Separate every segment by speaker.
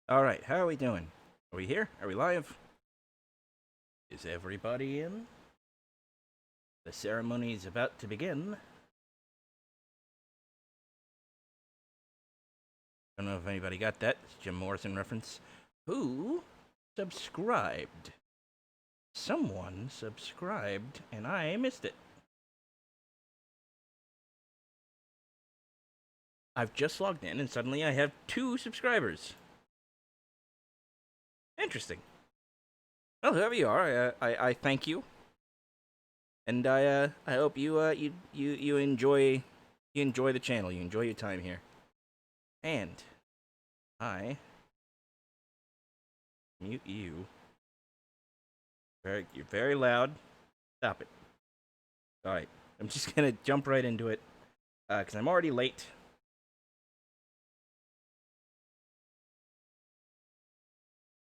Speaker 1: All right, how are we doing? Are we here? Are we live? Is everybody in? The ceremony is about to begin. I don't know if anybody got that. It's Jim Morrison reference. Who subscribed? Someone subscribed, and I missed it. I've just logged in, and suddenly I have 2 subscribers. Interesting. Well, whoever you are, I thank you, and I hope you enjoy the channel. You enjoy your time here, and I mute you. You're very loud. Stop it. All right, I'm just gonna jump right into it because I'm already late.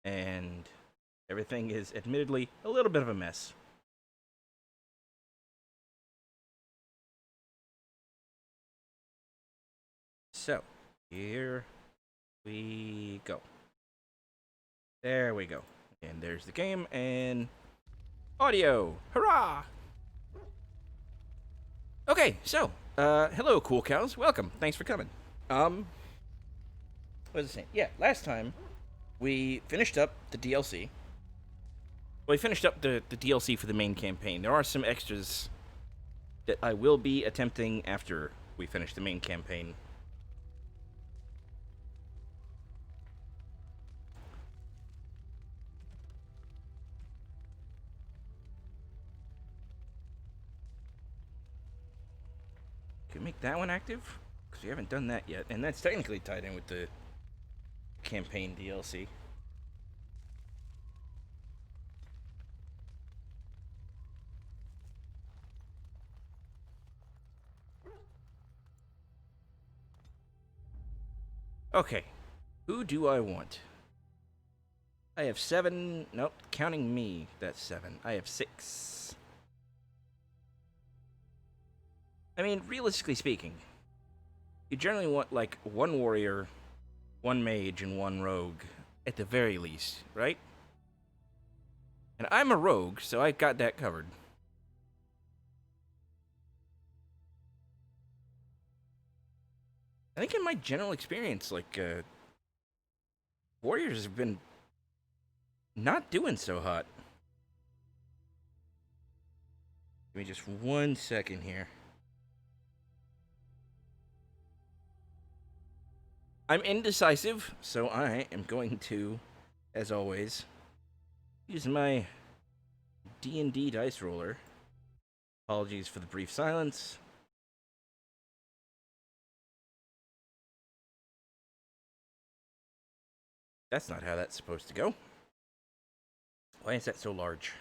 Speaker 1: And everything is admittedly a little bit of a mess. So, here we go. There we go. And there's the game and audio. Hurrah! Okay, so, hello, cool cows. Welcome. Thanks for coming. What was I saying? Yeah, last time we finished up the DLC. Well, we finished up the DLC for the main campaign. There are some extras that I will be attempting after we finish the main campaign. Can we make that one active? Because we haven't done that yet, and that's technically tied in with the campaign DLC. Okay, who do I want? I have 7. Nope, counting me, that's 7. I have 6. I mean, realistically speaking, you generally want like 1 warrior, 1 mage, and 1 rogue at the very least, right? And I'm a rogue, so I've got that covered. I think in my general experience, like, warriors have been not doing so hot. Give me just 1 second here. I'm indecisive, so I am going to, as always, use my D&D dice roller. Apologies for the brief silence. That's not how that's supposed to go. Why is that so large?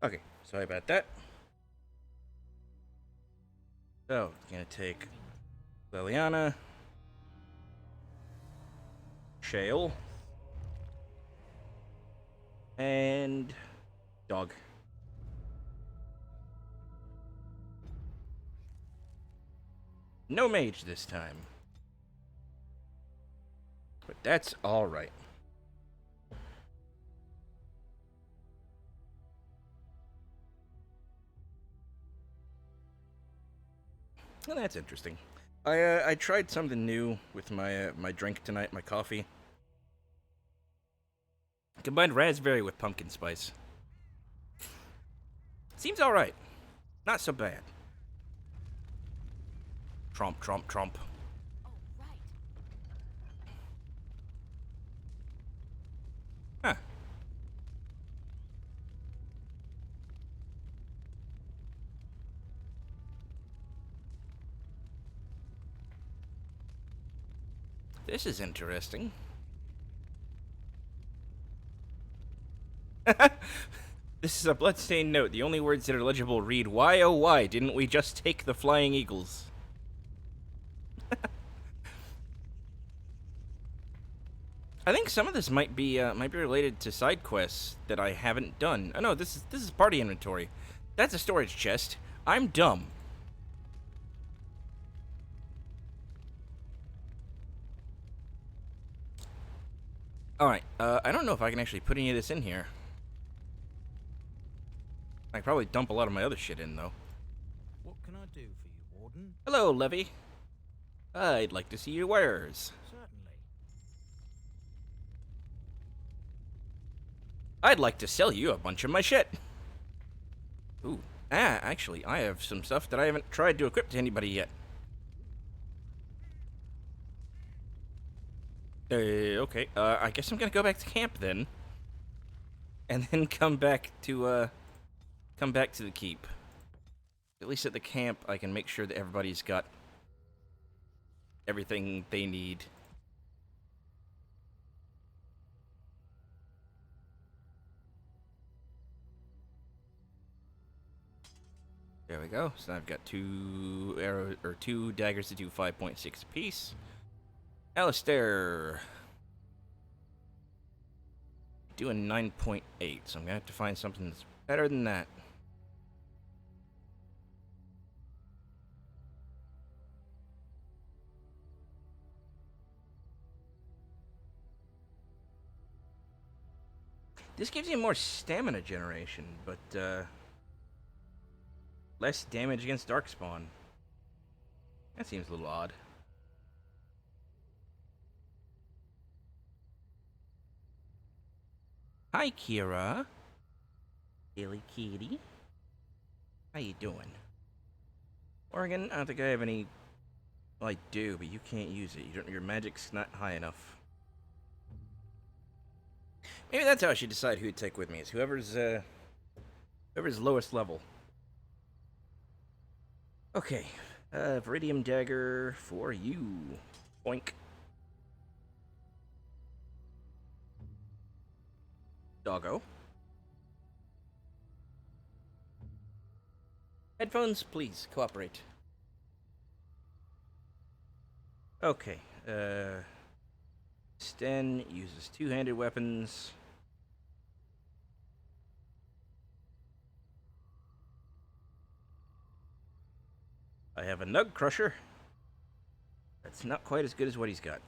Speaker 1: Okay, sorry about that. So, gonna take Liliana, Shale, and Dog. No mage this time. But that's alright. Well, that's interesting. I tried something new with my drink tonight, my coffee. Combined raspberry with pumpkin spice. Seems alright. Not so bad. Trump, Trump, Trump. Huh. This is interesting. This is a bloodstained note. The only words that are legible read, "Why, oh why, didn't we just take the Flying Eagles?" I think some of this might be related to side quests that I haven't done. Oh no, this is party inventory. That's a storage chest. I'm dumb. Alright, I don't know if I can actually put any of this in here. I could probably dump a lot of my other shit in, though.
Speaker 2: What can I do for you, Warden?
Speaker 1: Hello, Levy. I'd like to see your wares.
Speaker 2: Certainly.
Speaker 1: I'd like to sell you a bunch of my shit. Ooh. Actually, I have some stuff that I haven't tried to equip to anybody yet. Okay. I guess I'm gonna go back to camp then. And then come back to the keep. At least at the camp, I can make sure that everybody's got everything they need. There we go. So I've got two daggers to do 5.6 apiece. Alistair doing 9.8, so I'm gonna have to find something that's better than that. This gives you more stamina generation, but less damage against Darkspawn. That seems a little odd. Hi, Kira. Billy Kitty. How you doing? Oregon, I don't think I have any... Well, I do, but you can't use it. Your magic's not high enough. Maybe that's how I should decide who to take with me. Is whoever's lowest level. Okay. Viridium Dagger for you. Boink. Doggo. Headphones, please, cooperate. Okay, Sten uses two-handed weapons. I have a Nug Crusher. That's not quite as good as what he's got.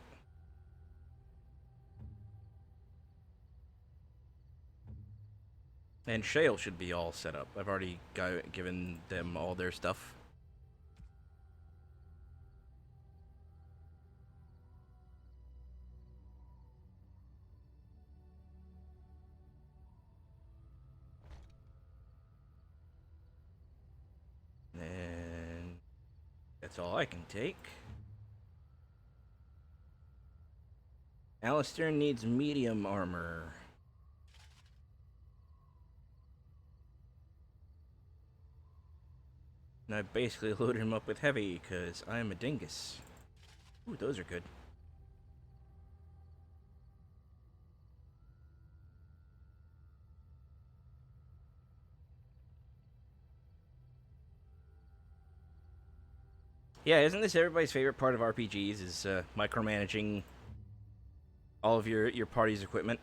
Speaker 1: And Shale should be all set up. I've already given them all their stuff. And that's all I can take. Alistair needs medium armor. And I basically loaded him up with heavy, because I'm a dingus. Ooh, those are good. Yeah, isn't this everybody's favorite part of RPGs, is micromanaging all of your party's equipment?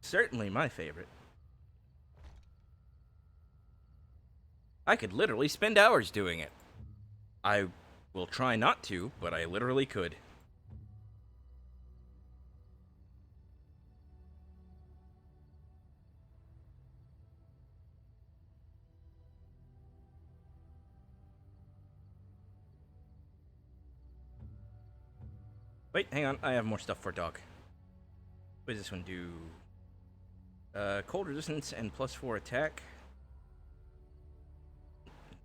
Speaker 1: Certainly my favorite. I could literally spend hours doing it. I will try not to, but I literally could. Wait, hang on. I have more stuff for dog. What does this one do? Cold resistance and +4 attack.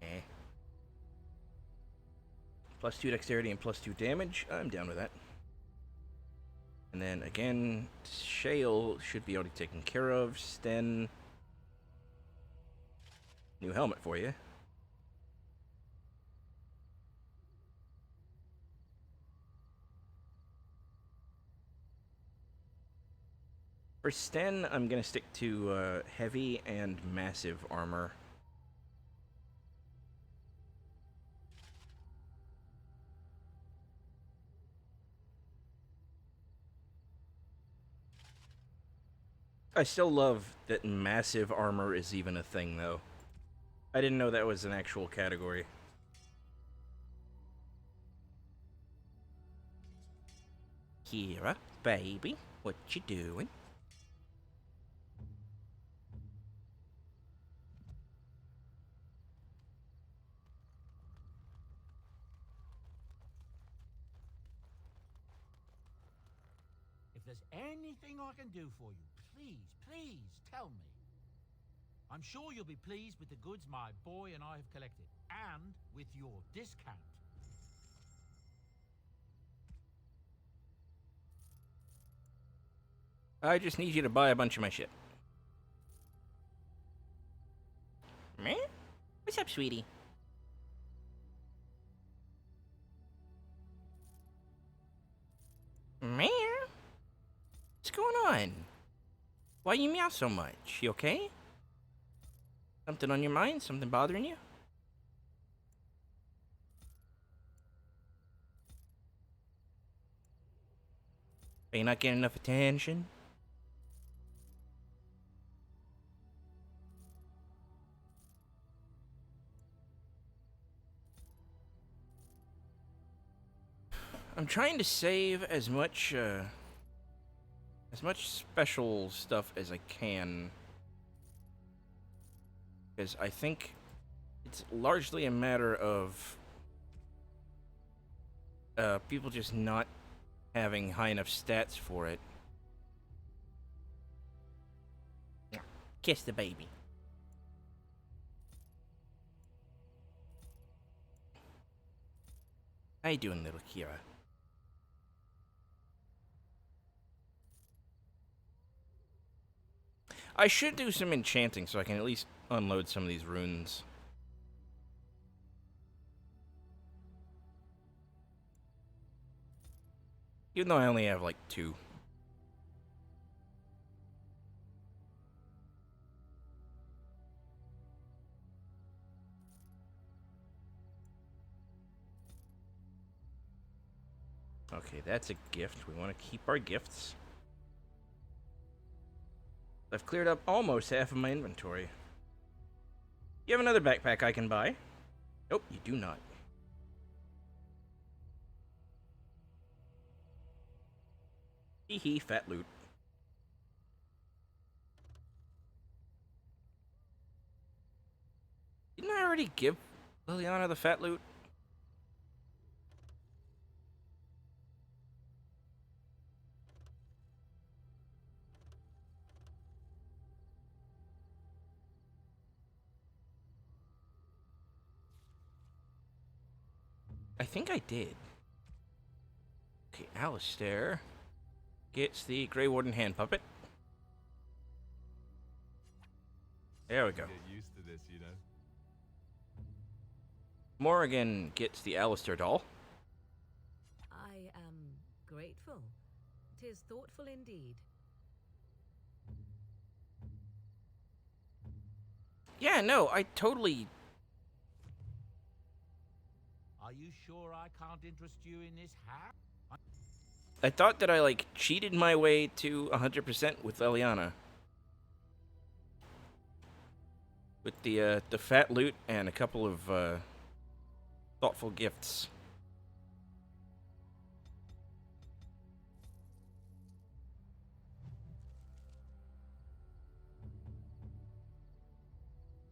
Speaker 1: Eh. +2 dexterity and +2 damage. I'm down with that. And then again, Shale should be already taken care of. Sten. New helmet for you. For Sten, I'm gonna stick to heavy and massive armor. I still love that massive armor is even a thing, though. I didn't know that was an actual category. Kira, baby, what you doing?
Speaker 2: If there's anything I can do for you, please tell me. I'm sure you'll be pleased with the goods my boy and I have collected, and with your discount.
Speaker 1: I just need you to buy a bunch of my shit. Man? What's up, sweetie? Man? What's going on? Why you meow so much? You okay? Something on your mind? Something bothering you? Are you not getting enough attention? I'm trying to save as much special stuff as I can, because I think it's largely a matter of people just not having high enough stats for it. Kiss the baby. How you doing, little Kira? I should do some enchanting so I can at least unload some of these runes. Even though I only have like 2. Okay, that's a gift. We want to keep our gifts. I've cleared up almost half of my inventory. You have another backpack I can buy? Nope, you do not. Hee fat loot. Didn't I already give Liliana the fat loot? I think I did. Okay, Alistair gets the Grey Warden hand puppet. There we go.
Speaker 3: Get used to this, you know.
Speaker 1: Morrigan gets the Alistair doll.
Speaker 4: I am grateful. 'Tis thoughtful indeed.
Speaker 1: Yeah, no, I totally...
Speaker 2: Are you sure I can't interest you in this hat?
Speaker 1: I thought that I, like, cheated my way to 100% with Liliana. With the fat loot and a couple of, thoughtful gifts.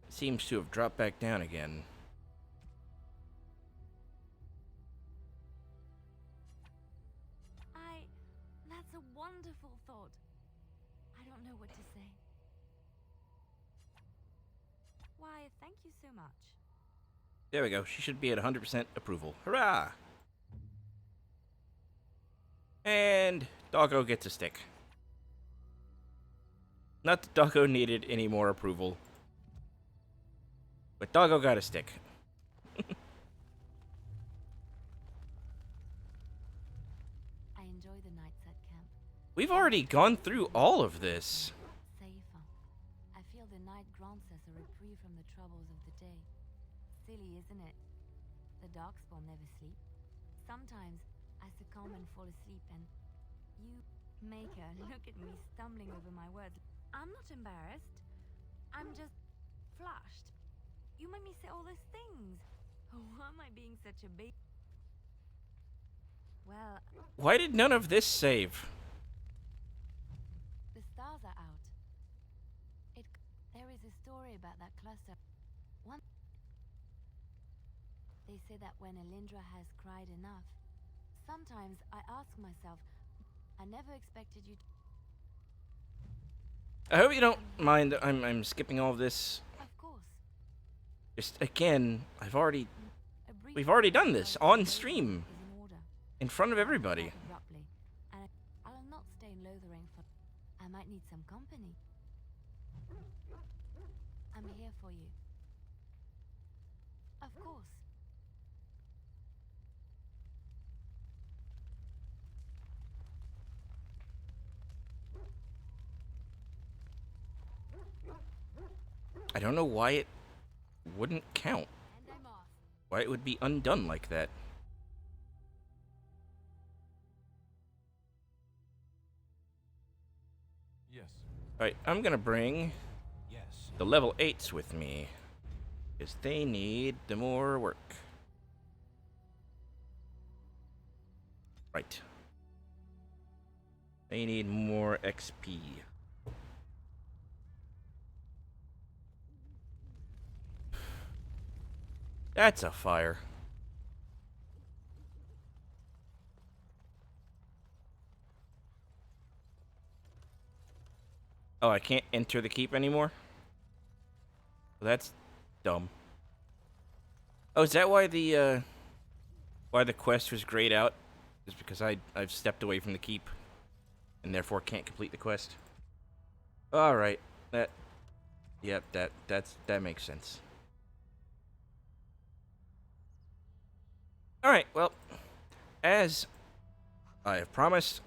Speaker 1: Seems to have dropped back down again.
Speaker 4: That's a wonderful thought. I don't know what to say. Why, thank you so much.
Speaker 1: There we go. She should be at 100% approval. Hurrah! And Doggo gets a stick. Not that Doggo needed any more approval. But Doggo got a stick.
Speaker 4: I enjoy the nights at camp.
Speaker 1: We've already gone through all of this.
Speaker 4: Safer. I feel the night grants us a reprieve from the troubles of the day. Silly, isn't it? The darkspawn never sleep. Sometimes I succumb and fall asleep and you, Maker, look at me stumbling over my words. I'm not embarrassed. I'm just flushed. You made me say all those things. Why am I being such a baby? Well,
Speaker 1: Why did none of this save?
Speaker 4: the stars are out. There is a story about that cluster. One. They say that when Elindra has cried enough, sometimes I ask myself, I never expected you to.
Speaker 1: I hope you don't mind that I'm skipping all of this.
Speaker 4: Of course.
Speaker 1: Just again,
Speaker 4: A brief
Speaker 1: we've already done this on
Speaker 4: is
Speaker 1: stream
Speaker 4: in order.
Speaker 1: in front of everybody.
Speaker 4: Abruptly, and I'll not stay in Lothering for. I might need some company. I'm here for you. Of course.
Speaker 1: I don't know why it wouldn't count.
Speaker 4: And I'm off.
Speaker 1: Why it would be undone like that.
Speaker 3: Yes.
Speaker 1: Alright, I'm gonna bring
Speaker 3: Yes.
Speaker 1: the level 8s with me. Because they need the more work. Right. They need more XP. That's a fire. Oh, I can't enter the keep anymore? That's dumb. Oh, is that why the quest was grayed out? Is because I've stepped away from the keep and therefore can't complete the quest. All right. Yep, that makes sense. All right. Well, as I have promised,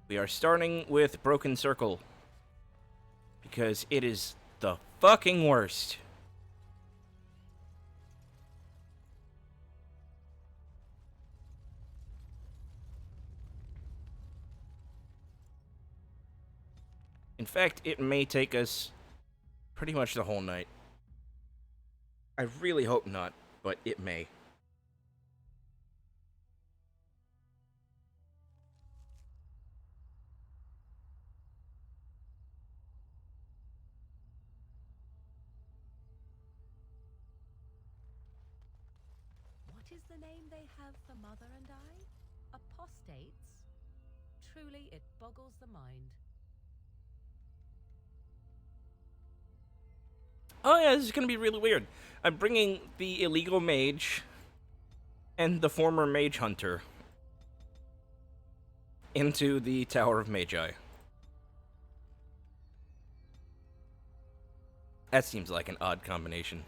Speaker 1: we are starting with Broken Circle because it is the fucking worst. In fact, it may take us pretty much the whole night. I really hope not, but it may.
Speaker 5: What is the name they have for Mother and I? Apostates? Truly, it boggles the mind.
Speaker 1: Oh yeah, this is gonna be really weird. I'm bringing the illegal mage and the former mage hunter into the Tower of Magi. That seems like an odd combination.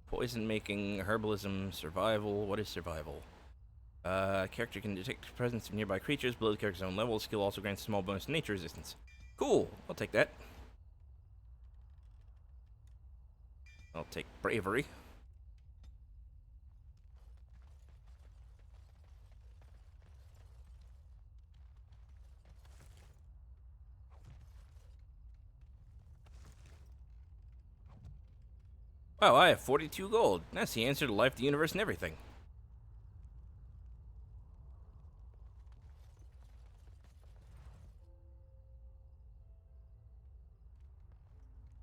Speaker 1: Poison making, herbalism, survival. What is survival? Character can detect the presence of nearby creatures below the character's own level. Skill also grants small bonus to nature resistance. Cool, I'll take that. I'll take bravery. Wow, I have 42 gold. That's the answer to life, the universe, and everything.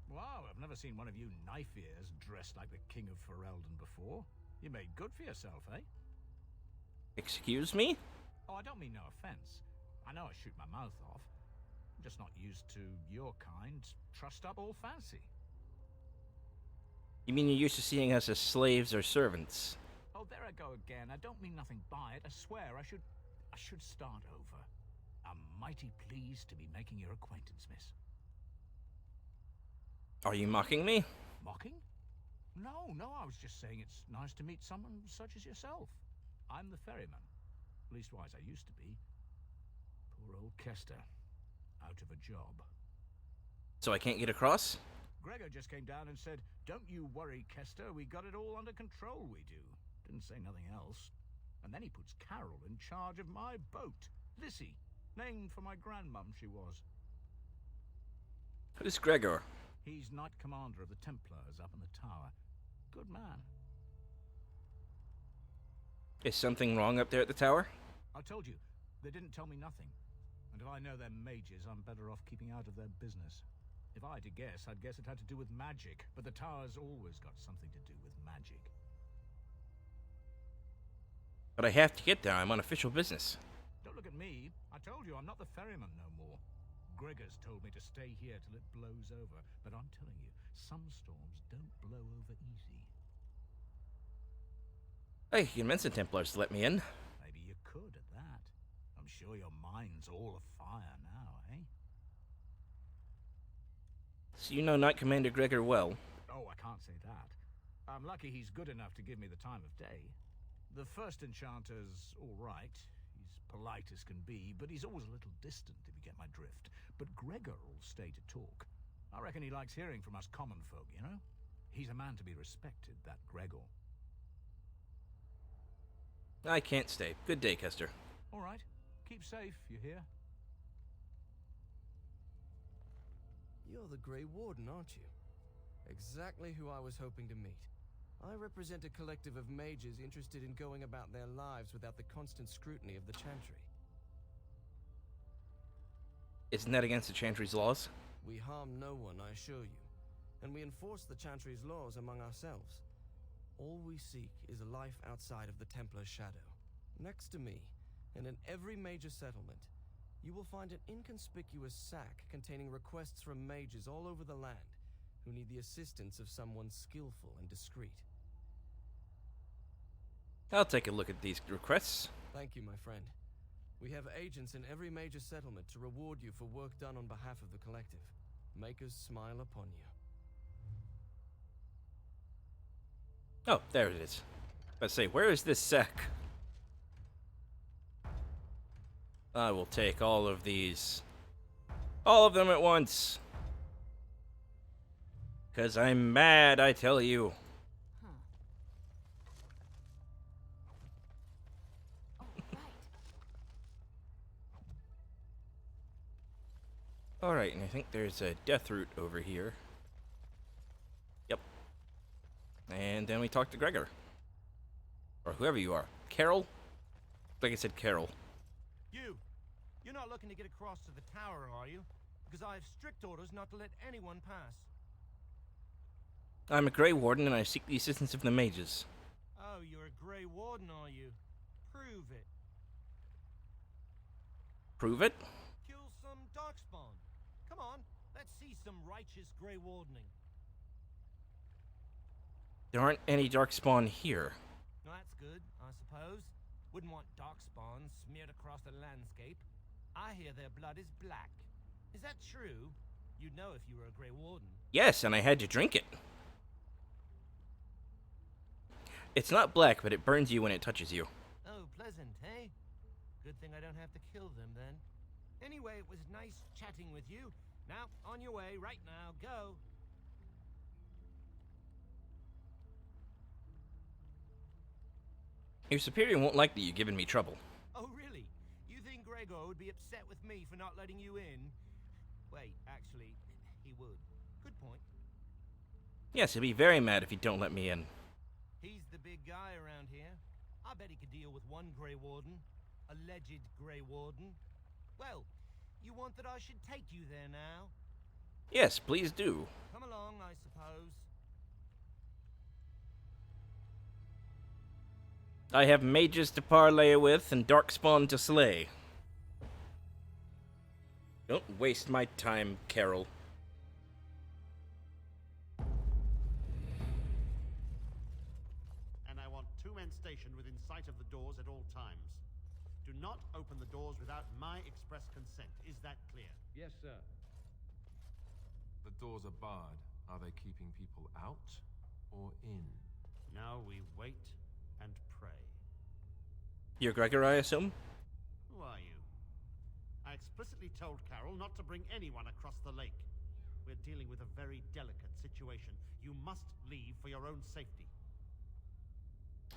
Speaker 2: Wow, I've never seen one of you knife ears dressed like the King of Ferelden before. You made good for yourself, eh?
Speaker 1: Excuse me?
Speaker 2: Oh, I don't mean no offense. I know I shoot my mouth off. I'm just not used to your kind, trussed up all fancy.
Speaker 1: You mean you're used to seeing us as slaves or servants?
Speaker 2: Oh, there I go again. I don't mean nothing by it. I swear I should start over. I'm mighty pleased to be making your acquaintance, miss.
Speaker 1: Are you mocking me?
Speaker 2: Mocking? No, I was just saying it's nice to meet someone such as yourself. I'm the ferryman. Leastwise, I used to be. Poor old Kester. Out of a job.
Speaker 1: So I can't get across?
Speaker 2: Gregor just came down and said, "Don't you worry, Kester. We got it all under control, we do." Didn't say nothing else. And then he puts Carol in charge of my boat. Lissy, named for my grandmum she was.
Speaker 1: Who's Gregor?
Speaker 2: He's Knight Commander of the Templars up in the tower. Good man.
Speaker 1: Is something wrong up there at the tower?
Speaker 2: I told you, they didn't tell me nothing. And if I know they're mages, I'm better off keeping out of their business. If I had to guess, I'd guess it had to do with magic. But the tower's always got something to do with magic.
Speaker 1: But I have to get there. I'm on official business.
Speaker 2: Don't look at me. I told you, I'm not the ferryman no more. Gregor's told me to stay here till it blows over. But I'm telling you, some storms don't blow over easy.
Speaker 1: Hey, you convince the Templars to let me in.
Speaker 2: Maybe you could at that. I'm sure your mind's all afire now, eh?
Speaker 1: So you know Knight Commander Gregor well.
Speaker 2: Oh, I can't say that. I'm lucky he's good enough to give me the time of day. The first enchanter's all right. He's polite as can be, but he's always a little distant, if you get my drift. But Gregor will stay to talk. I reckon he likes hearing from us common folk, you know? He's a man to be respected, that Gregor.
Speaker 1: I can't stay. Good day, Kester.
Speaker 2: All right. Keep safe, you hear?
Speaker 3: You're the Grey Warden, aren't you? Exactly who I was hoping to meet. I represent a collective of mages interested in going about their lives without the constant scrutiny of the Chantry.
Speaker 1: Isn't that against the Chantry's laws?
Speaker 3: We harm no one, I assure you, and we enforce the Chantry's laws among ourselves. All we seek is a life outside of the Templar's shadow. Next to me, and in every major settlement, you will find an inconspicuous sack containing requests from mages all over the land who need the assistance of someone skillful and discreet.
Speaker 1: I'll take a look at these requests.
Speaker 3: Thank you, my friend. We have agents in every major settlement to reward you for work done on behalf of the collective. Make us smile upon you.
Speaker 1: Oh, there it is. Let's say, where is this sack? I will take all of these. All of them at once. 'Cause I'm mad, I tell you.
Speaker 4: Huh. Oh, right.
Speaker 1: Alright, and I think there's a death route over here. Yep. And then we talk to Gregor. Or whoever you are. Carol? Like I said, Carol.
Speaker 6: You're not looking to get across to the tower, are you? Because I have strict orders not to let anyone pass.
Speaker 1: I'm a Grey Warden and I seek the assistance of the mages.
Speaker 6: Oh, you're a Grey Warden, are you? Prove it.
Speaker 1: Prove it?
Speaker 6: Kill some Darkspawn. Come on, let's see some righteous Grey Wardening.
Speaker 1: There aren't any Darkspawn here.
Speaker 6: Well, that's good, I suppose. Wouldn't want Darkspawn smeared across the landscape. I hear their blood is black. Is that true? You'd know if you were a Grey Warden.
Speaker 1: Yes, and I had to drink it. It's not black, but it burns you when it touches you.
Speaker 6: Oh, pleasant, eh? Good thing I don't have to kill them, then. Anyway, it was nice chatting with you. Now, on your way, right now, go.
Speaker 1: Your superior won't like that you've given me trouble.
Speaker 6: Oh, really? You think Gregor would be upset with me for not letting you in? Wait, actually, he would. Good point.
Speaker 1: Yes, he'll be very mad if you don't let me in.
Speaker 6: He's the big guy around here. I bet he could deal with one Grey Warden. Alleged Grey Warden. Well, you want that I should take you there now?
Speaker 1: Yes, please do.
Speaker 6: Come along, I suppose.
Speaker 1: I have mages to parley with and Darkspawn to slay. Don't waste my time, Carol.
Speaker 7: And I want 2 men stationed within sight of the doors at all times. Do not open the doors without my express consent. Is that clear?
Speaker 8: Yes, sir. The doors are barred. Are they keeping people out or in?
Speaker 7: Now we wait and pray.
Speaker 1: You're Gregor, I assume?
Speaker 7: Who are you? I explicitly told Carol not to bring anyone across the lake. We're dealing with a very delicate situation. You must leave for your own safety.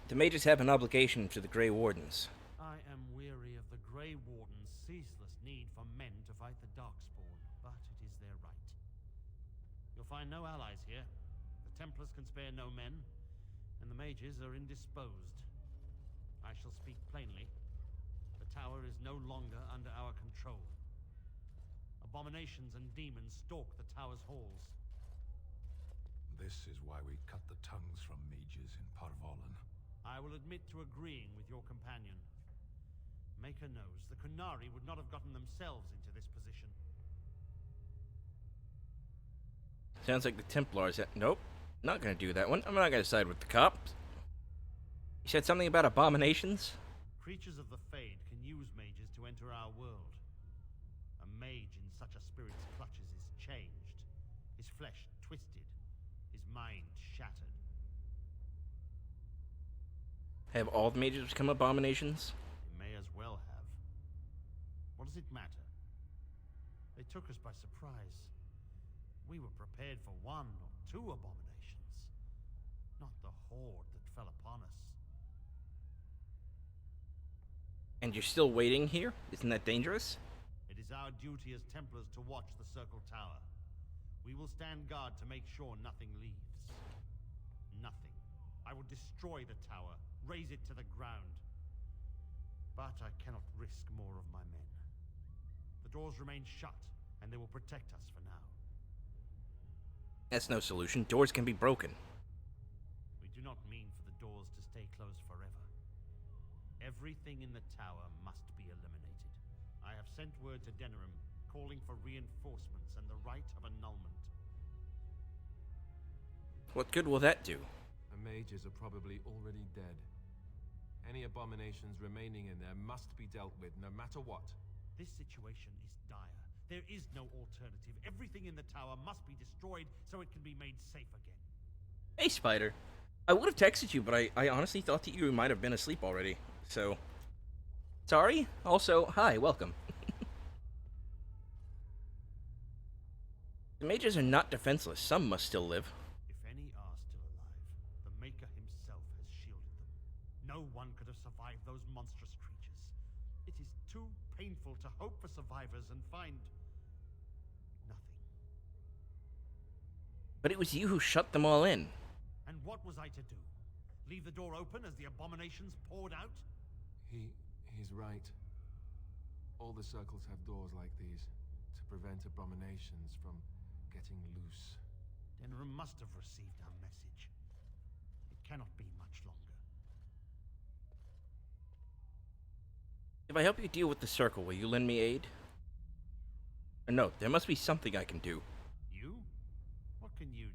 Speaker 1: The mages have an obligation to the Grey Wardens.
Speaker 7: I am weary of the Grey Warden's ceaseless need for men to fight the Darkspawn, but it is their right. You'll find no allies here. The Templars can spare no men, and the mages are indisposed. I shall speak plainly. The tower is no longer under our control. Abominations and demons stalk the tower's halls.
Speaker 9: This is why we cut the tongues from mages in Parvolan.
Speaker 7: I will admit to agreeing with your companion. Maker knows the Kunari would not have gotten themselves into this position.
Speaker 1: Sounds like the Templars. Nope, not gonna do that one. I'm not gonna side with the cops. You said something about abominations?
Speaker 7: Creatures of the Fade can use mages to enter our world. A mage in such a spirit's clutches is changed, his flesh twisted, his mind shattered.
Speaker 1: Have all the mages become abominations?
Speaker 7: They may as well have. What does it matter? They took us by surprise. We were prepared for one or two abominations, not the horde that fell upon us.
Speaker 1: And you're still waiting here? Isn't that dangerous?
Speaker 7: It is our duty as Templars to watch the Circle Tower. We will stand guard to make sure nothing leaves. Nothing. I will destroy the tower, raze it to the ground. But I cannot risk more of my men. The doors remain shut, and they will protect us for now.
Speaker 1: That's no solution. Doors can be broken.
Speaker 7: We do not mean for the doors to stay closed forever. Everything in the tower must be eliminated. I have sent word to Denerim, calling for reinforcements and the right of annulment.
Speaker 1: What good will that do?
Speaker 8: The mages are probably already dead. Any abominations remaining in there must be dealt with, no matter what.
Speaker 7: This situation is dire. There is no alternative. Everything in the tower must be destroyed so it can be made safe again.
Speaker 1: Hey, Spider. I would have texted you, but I honestly thought that you might have been asleep already. So, sorry. Also, hi, welcome. The mages are not defenseless. Some must still live.
Speaker 7: If any are still alive, the Maker himself has shielded them. No one could have survived those monstrous creatures. It is too painful to hope for survivors and find nothing.
Speaker 1: But it was you who shut them all in.
Speaker 7: And what was I to do? Leave the door open as the abominations poured out?
Speaker 8: He's right. All the circles have doors like these to prevent abominations from getting loose.
Speaker 7: Denerim must have received our message. It cannot be much longer.
Speaker 1: If I help you deal with the circle, will you lend me aid? No, there must be something I can do.
Speaker 7: You? What can you do?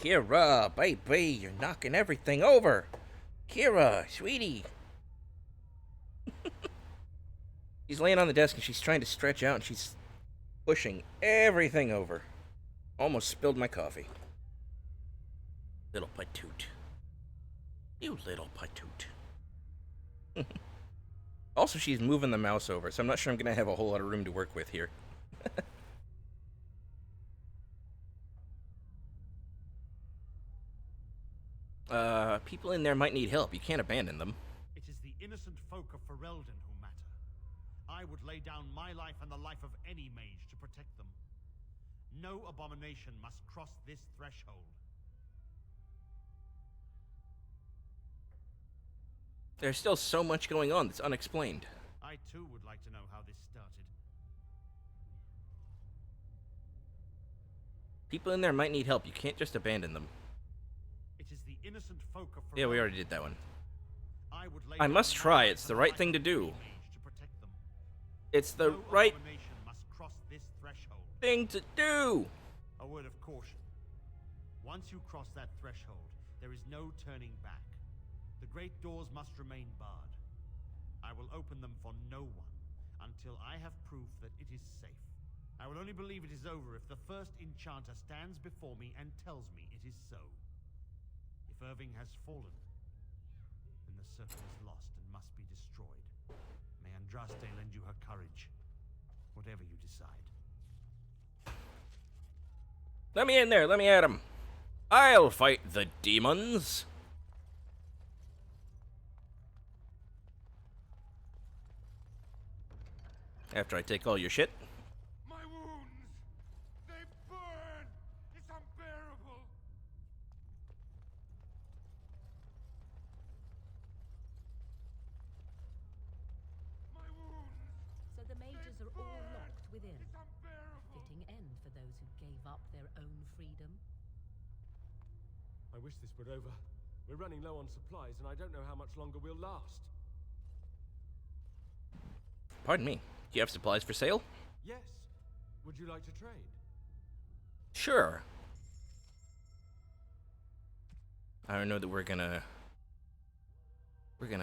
Speaker 1: Kira, baby, you're knocking everything over. Kira, sweetie. She's laying on the desk and she's trying to stretch out and she's pushing everything over. Almost spilled my coffee. Little patoot. You little patoot. Also, she's moving the mouse over, so I'm not sure I'm going to have a whole lot of room to work with here. People in there might need help. You can't abandon them.
Speaker 7: It is the innocent folk of Ferelden who matter. I would lay down my life and the life of any mage to protect them. No abomination must cross this threshold.
Speaker 1: There's still so much going on that's unexplained.
Speaker 7: I too would like to know how this started.
Speaker 1: People in there might need help. You can't just abandon them.
Speaker 7: It is the innocent folk of
Speaker 1: Yeah, we
Speaker 7: Ferelden.
Speaker 1: already did that one.
Speaker 7: I
Speaker 1: I must try. It's the right thing to do. It's the right
Speaker 7: Must cross this threshold.
Speaker 1: thing to do.
Speaker 7: A word of caution. Once you cross that threshold, there is no turning back. The great doors must remain barred. I will open them for no one until I have proof that it is safe. I will only believe it is over if the first enchanter stands before me and tells me it is so. If Irving has fallen, then the circle is lost and must be destroyed. May Andraste lend you her courage, whatever you decide.
Speaker 1: Let me in there. Let me at him. I'll fight the demons. After I take all your shit.
Speaker 9: My wounds! They burn! It's unbearable! My wounds!
Speaker 5: So the mages are all locked within.
Speaker 9: It's unbearable!
Speaker 5: Fitting end for those who gave up their own freedom.
Speaker 8: I wish this were over. We're running low on supplies, and I don't know how much longer we'll last.
Speaker 1: Pardon me. Do you have supplies for sale?
Speaker 8: Yes. Would you like to trade?
Speaker 1: Sure. I don't know that we're gonna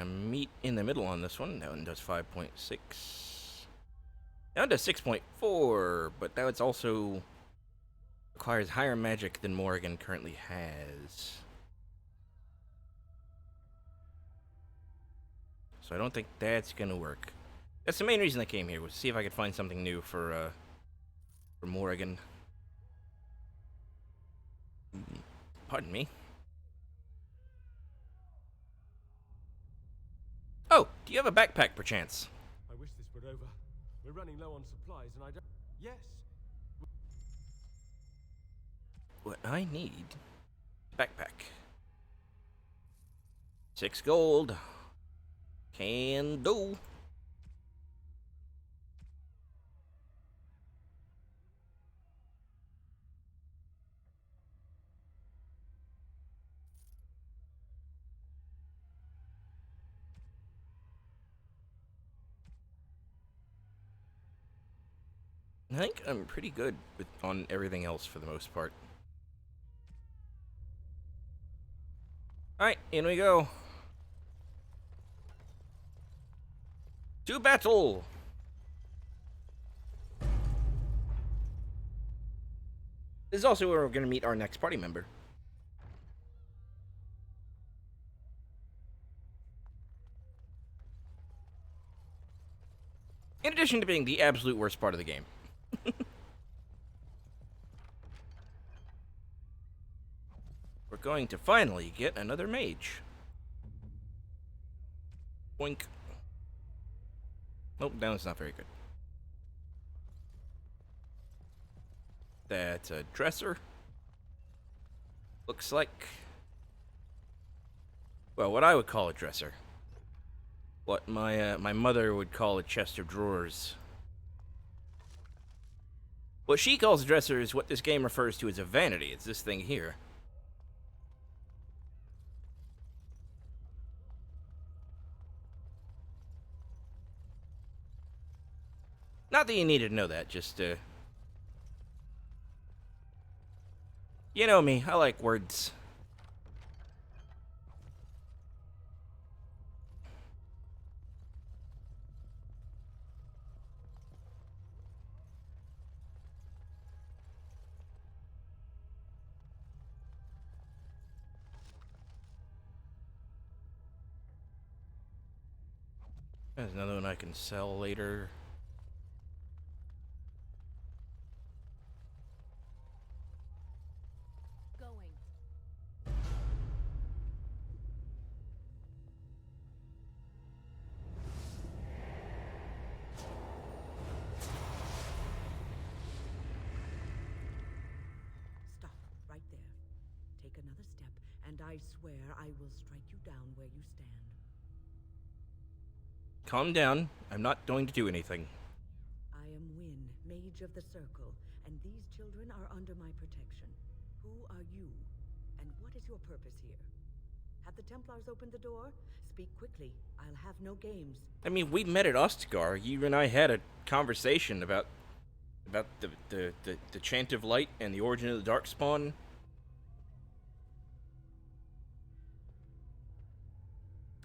Speaker 1: meet in the middle on this one. That one does 5.6. That one does 6.4, but that one's also requires higher magic than Morrigan currently has. So I don't think that's gonna work. That's the main reason I came here, was to see if I could find something new for Morrigan. Pardon me. Oh, do you have a backpack, perchance?
Speaker 8: I wish this were over. We're running low on supplies, and I don't... Yes.
Speaker 1: What I need... Backpack. 6 gold. Can do. I think I'm pretty good on everything else for the most part. Alright, in we go. To battle! This is also where we're going to meet our next party member. In addition to being the absolute worst part of the game. We're going to finally get another mage. Boink. Nope, that one's not very good. That's a dresser. Looks like... well, what I would call a dresser. What my mother would call a chest of drawers. What she calls a dresser is what this game refers to as a vanity. It's this thing here. Not that you needed to know that, just, you know me, I like words. There's another one I can sell later.
Speaker 5: Going.
Speaker 10: Stop right there. Take another step, and I swear I will strike you down where you stand.
Speaker 1: Calm down. I'm not going to do anything.
Speaker 10: I am Wynn, Mage of the Circle, and these children are under my protection. Who are you, and what is your purpose here? Have the Templars opened the door? Speak quickly. I'll have no games.
Speaker 1: I mean, we met at Ostagar. You and I had a conversation about the Chant of Light and the origin of the Darkspawn.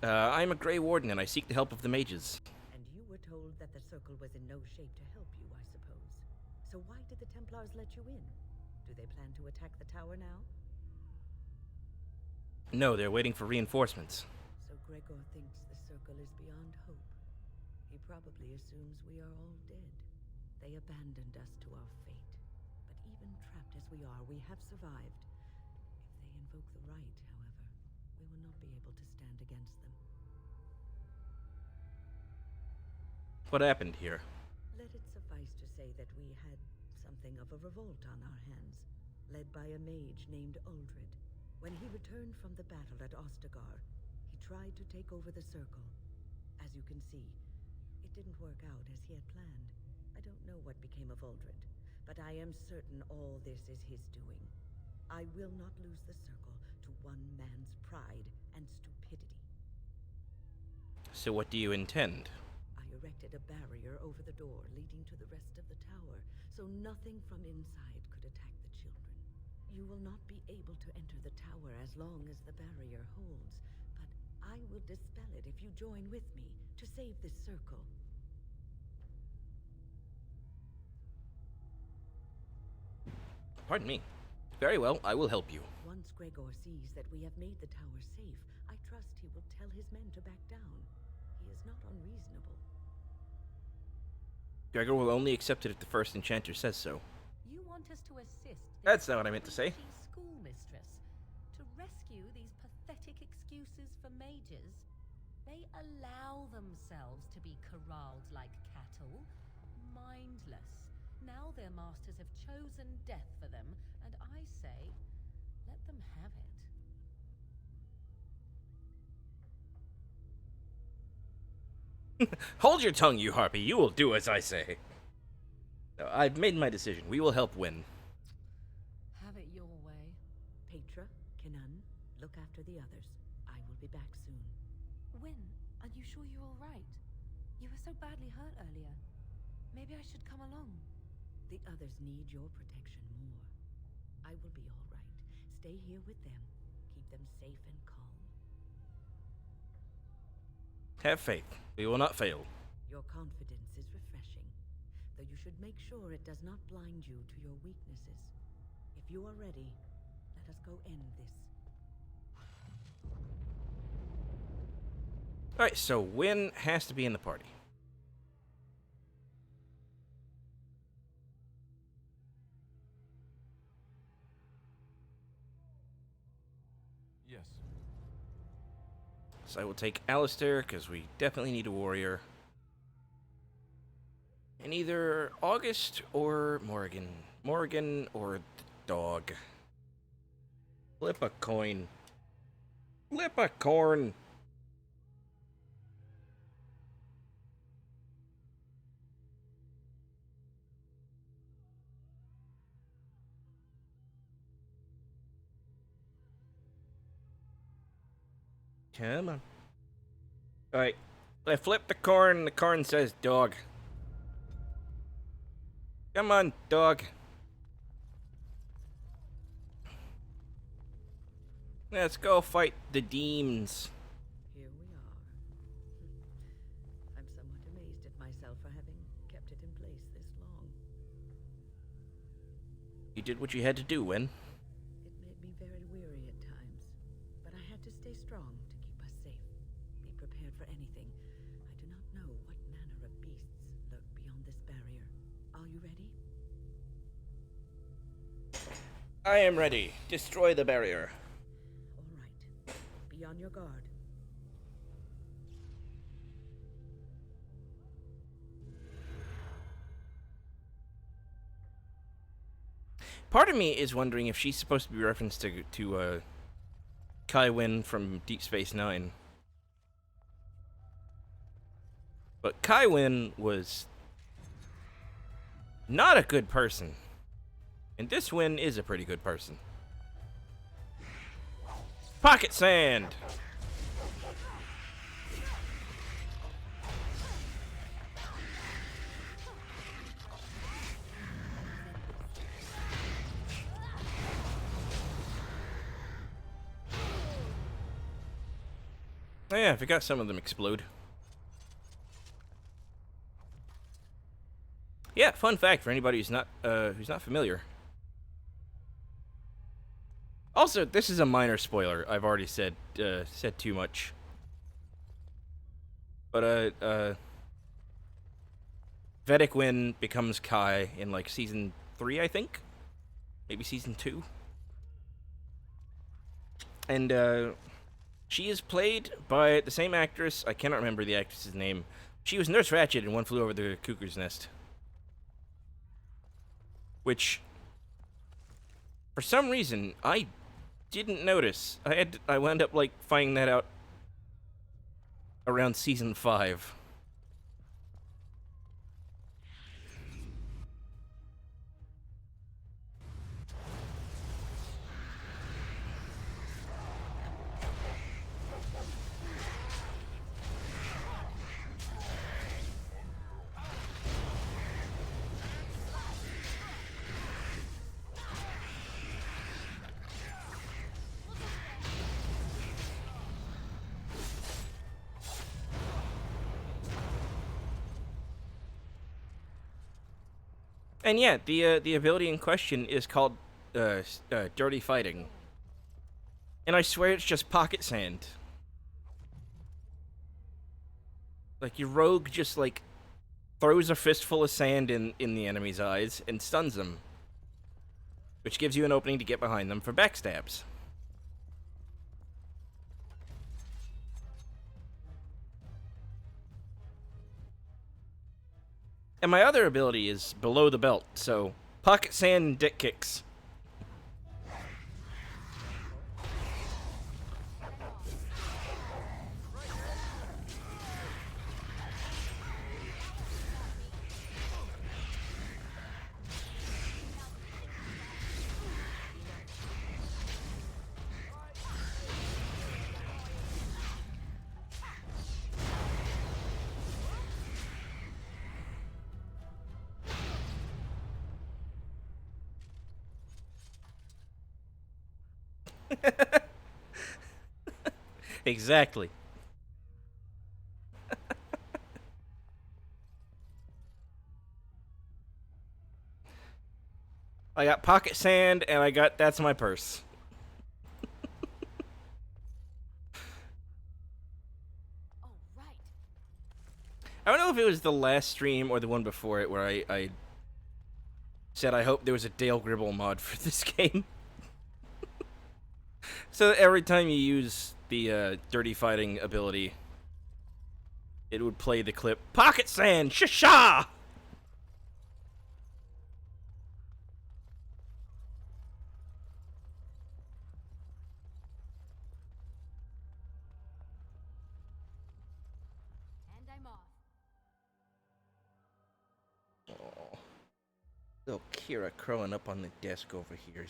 Speaker 1: I'm a Grey Warden, and I seek the help of the mages.
Speaker 10: And you were told that the Circle was in no shape to help you, I suppose. So why did the Templars let you in? Do they plan to attack the tower now?
Speaker 1: No, they're waiting for reinforcements.
Speaker 10: So Gregor thinks the Circle is beyond hope. He probably assumes we are all dead. They abandoned us to our fate. But even trapped as we are, we have survived. If invoke the right, however, we will not be able to stand against them.
Speaker 1: What happened here?
Speaker 10: Let it suffice to say that we had something of a revolt on our hands, led by a mage named Uldred. When he returned from the battle at Ostagar, he tried to take over the Circle. As you can see, it didn't work out as he had planned. I don't know what became of Uldred, but I am certain all this is his doing. I will not lose the Circle to one man's pride and stupidity.
Speaker 1: So what do you intend?
Speaker 10: I erected a barrier over the door leading to the rest of the tower, so nothing from inside could attack the children. You will not be able to enter the tower as long as the barrier holds, but I will dispel it if you join with me to save this Circle.
Speaker 1: Pardon me. Very well, I will help you.
Speaker 10: Once Gregor sees that we have made the tower safe, I trust he will tell his men to back down. He is not unreasonable.
Speaker 1: Gregor will only accept it if the first enchanter says so.
Speaker 5: You want us to assist
Speaker 1: That's not what I meant to say.
Speaker 5: this schoolmistress to rescue these pathetic excuses for mages? They allow themselves to be corralled like cattle, mindless. Now their masters have chosen death for them, and I say, let them have it.
Speaker 1: Hold your tongue, you harpy. You will do as I say. No, I've made my decision. We will help win.
Speaker 5: Have it your way.
Speaker 10: Petra, Kenan, look after the others. I will be back soon.
Speaker 4: Wyn, are you sure you're all right? You were so badly hurt earlier. Maybe I should come along.
Speaker 10: The others need your protection more. I will be all right. Stay here with them. Keep them safe and calm.
Speaker 1: Have faith. We will not fail.
Speaker 10: Your confidence is refreshing, though you should make sure it does not blind you to your weaknesses. If you are ready, let us go end this.
Speaker 1: Alright, so Wyn has to be in the party.
Speaker 8: Yes.
Speaker 1: So I will take Alistair, because we definitely need a warrior. And either August or Morrigan. Morrigan or the dog. Flip a coin. Flip a corn. Come on. Alright. I flip the corn, the corn says dog. Come on, dog. Let's go fight the demons.
Speaker 10: Here we are. I'm somewhat amazed at myself for having kept it in place this long.
Speaker 1: You did what you had to do, Wyn.
Speaker 10: It made me very weary at times, but I had to stay strong to keep us safe. Be prepared for anything. I do not know what manner of beasts lurk beyond this barrier. Are you ready?
Speaker 1: I am ready. Destroy the barrier.
Speaker 10: All right. Be on your guard.
Speaker 1: Part of me is wondering if she's supposed to be referenced to Kai Wynn from Deep Space Nine. But Kai Wynn was not a good person. And this Wynn is a pretty good person. Pocket sand! Oh yeah, I forgot some of them explode. Yeah, fun fact for anybody who's not familiar. Also, this is a minor spoiler. I've already said too much. But Vedek Wynn becomes Kai in like season 3, I think. Maybe season 2. And she is played by the same actress. I cannot remember the actress's name. She was Nurse Ratched in One Flew Over the Cuckoo's Nest. Which, for some reason, I didn't notice. I wound up, like, finding that out around season 5. And yeah, the ability in question is called Dirty Fighting. And I swear it's just pocket sand. Like, your rogue just, like, throws a fistful of sand in the enemy's eyes and stuns them. Which gives you an opening to get behind them for backstabs. And my other ability is below the belt, so pocket sand and dick kicks. Exactly. I got pocket sand, and I got that's my purse.
Speaker 4: Oh, right.
Speaker 1: I don't know if it was the last stream or the one before it where I said I hope there was a Dale Gribble mod for this game. So that every time you use the Dirty Fighting ability, it would play the clip, Pocket Sand, Sha-sha!
Speaker 4: And I'm off.
Speaker 1: Oh, little Kira crowing up on the desk over here.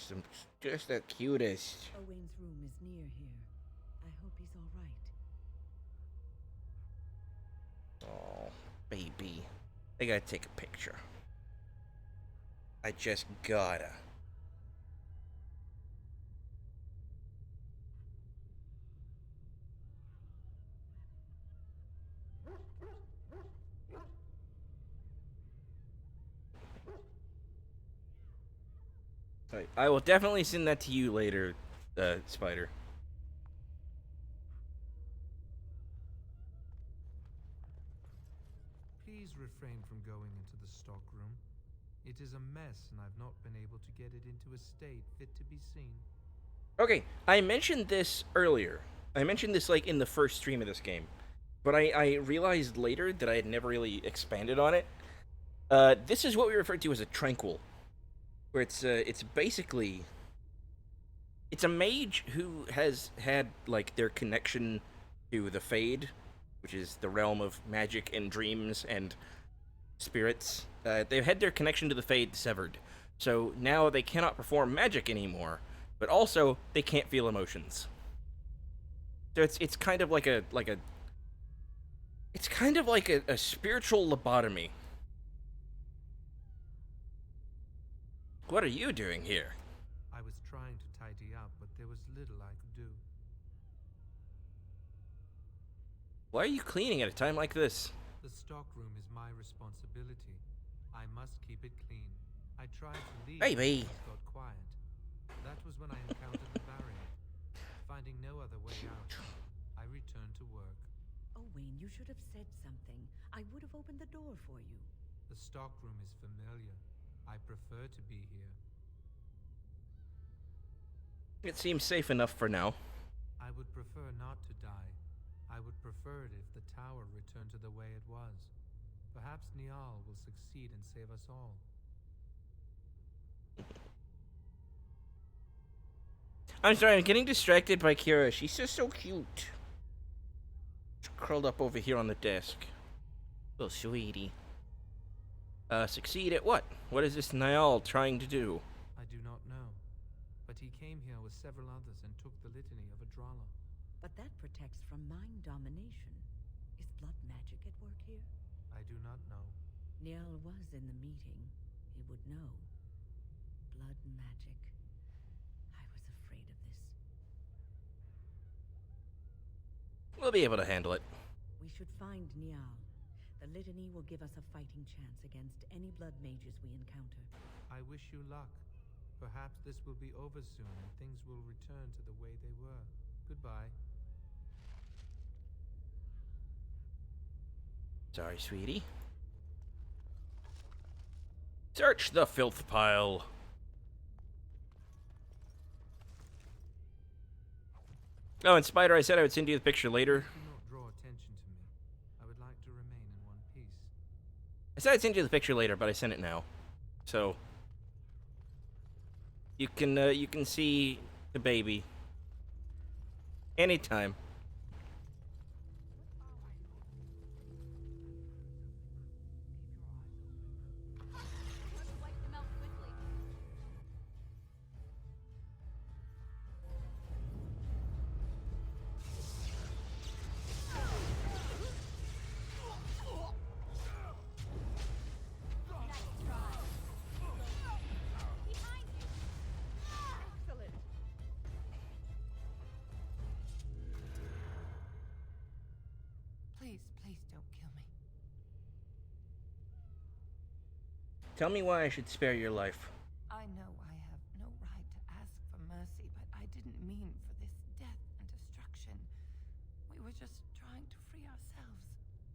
Speaker 1: Just the cutest.
Speaker 10: Owain's room is near here. I hope he's all right.
Speaker 1: Oh, baby. I gotta take a picture. I just gotta. Right. I will definitely send that to you later, Spider.
Speaker 8: Please refrain from going into the stockroom. It is a mess, and I've not been able to get it into a state fit to be seen.
Speaker 1: Okay, I mentioned this earlier. I mentioned this, like, in the first stream of this game. But I realized later that I had never really expanded on it. This is what we refer to as a tranquil. Where it's basically... It's a mage who has had, like, their connection to the Fade, which is the realm of magic and dreams and spirits. They've had their connection to the Fade severed. So now they cannot perform magic anymore, but also they can't feel emotions. So it's kind of like a it's kind of like a spiritual lobotomy. What are you doing here?
Speaker 8: I was trying to tidy up, but there was little I could do.
Speaker 1: Why are you cleaning at a time like this?
Speaker 8: The stockroom is my responsibility. I must keep it clean. I tried to leave,
Speaker 1: Baby.
Speaker 8: but got quiet. That was when I encountered the barrier. Finding no other way out, I returned to work.
Speaker 10: Owain, you should have said something. I would have opened the door for you.
Speaker 8: The stockroom is familiar. I prefer to be here.
Speaker 1: It seems safe enough for now.
Speaker 11: I would prefer not to die. I would prefer it if the tower returned to the way it was. Perhaps Niall will succeed and save us all.
Speaker 1: I'm sorry, I'm getting distracted by Kira. She's just so cute. She's curled up over here on the desk. Little sweetie. Succeed at what? What is this Niall trying to do?
Speaker 11: I do not know. But he came here with several others and took the litany of Adrala.
Speaker 10: But that protects from mind domination. Is blood magic at work here?
Speaker 11: I do not know.
Speaker 10: Niall was in the meeting. He would know. Blood magic. I was afraid of this.
Speaker 1: We'll be able to handle it.
Speaker 10: We should find Niall. The litany will give us a fighting chance against any blood mages we encounter.
Speaker 11: I wish you luck. Perhaps this will be over soon and things will return to the way they were. Goodbye.
Speaker 1: Sorry, sweetie. Search the filth pile. Oh, and Spider, I said I would send you the picture later.
Speaker 11: Do not draw attention to me. I would like to remain in one piece.
Speaker 1: I said I'd send you the picture later, but I sent it now. So you can see the baby anytime.
Speaker 5: Please don't kill me.
Speaker 1: Tell me why I should spare your life.
Speaker 5: I know I have no right to ask for mercy, but I didn't mean for this death and destruction. We were just trying to free ourselves.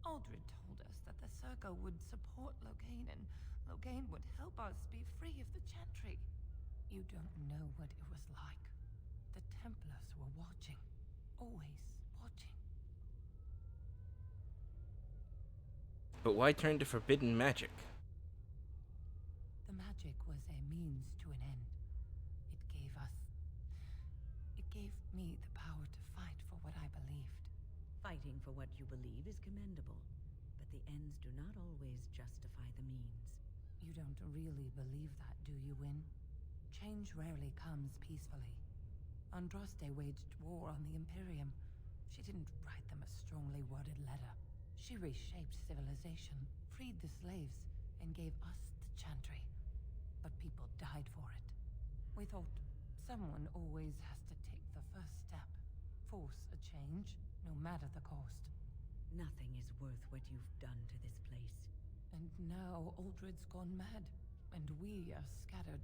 Speaker 5: Aldred told us that the Circle would support Loghain, and Loghain would help us be free of the Chantry. You don't know what it was like. The Templars were watching. Always watching.
Speaker 1: But why turn to forbidden magic?
Speaker 5: The magic was a means to an end. It gave me the power to fight for what I believed.
Speaker 10: Fighting for what you believe is commendable, but the ends do not always justify the means.
Speaker 5: You don't really believe that, do you, Wynne? Change rarely comes peacefully. Andraste waged war on the Imperium. She didn't write them a strongly worded letter. She reshaped civilization, freed the slaves, and gave us the Chantry. But people died for it. We thought someone always has to take the first step, force a change, no matter the cost.
Speaker 10: Nothing is worth what you've done to this place.
Speaker 5: And now Aldred's gone mad, and we are scattered,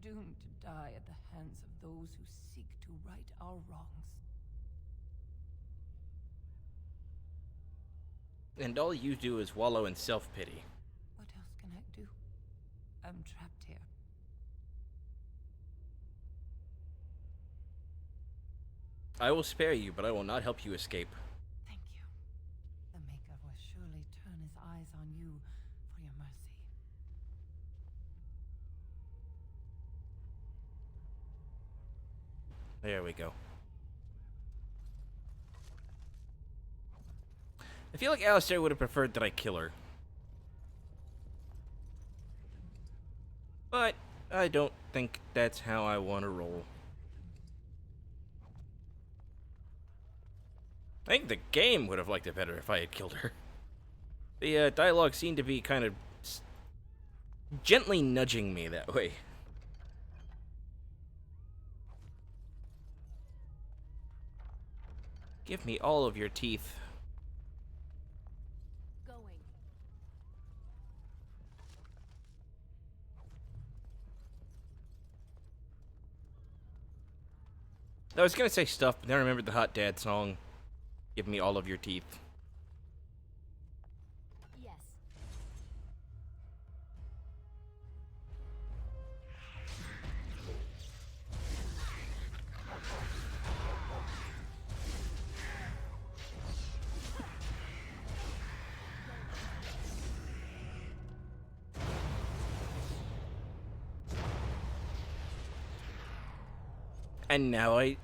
Speaker 5: doomed to die at the hands of those who seek to right our wrongs.
Speaker 1: And all you do is wallow in self-pity.
Speaker 5: What else can I do? I'm trapped here.
Speaker 1: I will spare you, but I will not help you escape.
Speaker 5: Thank you. The Maker will surely turn his eyes on you for your mercy.
Speaker 1: There we go. I feel like Alistair would have preferred that I kill her. But I don't think that's how I want to roll. I think the game would have liked it better if I had killed her. The dialogue seemed to be kind of gently nudging me that way. Give me all of your teeth. I was gonna say stuff, but then I remembered the Hot Dad song. Give me all of your teeth.
Speaker 4: Yes.
Speaker 1: And now I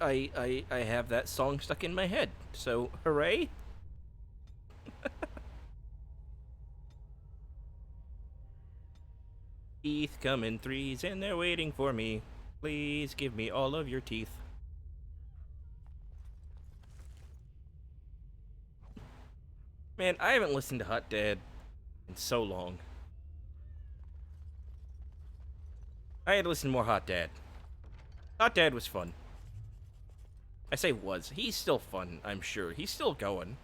Speaker 1: have that song stuck in my head. So, hooray! Teeth come in threes and they're waiting for me. Please give me all of your teeth. Man, I haven't listened to Hot Dad in so long. I had to listen to more Hot Dad. Hot Dad was fun. I say was. He's still fun, I'm sure. He's still going.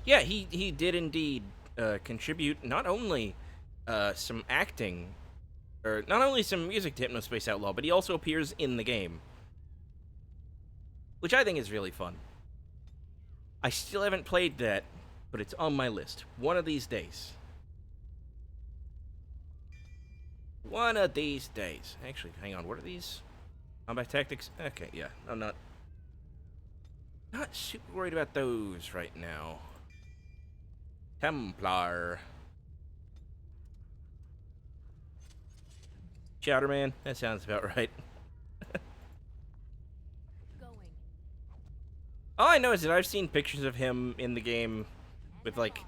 Speaker 1: Yeah, he did indeed contribute not only some acting, or not only some music to Hypnospace Outlaw, but he also appears in the game, which I think is really fun. I still haven't played that, but it's on my list. One of these days. One of these days. Actually, hang on, what are these? Combat tactics? Okay, yeah, I'm not super worried about those right now. Templar. Chowderman? That sounds about right. All I know is that I've seen pictures of him in the game with, like,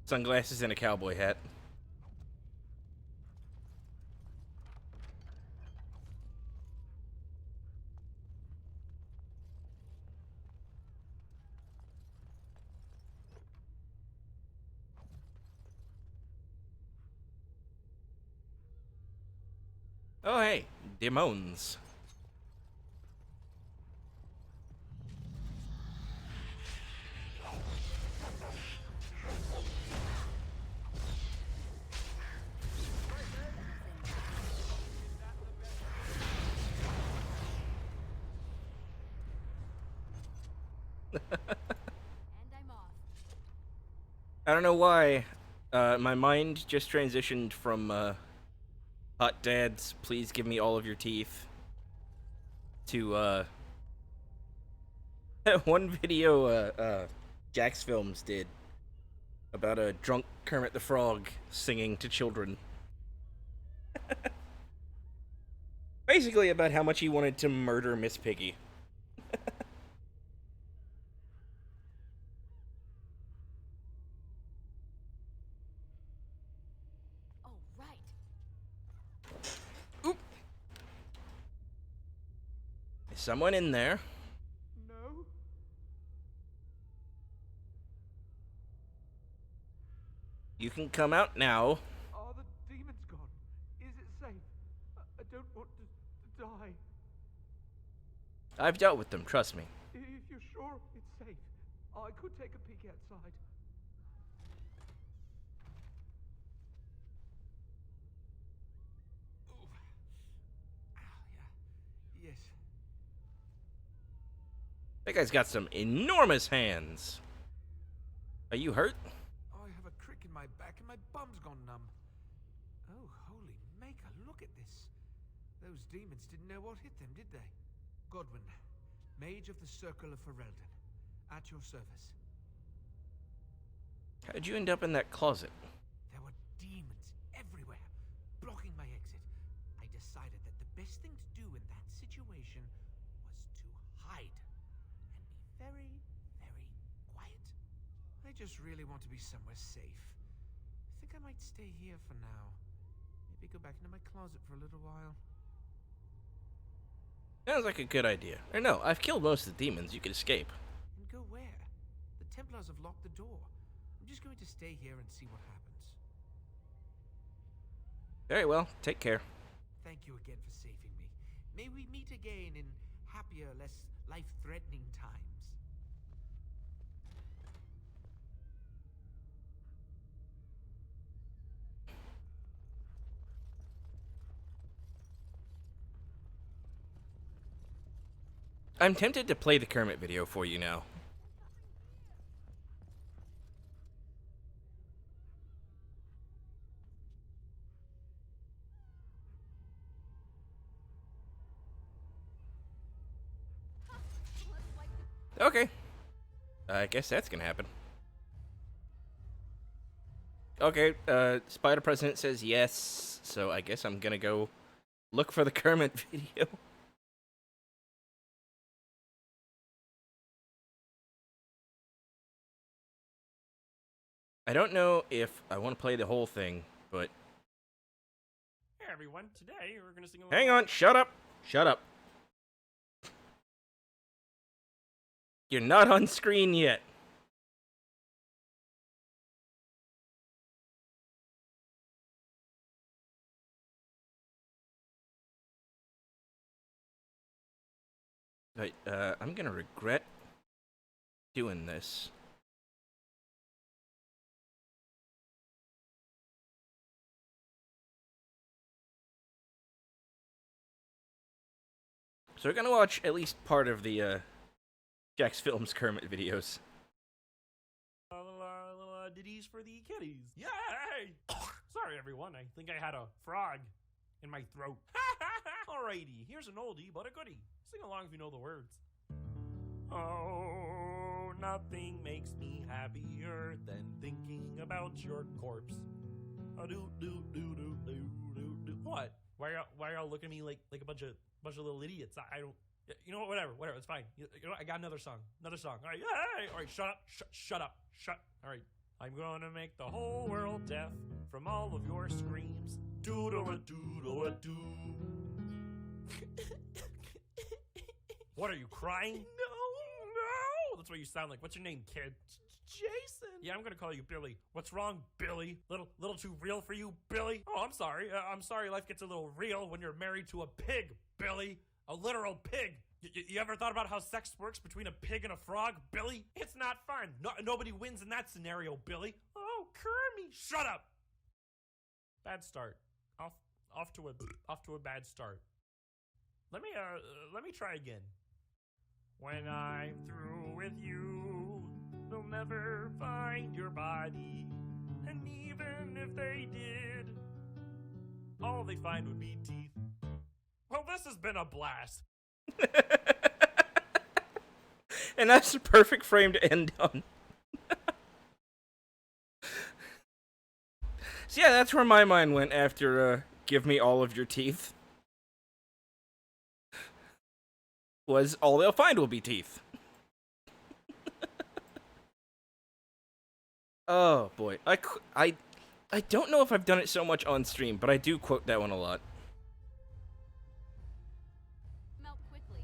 Speaker 1: sunglasses and a cowboy hat. Oh, hey, demons. I don't know why. My mind just transitioned from Hot Dad's "Please give me all of your teeth" to that one video Jax Films did about a drunk Kermit the Frog singing to children. Basically about how much he wanted to murder Miss Piggy. Someone in there.
Speaker 12: No.
Speaker 1: You can come out now.
Speaker 12: Are the demons gone? Is it safe? I don't want to die.
Speaker 1: I've dealt with them, trust me.
Speaker 12: If you're sure it's safe, I could take a peek outside.
Speaker 3: Yes.
Speaker 1: That guy's got some enormous hands. Are you hurt?
Speaker 11: I have a crick in my back and my bum's gone numb. Oh, holy maker, look at this. Those demons didn't know what hit them, did they? Godwin, Mage of the Circle of Ferelden, at your service.
Speaker 1: How'd you end up in that closet?
Speaker 2: There were demons everywhere, blocking my exit. I decided that the best thing to do in that situation was to hide and be very, very quiet.
Speaker 11: I just really want to be somewhere safe. I think I might stay here for now. Maybe go back into my closet for a little while.
Speaker 1: Sounds like a good idea. Or no, I've killed most of the demons. You could escape.
Speaker 11: And go where? The Templars have locked the door. I'm just going to stay here and see what happens.
Speaker 1: Very well. Take care.
Speaker 2: Thank you again for saving me. May we meet again in happier, less life-threatening times.
Speaker 1: I'm tempted to play the Kermit video for you now. Okay. I guess that's gonna happen. Okay, Spider President says yes, so I guess I'm gonna go look for the Kermit video. I don't know if I want to play the whole thing, but...
Speaker 13: Hey everyone, today we're gonna sing a
Speaker 1: Hang on, shut up! Shut up. You're not on screen yet. But, I'm gonna regret doing this. So we're gonna watch at least part of the, Jack's Films Kermit videos.
Speaker 13: Ditties for the kiddies. Yay! Sorry everyone, I think I had a frog in my throat. Alrighty, here's an oldie but a goodie. Sing along if you know the words. Oh, nothing makes me happier than thinking about your corpse. What? Why are y'all looking at me like a bunch of little idiots? I don't. You know what? Whatever. It's fine. You know what? I got another song. All right. Yay! All right. Shut up. Shut up. All right. I'm gonna make the whole world deaf from all of your screams. Doodle-a-doodle-a-doo. What, are you crying? No! That's what you sound like. What's your name, kid? Jason. Yeah, I'm gonna call you Billy. What's wrong, Billy? Little too real for you, Billy? Oh, I'm sorry. I'm sorry life gets a little real when you're married to a pig, Billy. A literal pig. You ever thought about how sex works between a pig and a frog, Billy? It's not fun. Nobody wins in that scenario, Billy. Oh, Kermit. Shut up. Bad start. Off to a bad start. Let me try again. When I'm through with you, they'll never find your body. And even if they did, all they find would be teeth. Well, this has been a blast.
Speaker 1: And that's the perfect frame to end on. So yeah, that's where my mind went after Give Me All of Your Teeth. Was all they'll find will be teeth. Oh boy, I don't know if I've done it so much on stream, but I do quote that one a lot.
Speaker 4: Melt quickly.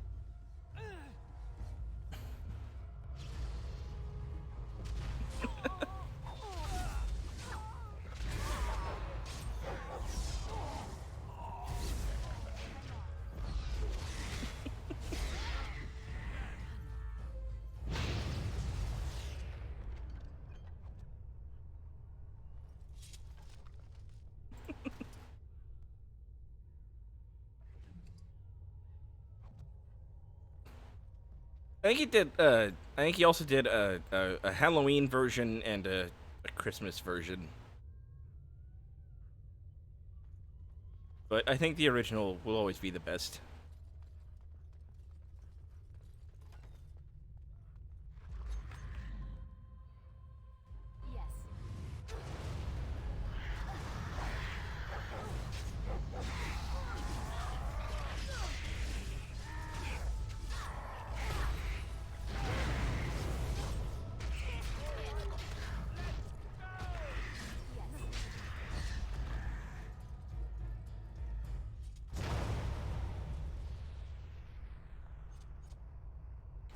Speaker 1: I think he did. I think he also did a Halloween version and a Christmas version. But I think the original will always be the best.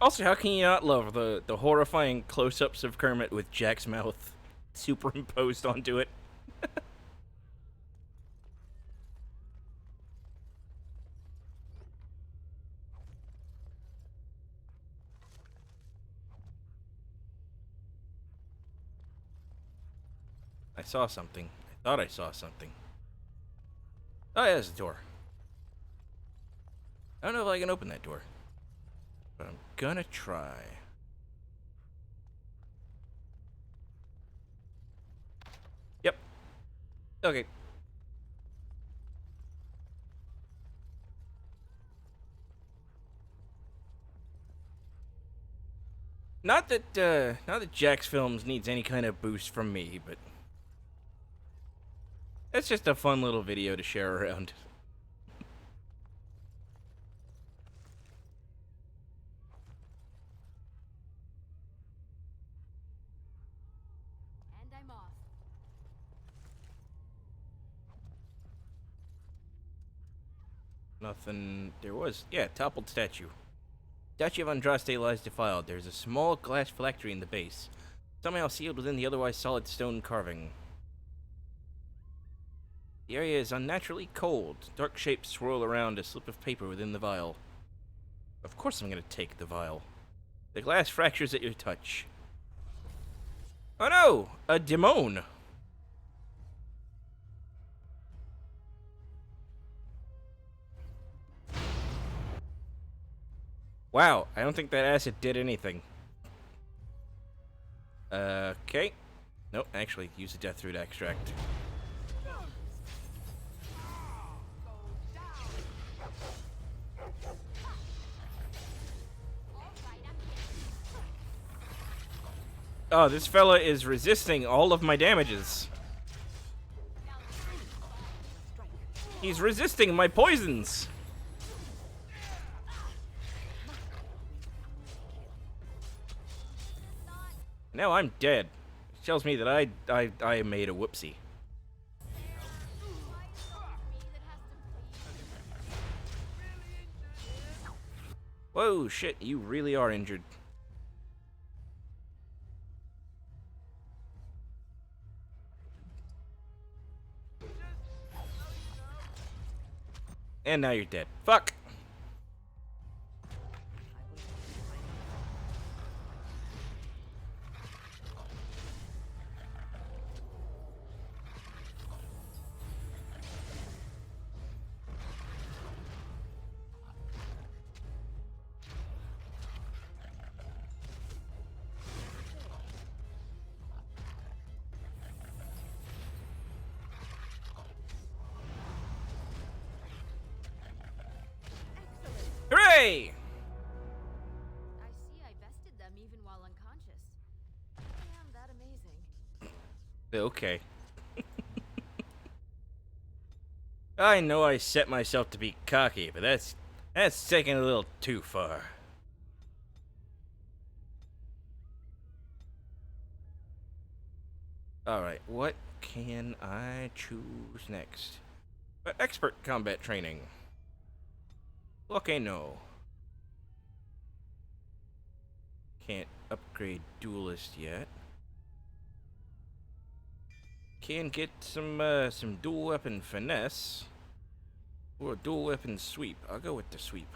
Speaker 1: Also, how can you not love the horrifying close-ups of Kermit with Jack's mouth superimposed onto it? I saw something. I thought I saw something. Oh yeah, there's a door. I don't know if I can open that door. but I'm gonna try. Yep. Okay. Not that Jack's Films needs any kind of boost from me, but it's just a fun little video to share around.
Speaker 4: And I'm off.
Speaker 1: Nothing. There was. Yeah, toppled statue. Statue of Andraste lies defiled. There's a small glass phylactery in the base, somehow sealed within the otherwise solid stone carving. The area is unnaturally cold. Dark shapes swirl around a slip of paper within the vial. Of course I'm gonna take the vial. The glass fractures at your touch. Oh no! A demon! Wow, I don't think that acid did anything. Okay. Nope, actually, use the death root extract. Oh, this fella is resisting all of my damages. He's resisting my poisons. Now I'm dead. It tells me that I made a whoopsie. Whoa, shit, you really are injured. And now you're dead. Fuck! Hooray!
Speaker 4: I see I bested them even while unconscious. Damn, that amazing.
Speaker 1: Okay. I know I set myself to be cocky, but that's taking a little too far. Alright, what can I choose next? Expert combat training. Okay, no. Can't upgrade duelist yet. Can get some dual weapon finesse or a dual weapon sweep. I'll go with the sweep.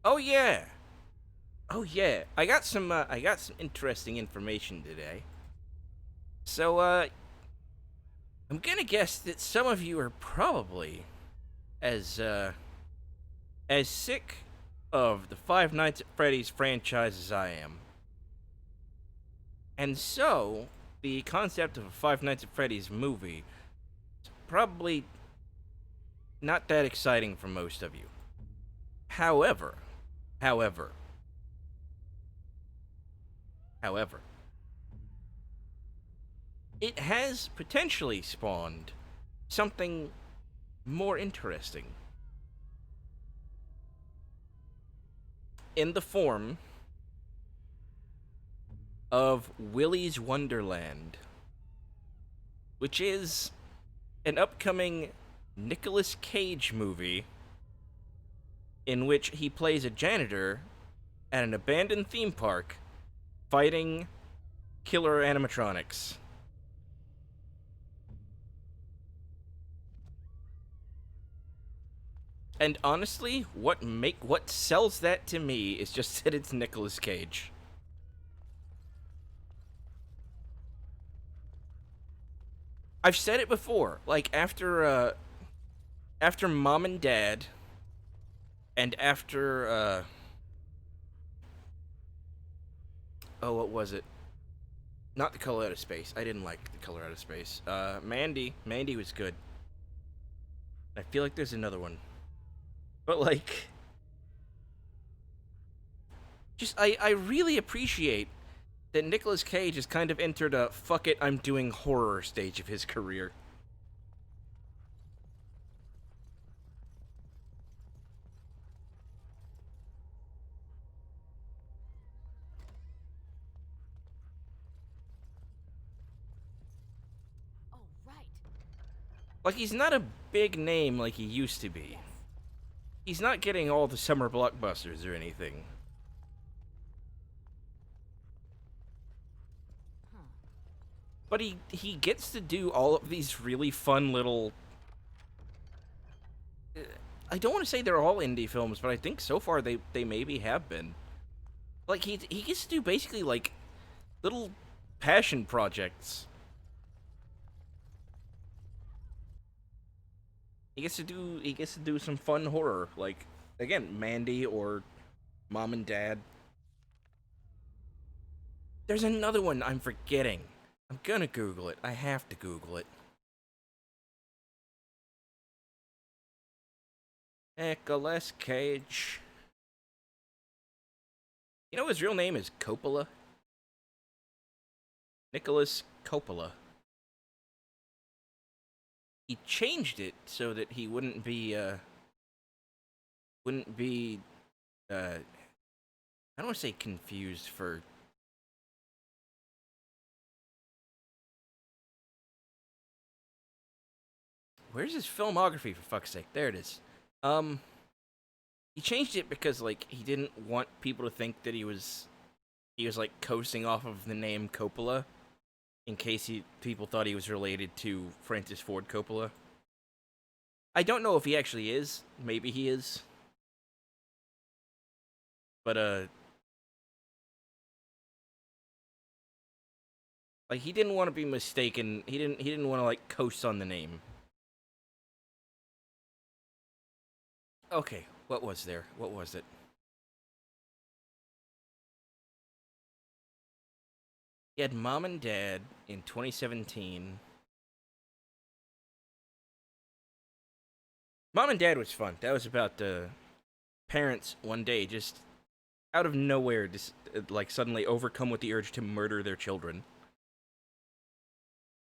Speaker 1: Oh yeah. Oh yeah. I got some interesting information today. So I'm gonna guess that some of you are probably as sick of the Five Nights at Freddy's franchise as I am. And so, the concept of a Five Nights at Freddy's movie is probably not that exciting for most of you. However, it has potentially spawned something more interesting. In the form of Willy's Wonderland, which is an upcoming Nicolas Cage movie in which he plays a janitor at an abandoned theme park fighting killer animatronics. And honestly, what sells that to me is just that it's Nicolas Cage. I've said it before. Like after Mom and Dad, and after oh, what was it? Not The Color Out of Space. I didn't like The Color Out of Space. Mandy. Mandy was good. I feel like there's another one. But, like... Just, I really appreciate that Nicolas Cage has kind of entered a fuck it, I'm doing horror stage of his career. Like, he's not a big name like he used to be. He's not getting all the summer blockbusters or anything. But he gets to do all of these really fun little... I don't want to say they're all indie films, but I think so far they maybe have been. Like, he gets to do basically, like, little passion projects. He gets to do some fun horror, like, again, Mandy or Mom and Dad. There's another one I'm forgetting. I'm gonna Google it. I have to Google it. Nicolas Cage. You know his real name is Coppola? Nicholas Coppola. He changed it so that he wouldn't be, I don't want to say confused for... Where's his filmography, for fuck's sake? There it is. He changed it because, like, he didn't want people to think that he was like, coasting off of the name Coppola, in case people thought he was related to Francis Ford Coppola. I don't know if he actually is. Maybe he is. But, like, he didn't want to be mistaken. He didn't want to, like, coast on the name. Okay, what was there? What was it? He had Mom and Dad in 2017. Mom and Dad was fun. That was about parents one day just out of nowhere, just like suddenly overcome with the urge to murder their children.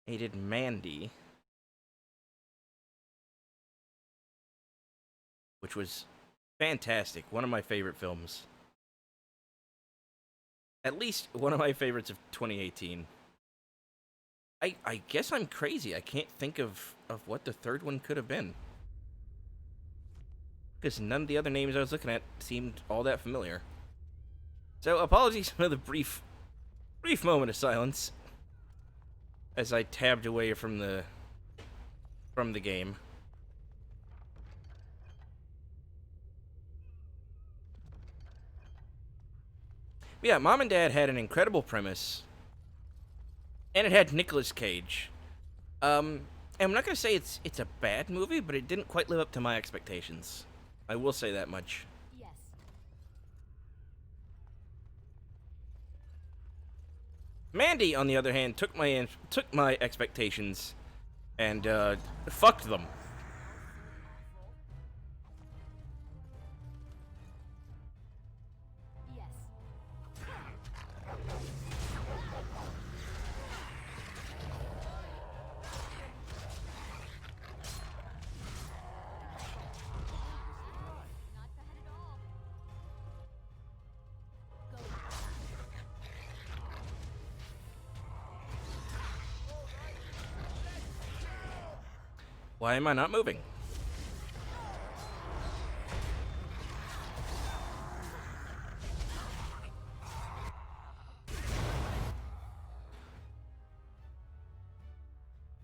Speaker 1: He did Mandy, which was fantastic. One of my favorite films. At least one of my favorites of 2018. I guess I'm crazy. I can't think of what the third one could have been. Because none of the other names I was looking at seemed all that familiar. So apologies for the brief moment of silence as I tabbed away from the game. Yeah, Mom and Dad had an incredible premise, and it had Nicolas Cage. And I'm not gonna say it's a bad movie, but it didn't quite live up to my expectations. I will say that much.
Speaker 4: Yes.
Speaker 1: Mandy, on the other hand, took my expectations and fucked them. Why am I not moving?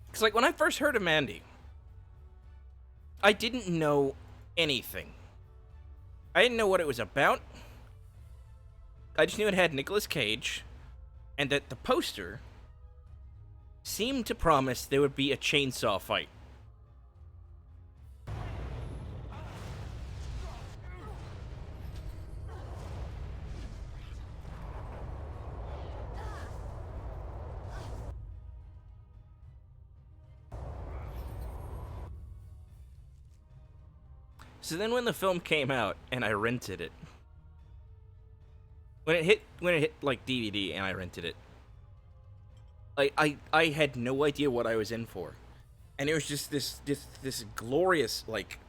Speaker 1: Because, like, when I first heard of Mandy, I didn't know anything. I didn't know what it was about. I just knew it had Nicolas Cage, and that the poster seemed to promise there would be a chainsaw fight. So then when the film came out and I rented it, when it hit like DVD and I rented it, I had no idea what I was in for. And it was just this glorious, like,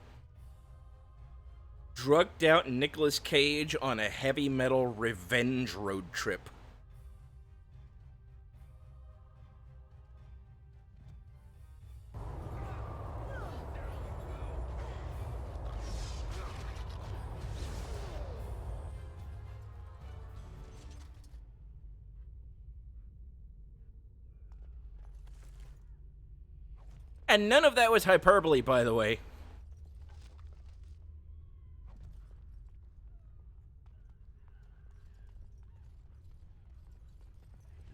Speaker 1: drugged out Nicolas Cage on a heavy metal revenge road trip. And none of that was hyperbole, by the way.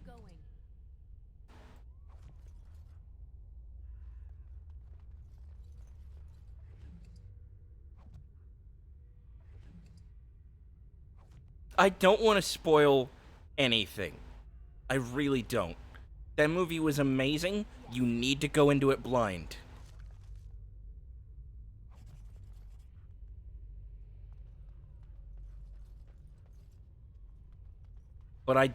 Speaker 5: Going.
Speaker 1: I don't want to spoil anything. I really don't. That movie was amazing. You need to go into it blind. But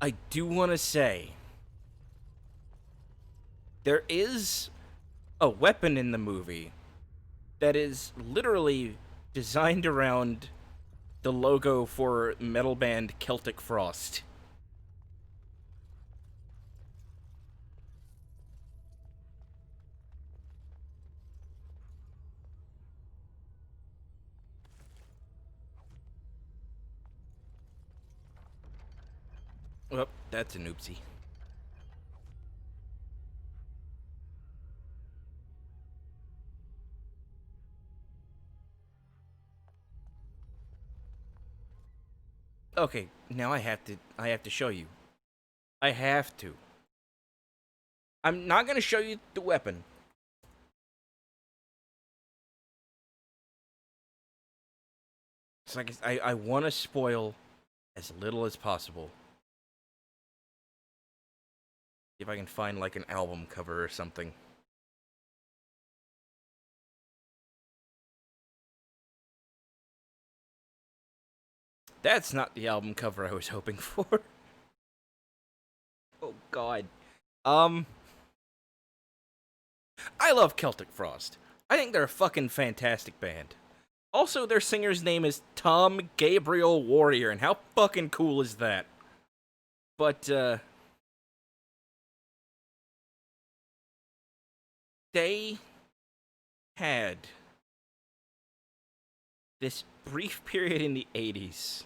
Speaker 1: I do want to say there is a weapon in the movie that is literally designed around the logo for metal band Celtic Frost. Well, that's an oopsie. Okay, now I have to show you. I have to. I'm not going to show you the weapon. It's like I want to spoil as little as possible. See if I can find like an album cover or something. That's not the album cover I was hoping for. Oh god. I love Celtic Frost. I think they're a fucking fantastic band. Also, their singer's name is Tom Gabriel Warrior, and how fucking cool is that? But, they had this brief period in the 80s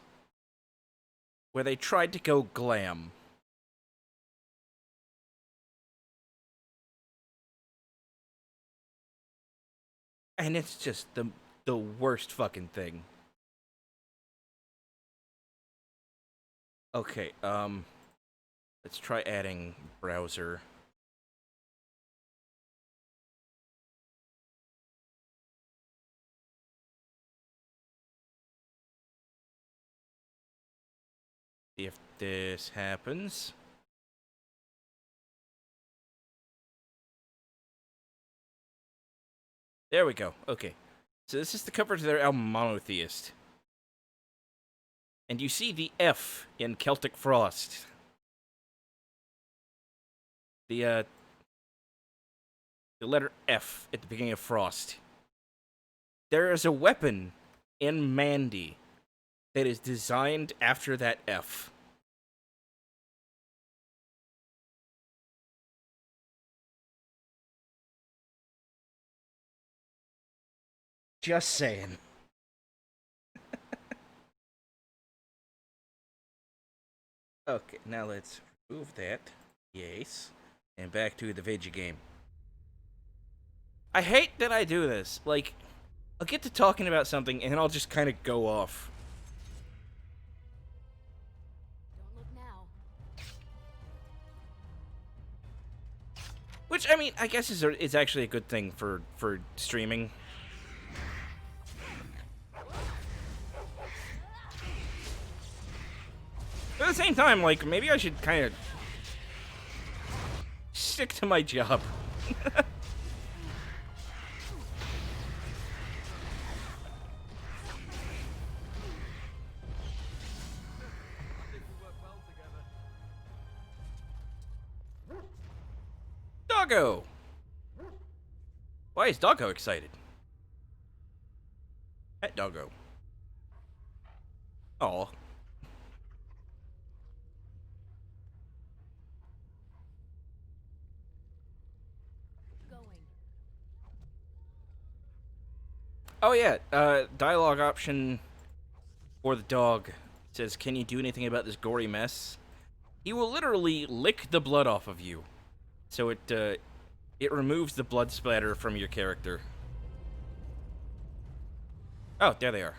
Speaker 1: where they tried to go glam. And it's just the worst fucking thing. Okay, let's try adding browser. See if this happens. There we go. Okay. So this is the cover to their album Monotheist. And you see the F in Celtic Frost. The letter F at the beginning of Frost. There is a weapon in Mandy that is designed after that F. Just saying. Okay, now let's remove that. Yes. And back to the video game. I hate that I do this. Like, I'll get to talking about something and I'll just kind of go off.
Speaker 4: Don't look now.
Speaker 1: Which, I mean, I guess is actually a good thing for streaming. But at the same time, like, maybe I should kind of stick to my job. Doggo! Why is Doggo excited? Pet Doggo. Aw. Oh yeah, dialogue option for the dog says, "Can you do anything about this gory mess?" He will literally lick the blood off of you. So it removes the blood splatter from your character. Oh, there they are.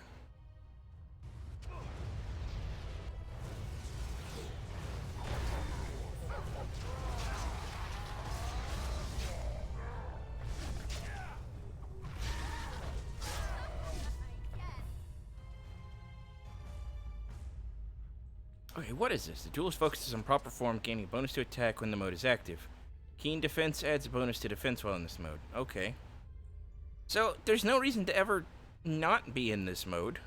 Speaker 1: Okay, what is this? The duelist focuses on proper form, gaining a bonus to attack when the mode is active. Keen defense adds a bonus to defense while in this mode. Okay. So, there's no reason to ever not be in this mode,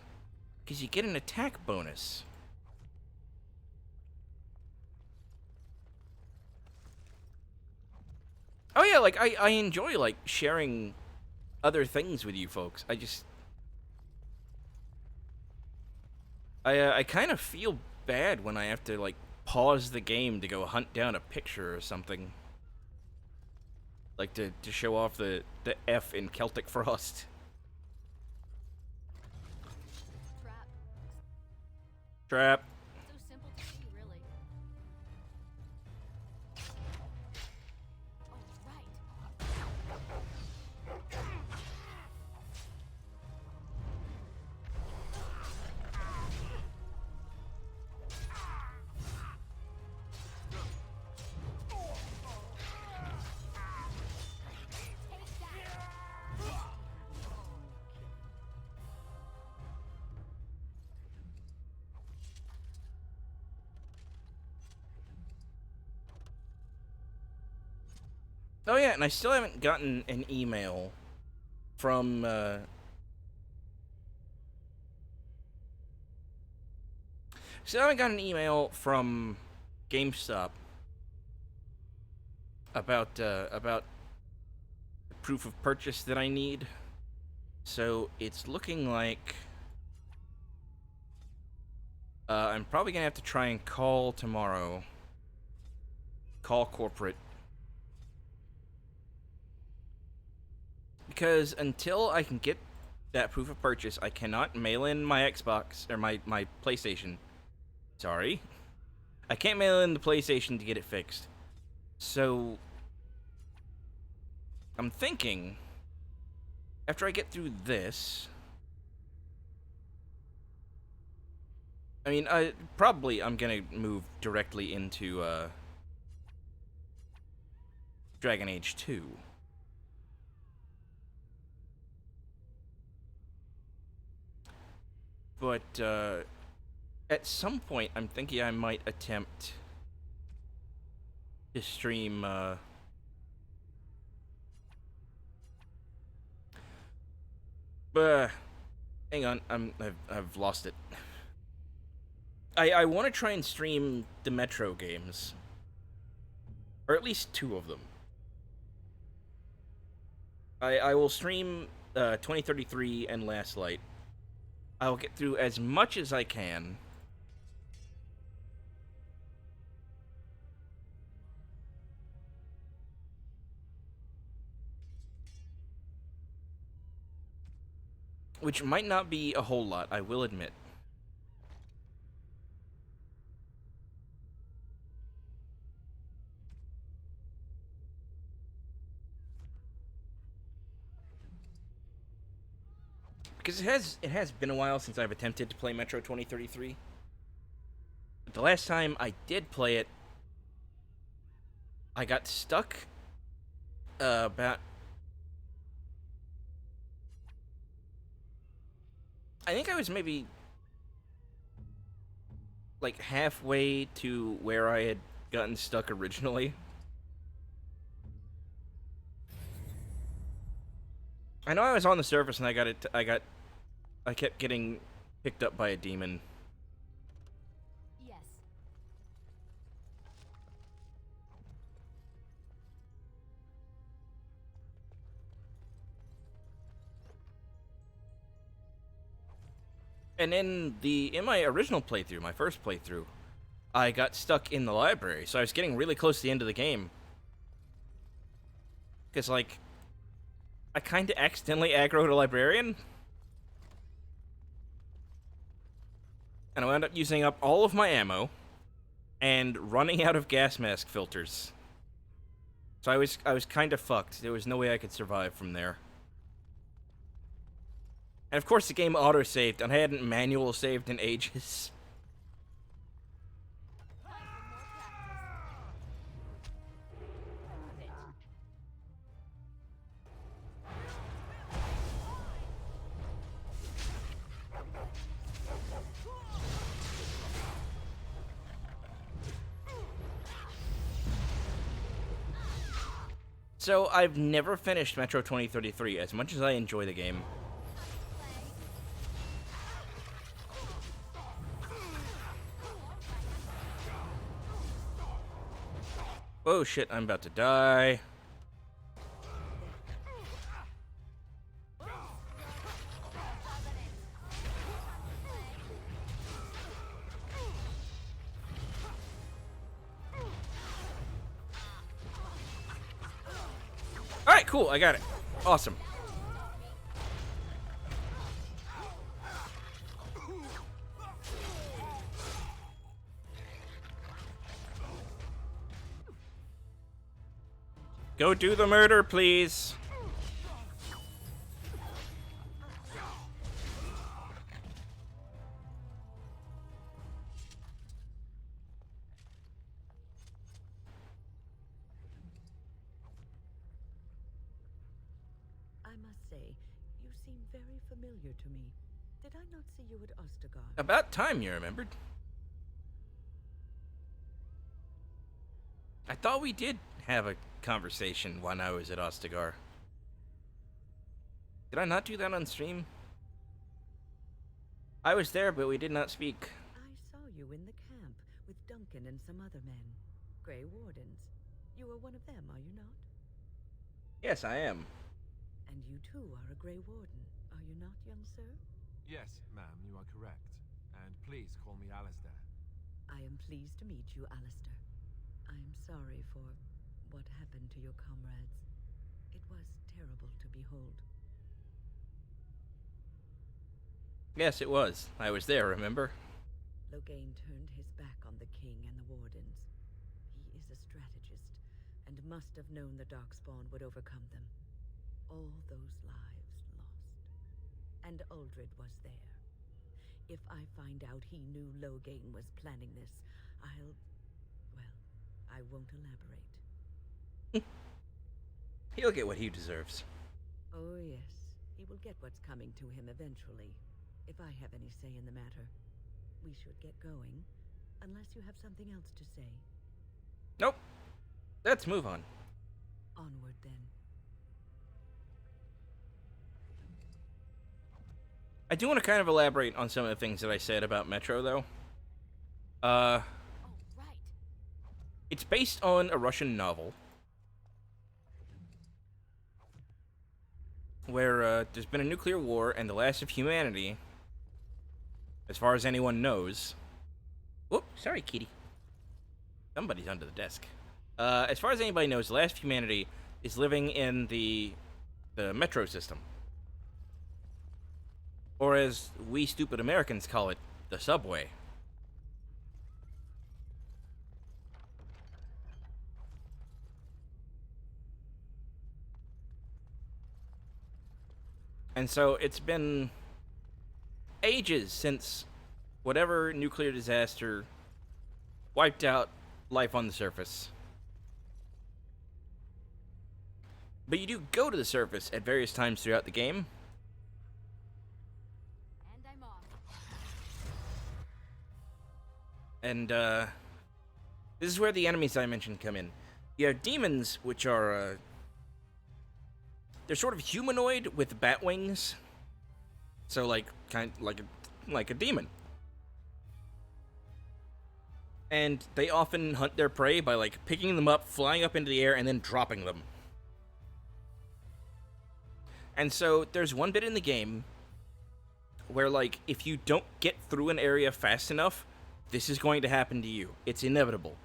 Speaker 1: because you get an attack bonus. Oh yeah, like, I enjoy, like, sharing other things with you folks. I kind of feel bad when I have to, like, pause the game to go hunt down a picture or something. Like, to show off the F in Celtic Frost. Trap.
Speaker 14: So simple to see, really. Oh, right.
Speaker 1: Oh yeah, and I still haven't gotten an email from, still haven't gotten an email from GameStop about the proof of purchase that I need. So it's looking like I'm probably gonna have to try and call tomorrow. Call corporate. Because until I can get that proof of purchase, I cannot mail in my Xbox, or my PlayStation. Sorry. I can't mail in the PlayStation to get it fixed. So, I'm thinking, after I get through this, I mean, probably I'm gonna move directly into, Dragon Age 2. But, at some point, I'm thinking I might attempt to stream, hang on, I've lost it. I want to try and stream the Metro games. Or at least 2 of them. I will stream, 2033 and Last Light. I will get through as much as I can. Which might not be a whole lot, I will admit. Because it has been a while since I've attempted to play Metro 2033. But the last time I did play it, I got stuck about... I think I was maybe like halfway to where I had gotten stuck originally. I know I was on the surface and I kept getting picked up by a demon.
Speaker 4: Yes.
Speaker 1: And in my original playthrough, my first playthrough, I got stuck in the library, so I was getting really close to the end of the game. Because, like, I kind of accidentally aggroed a librarian. And I wound up using up all of my ammo and running out of gas mask filters. So I was kind of fucked. There was no way I could survive from there. And of course the game auto-saved, and I hadn't manual saved in ages. So, I've never finished Metro 2033, as much as I enjoy the game. Oh shit, I'm about to die. Alright, cool, I got it. Awesome. Go do the murder, please.
Speaker 10: I must say, you seem very familiar to me. Did I not see you at Ostagar?
Speaker 1: About time you remembered. I thought we did have a conversation when I was at Ostagar. Did I not do that on stream? I was there, but we did not speak.
Speaker 10: I saw you in the camp with Duncan and some other men. Grey Wardens. You are one of them, are you not?
Speaker 1: Yes, I am.
Speaker 10: And you too are a Grey Warden, are you not, young sir?
Speaker 8: Yes, ma'am, you are correct. And please call me Alistair.
Speaker 10: I am pleased to meet you, Alistair. I am sorry for what happened to your comrades. It was terrible to behold.
Speaker 1: Yes, it was. I was there, remember?
Speaker 10: Loghain turned his back on the king and the wardens. He is a strategist, and must have known the Darkspawn would overcome them. All those lives lost. And Uldred was there. If I find out he knew Loghain was planning this, well, I won't elaborate.
Speaker 1: He'll get what he deserves.
Speaker 10: Oh yes, he will get what's coming to him eventually, if I have any say in the matter. We should get going, unless you have something else to say.
Speaker 1: Nope. Let's move on.
Speaker 10: Onward, then.
Speaker 1: I do want to kind of elaborate on some of the things that I said about Metro, though.
Speaker 4: Oh, right.
Speaker 1: It's based on a Russian novel where there's been a nuclear war and the last of humanity, as far as anyone knows. Whoop, sorry, kitty. Somebody's under the desk. As far as anybody knows, the last of humanity is living in the metro system. Or as we stupid Americans call it, the subway. And so it's been ages since whatever nuclear disaster wiped out life on the surface. But you do go to the surface at various times throughout the game.
Speaker 4: And I'm off.
Speaker 1: And, this is where the enemies I mentioned come in. You have demons, which are, they're sort of humanoid with bat wings. So, like, like a demon. And they often hunt their prey by, like, picking them up, flying up into the air, and then dropping them. And so, there's one bit in the game where, like, if you don't get through an area fast enough, this is going to happen to you. It's inevitable.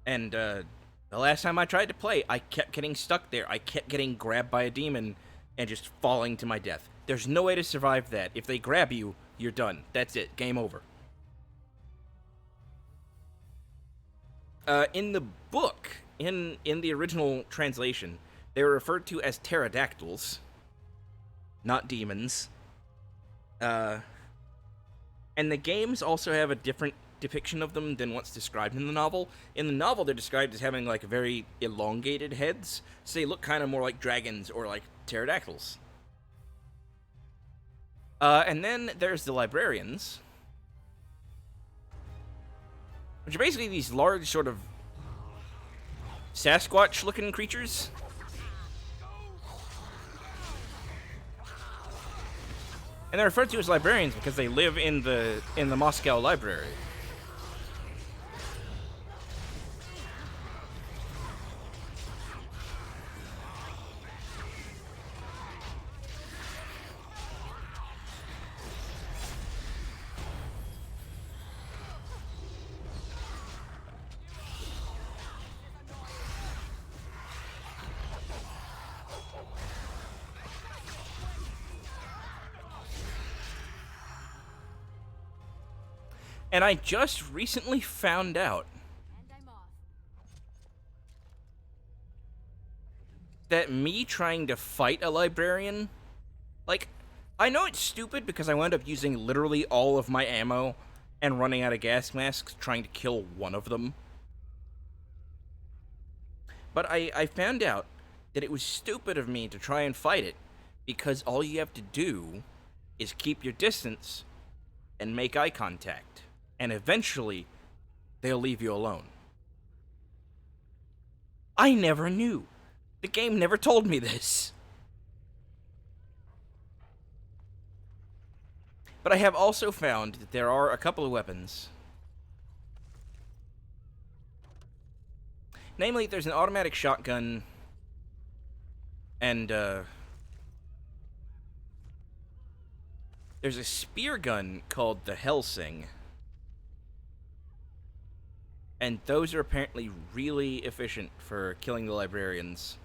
Speaker 1: And, the last time I tried to play, I kept getting stuck there. I kept getting grabbed by a demon and just falling to my death. There's no way to survive that. If they grab you, you're done. That's it. Game over. In the book, in the original translation, they were referred to as pterodactyls, not demons. And the games also have a different depiction of them than what's described in the novel. In the novel, they're described as having, like, very elongated heads, so they look kind of more like dragons or like pterodactyls. And then there's the librarians, which are basically these large, sort of Sasquatch-looking creatures. And they're referred to as librarians because they live in the Moscow library. And I just recently found out that me trying to fight a librarian, like, I know it's stupid because I wound up using literally all of my ammo and running out of gas masks trying to kill one of them. But I found out that it was stupid of me to try and fight it because all you have to do is keep your distance and make eye contact. And eventually, they'll leave you alone. I never knew. The game never told me this. But I have also found that there are a couple of weapons. Namely, there's an automatic shotgun and, there's a spear gun called the Helsing. And those are apparently really efficient for killing the librarians.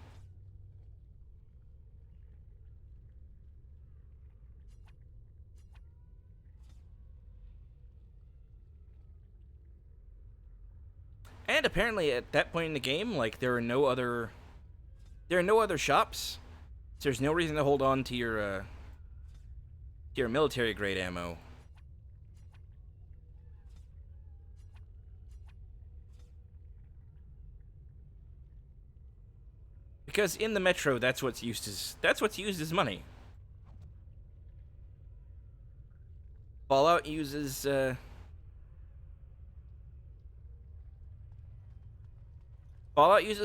Speaker 1: And apparently at that point in the game, like, there are no other shops. So there's no reason to hold on to your military grade ammo. Because in the Metro, that's what's used as money. Fallout uses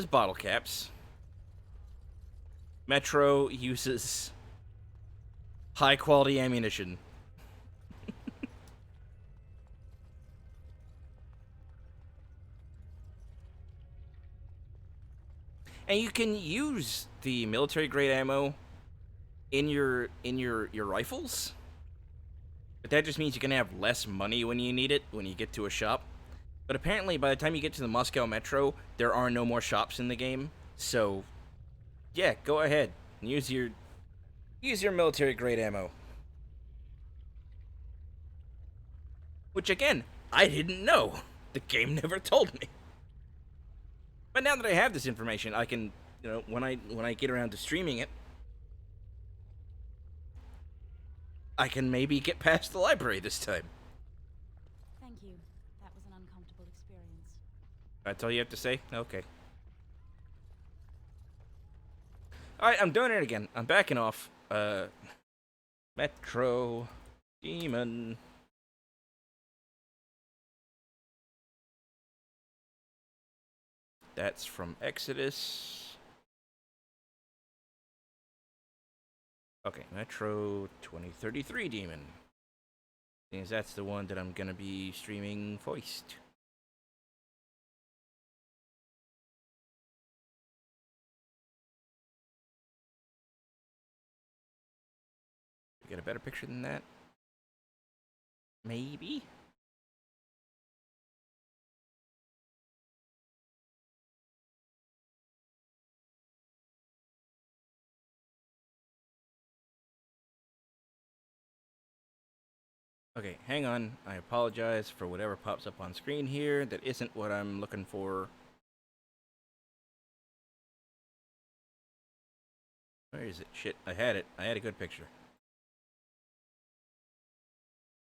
Speaker 1: bottle caps. Metro uses high quality ammunition. And you can use the military grade ammo in your rifles. But that just means you can have less money when you need it, when you get to a shop. But apparently by the time you get to the Moscow Metro, there are no more shops in the game. So yeah, go ahead and use your military grade ammo. Which again, I didn't know. The game never told me. But now that I have this information, I can, when I get around to streaming it, I can maybe get past the library this time.
Speaker 4: Thank you. That was an uncomfortable experience.
Speaker 1: That's all you have to say? Okay. Alright, I'm doing it again. I'm backing off. Metro Demon. That's from Exodus. Okay, Metro 2033 Demon. Seems that's the one that I'm gonna be streaming first. Get a better picture than that? Maybe? Okay, hang on. I apologize for whatever pops up on screen here. That isn't what I'm looking for. Where is it? Shit, I had it. I had a good picture.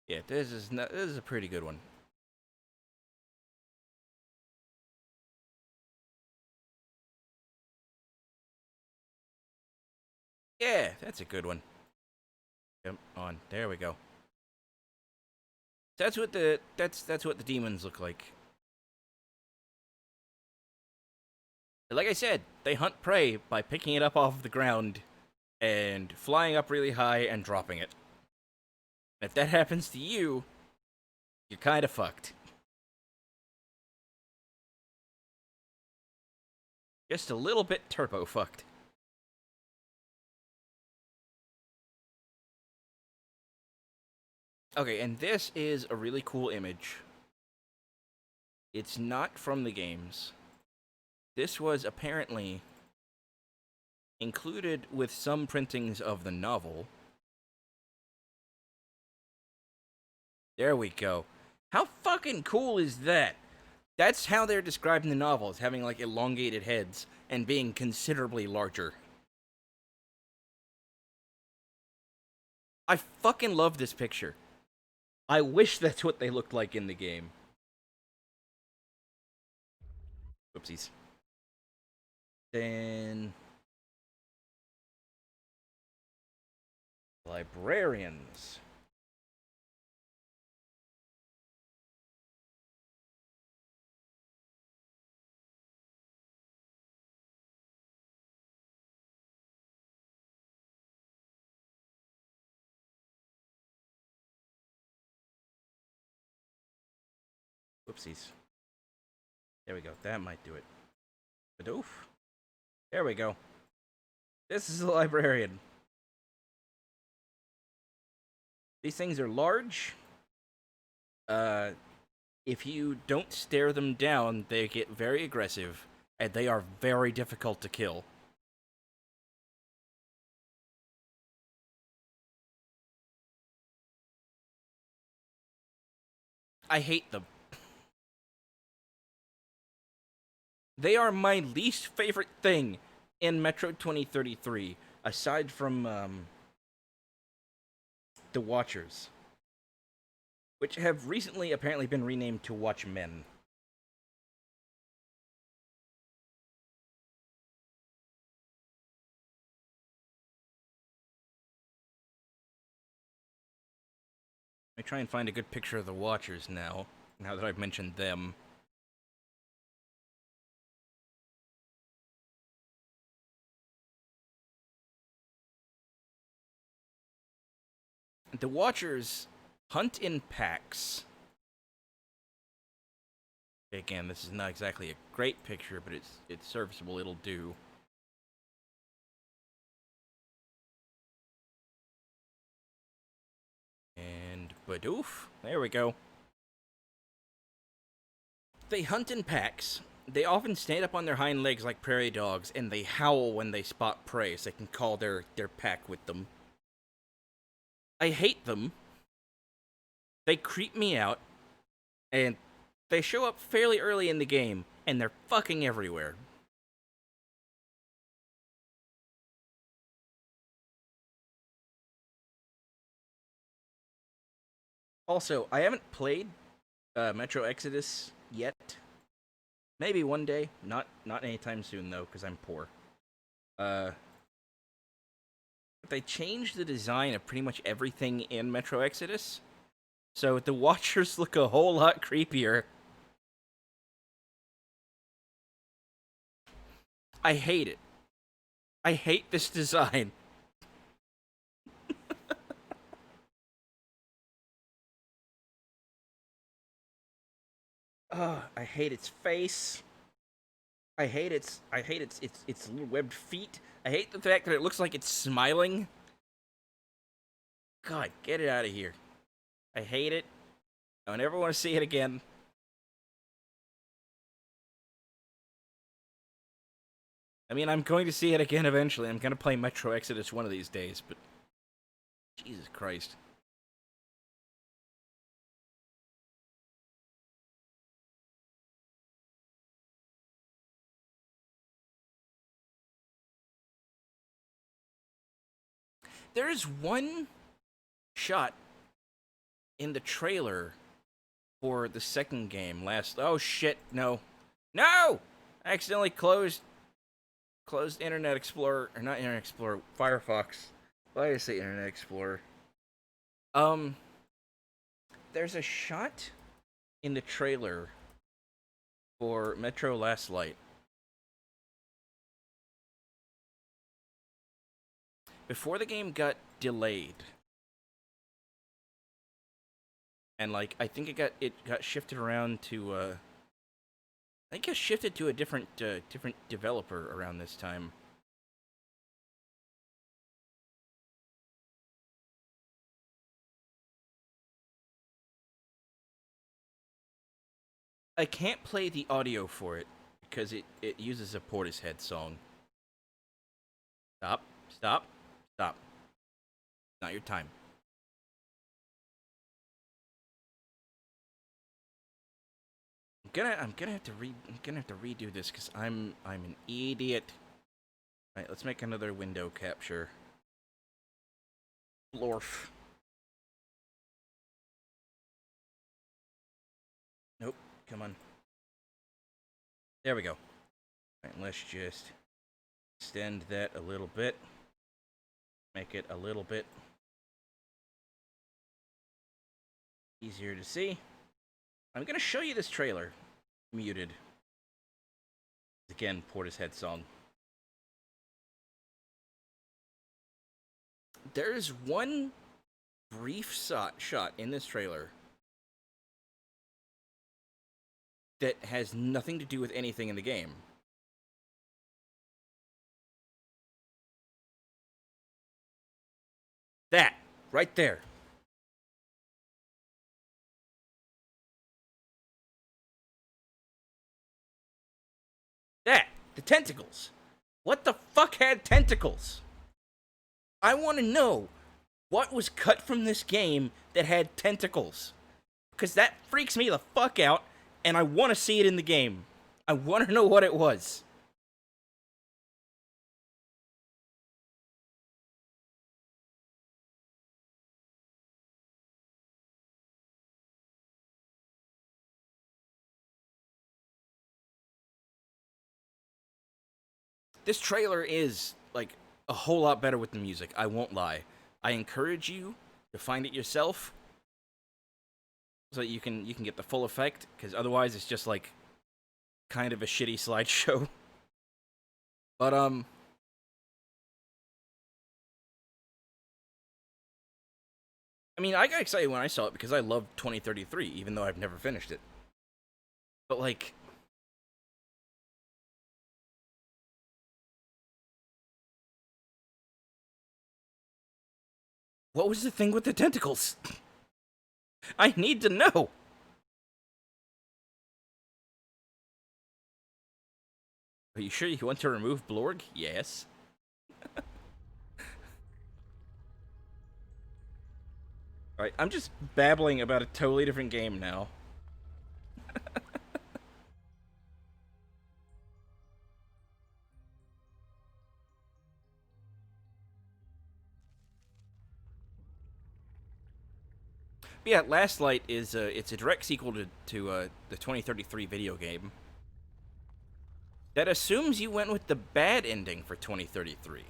Speaker 1: Yeah, this is a pretty good one. Yeah, that's a good one. Come on, there we go. That's what the demons look like. Like I said, they hunt prey by picking it up off the ground and flying up really high and dropping it. If that happens to you, you're kind of fucked. Just a little bit turbo fucked. Okay, and this is a really cool image. It's not from the games. This was apparently included with some printings of the novel. There we go. How fucking cool is that? That's how they're described in the novel, as having like elongated heads and being considerably larger. I fucking love this picture. I wish that's what they looked like in the game. Whoopsies. Then... librarians. Whoopsies. There we go. That might do it. Badoof. There we go. This is a librarian. These things are large. If you don't stare them down, they get very aggressive, and they are very difficult to kill. I hate them. They are my least favorite thing in Metro 2033, aside from the Watchers, which have recently apparently been renamed to Watchmen. Let me try and find a good picture of the Watchers now that I've mentioned them. The Watchers hunt in packs. Again, this is not exactly a great picture, but it's serviceable. It'll do. And badoof. There we go. They hunt in packs. They often stand up on their hind legs like prairie dogs, and they howl when they spot prey so they can call their pack with them. I hate them. They creep me out, and they show up fairly early in the game, and they're fucking everywhere. Also, I haven't played Metro Exodus yet. Maybe one day. Not anytime soon, though, because I'm poor. they changed the design of pretty much everything in Metro Exodus, so the Watchers look a whole lot creepier. I hate it. I hate this design. I hate its face. I hate its little webbed feet. I hate the fact that it looks like it's smiling. God, get it out of here. I hate it. I never want to see it again. I mean, I'm going to see it again eventually. I'm going to play Metro Exodus one of these days, but Jesus Christ. There's one shot in the trailer for the second game oh shit, no. No! I accidentally closed Internet Explorer, or not Internet Explorer, Firefox. Why did I say Internet Explorer? There's a shot in the trailer for Metro Last Light. Before the game got delayed, and like I think it got shifted around to I think it got shifted to a different developer around this time. I can't play the audio for it because it uses a Portishead song. Stop. Not your time. I'm gonna have to redo this because I'm an idiot. All right, let's make another window capture. Blorf. Nope. Come on. There we go. All right, let's just extend that a little bit. Make it a little bit easier to see. I'm gonna show you this trailer. Muted. Again, Portishead song. There's one brief shot in this trailer that has nothing to do with anything in the game. That, right there. That, the tentacles. What the fuck had tentacles? I want to know what was cut from this game that had tentacles. Because that freaks me the fuck out, and I want to see it in the game. I want to know what it was. This trailer is, like, a whole lot better with the music, I won't lie. I encourage you to find it yourself so that you can get the full effect, because otherwise it's just, like, kind of a shitty slideshow. But, I mean, I got excited when I saw it because I loved 2033, even though I've never finished it. But, like... what was the thing with the tentacles? I need to know! Are you sure you want to remove Blorg? Yes. Alright, I'm just babbling about a totally different game now. But yeah, Last Light is it's a direct sequel to the 2033 video game that assumes you went with the bad ending for 2033.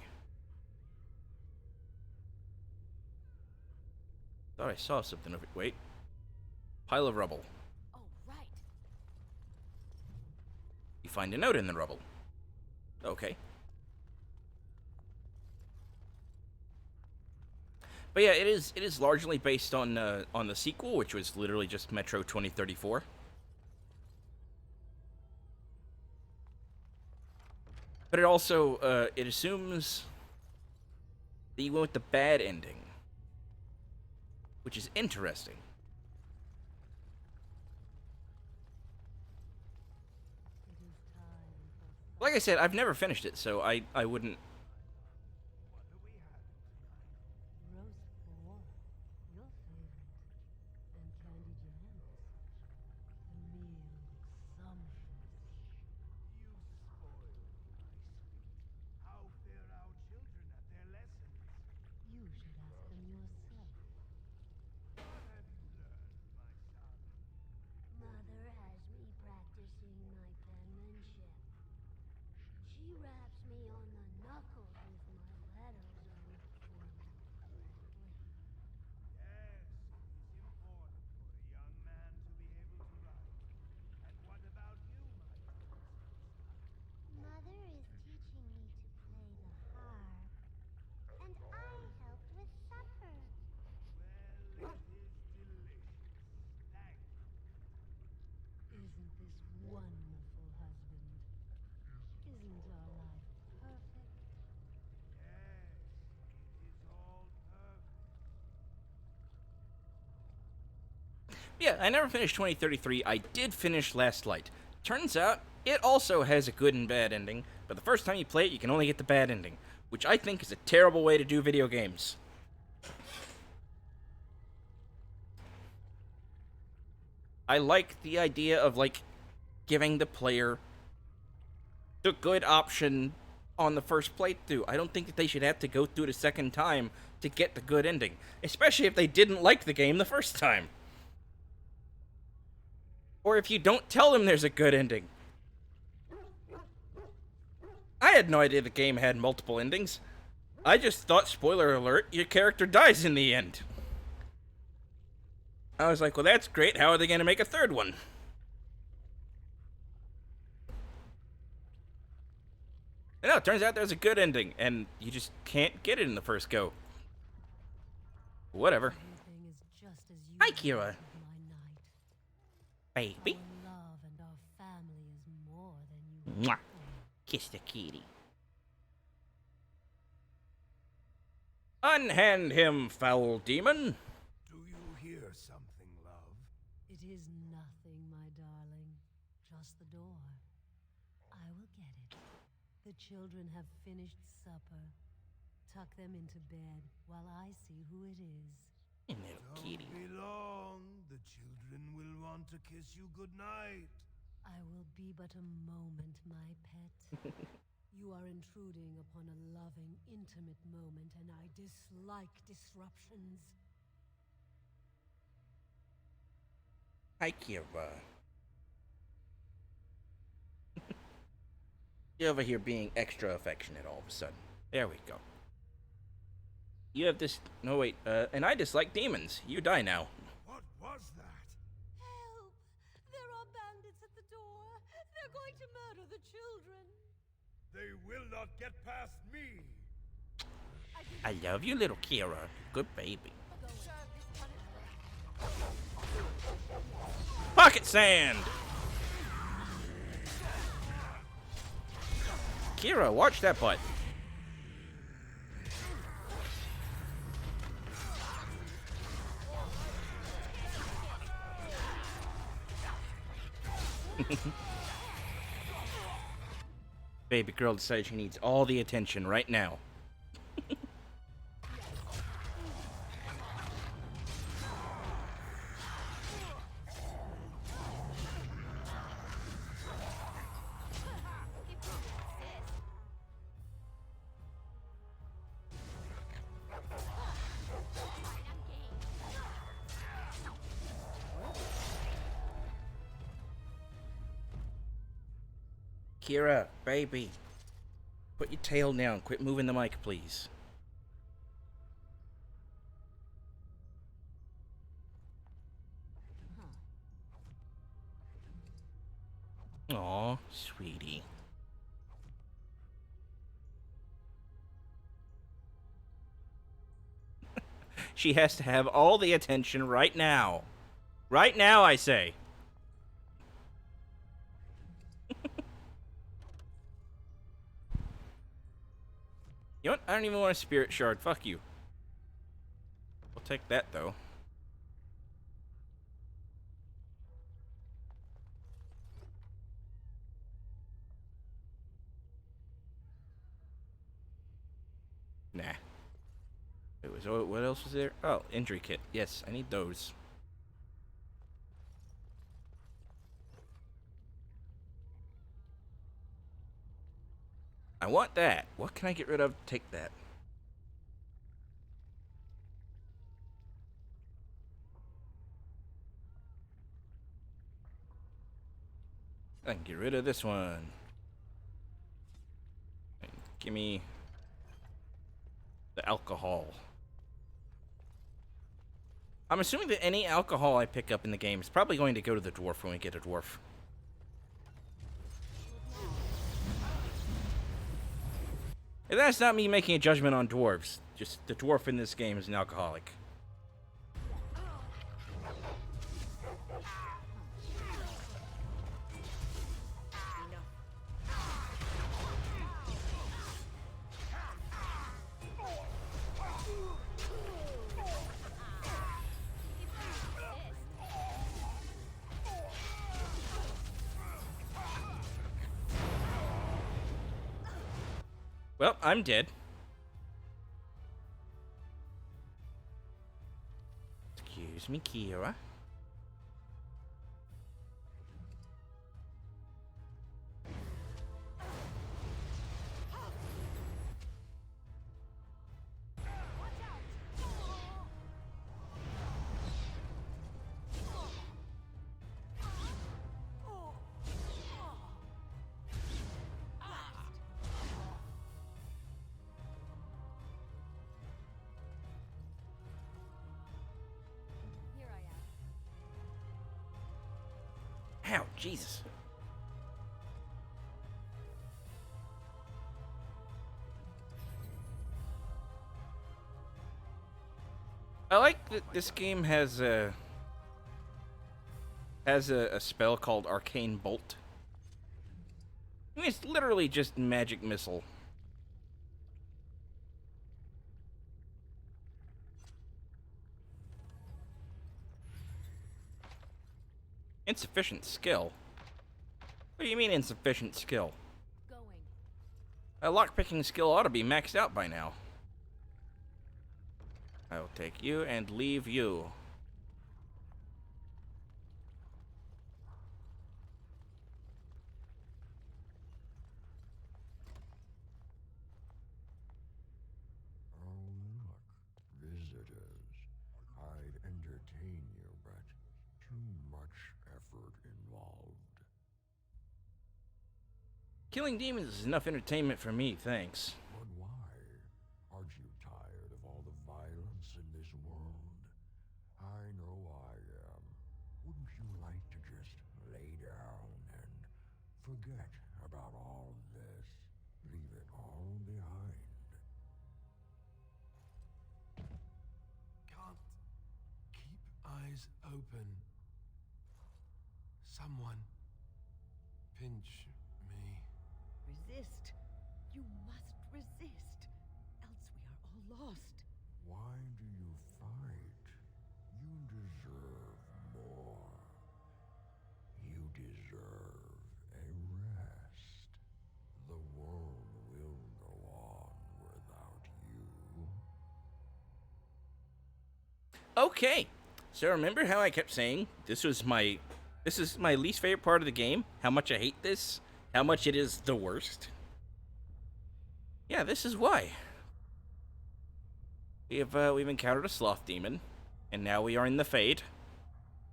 Speaker 1: Thought I saw something over. Wait. Pile of rubble.
Speaker 14: Oh, right.
Speaker 1: You find a note in the rubble. Okay. But yeah, it is largely based on the sequel, which was literally just Metro 2034. But it also it assumes that you went with the bad ending, which is interesting. Like I said, I've never finished it, so I wouldn't.
Speaker 5: Roast pork, your favorite, and candied yams. The meal looks sumptuous.
Speaker 15: You spoil my sweet. How fare our children at their lessons?
Speaker 5: You should ask them yourself.
Speaker 15: What have you learned, my son?
Speaker 14: Mother has me practicing my penmanship. She raps me on the knuckles with my letters unformed correctly.
Speaker 15: Yes, it is important for a young man to be able to write. And what about you, my handsome son?
Speaker 14: Mother is teaching me to play the harp. And I helped with supper.
Speaker 15: Well, it is delicious. Thank you.
Speaker 5: Isn't this wonderful, husband? Isn't our life perfect?
Speaker 15: Yes, it is all perfect.
Speaker 1: Yeah, I never finished 2033. I did finish Last Light. Turns out, it also has a good and bad ending, but the first time you play it, you can only get the bad ending, which I think is a terrible way to do video games. I like the idea of, like, giving the player the good option on the first playthrough. I don't think that they should have to go through it a second time to get the good ending, especially if they didn't like the game the first time. Or if you don't tell them there's a good ending. I had no idea the game had multiple endings. I just thought, spoiler alert, your character dies in the end. I was like, well, that's great. How are they going to make a third one? And no, it turns out there's a good ending, and you just can't get it in the first go. Whatever.
Speaker 5: Everything is just as you
Speaker 1: Hi, Kira.
Speaker 5: my knight.
Speaker 1: Baby.
Speaker 5: Our love and our family is more than you.
Speaker 1: Mwah. Kiss the kitty. Unhand him, foul demon.
Speaker 15: Do you hear something, love?
Speaker 5: It is nothing, my darling. Just the door. I will get it. The children have finished supper. Tuck them into bed while I see who it is.
Speaker 1: Little kitty.
Speaker 15: Don't be long. The children will want to kiss you goodnight.
Speaker 5: I will be but a moment, my pet. You are intruding upon a loving, intimate moment, and I dislike disruptions.
Speaker 1: Hi, Kira. You're over here being extra affectionate all of a sudden. There we go. You have this... No, wait. And I dislike demons. You die now.
Speaker 15: What was that?
Speaker 5: Help! There are bandits at the door. They're going to murder the children.
Speaker 15: They will not get past me.
Speaker 1: I love you, little Kira. Good baby. Pocket sand! Kira, watch that butt. Baby girl decides she needs all the attention right now. Kira, baby. Put your tail down. Quit moving the mic, please. Aw, sweetie. She has to have all the attention right now. Right now, I say. You know what? I don't even want a spirit shard. Fuck you. I'll take that, though. Nah. What else was there? Oh, injury kit. Yes, I need those. I want that. What can I get rid of? Take that. I can get rid of this one. And give me the alcohol. I'm assuming that any alcohol I pick up in the game is probably going to go to the dwarf when we get a dwarf. And that's not me making a judgment on dwarves. Just the dwarf in this game is an alcoholic. Well, I'm dead. Excuse me, Kira. Ow, Jesus. I like that this game has a spell called Arcane Bolt. I mean, it's literally just magic missile. Insufficient skill? What do you mean insufficient skill? A lockpicking skill ought to be maxed out by now. I will take you and leave you.
Speaker 16: Visitors. I'd entertain you, but too much effort involved.
Speaker 1: Killing demons is enough entertainment for me, thanks.
Speaker 16: But why? Aren't you tired of all the violence in this world? I know I am. Wouldn't you like to just lay down and forget about all this? Leave it all behind.
Speaker 8: Can't keep eyes open. Someone pinch me.
Speaker 10: Resist. You must resist. Else we are all lost.
Speaker 16: Why do you fight? You deserve more. You deserve a rest. The world will go on without you.
Speaker 1: Okay. So remember how I kept saying this is my least favorite part of the game? How much I hate this? How much it is the worst? Yeah, this is why. We've encountered a sloth demon, and now we are in the Fade,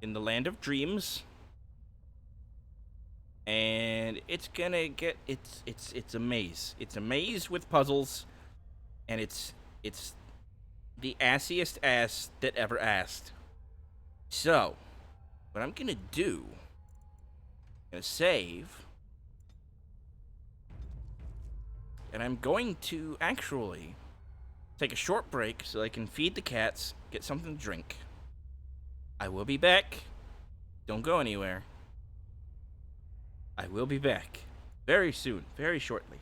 Speaker 1: in the land of dreams. And it's gonna get it's a maze. It's a maze with puzzles, and it's the assiest ass that ever asked. So, what I'm gonna do, I'm gonna save, and I'm going to actually take a short break so I can feed the cats, get something to drink. I will be back. Don't go anywhere. I will be back very soon, very shortly.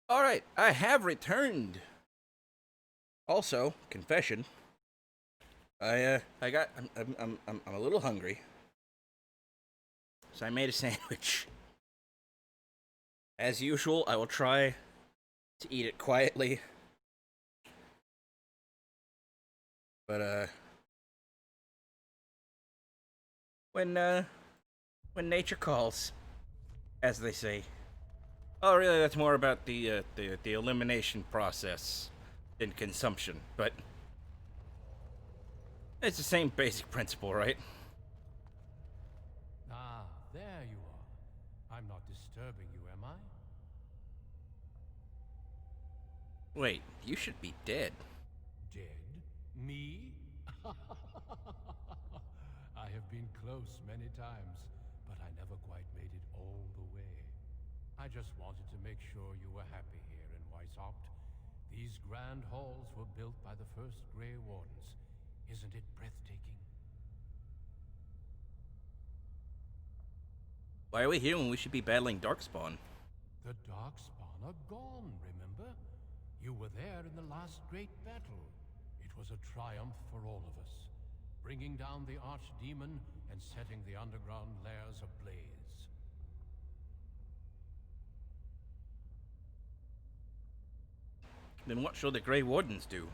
Speaker 1: All right, I have returned. Also, confession. I'm a little hungry, so I made a sandwich. As usual, I will try to eat it quietly. But when nature calls, as they say. Oh, really? That's more about the elimination process than consumption, but it's the same basic principle, right?
Speaker 17: Ah, there you are. I'm not disturbing you, am I?
Speaker 1: Wait, you should be dead.
Speaker 17: Dead? Me? I have been close many times, but I never quite made it all the way. I just wanted to make sure you were happy here in Weishaupt. These grand halls were built by the first Grey Wardens. Isn't it breathtaking?
Speaker 1: Why are we here when we should be battling Darkspawn?
Speaker 17: The Darkspawn are gone, remember? You were there in the last great battle. It was a triumph for all of us, bringing down the Archdemon and setting the underground lairs ablaze.
Speaker 1: Then what shall the Grey Wardens do?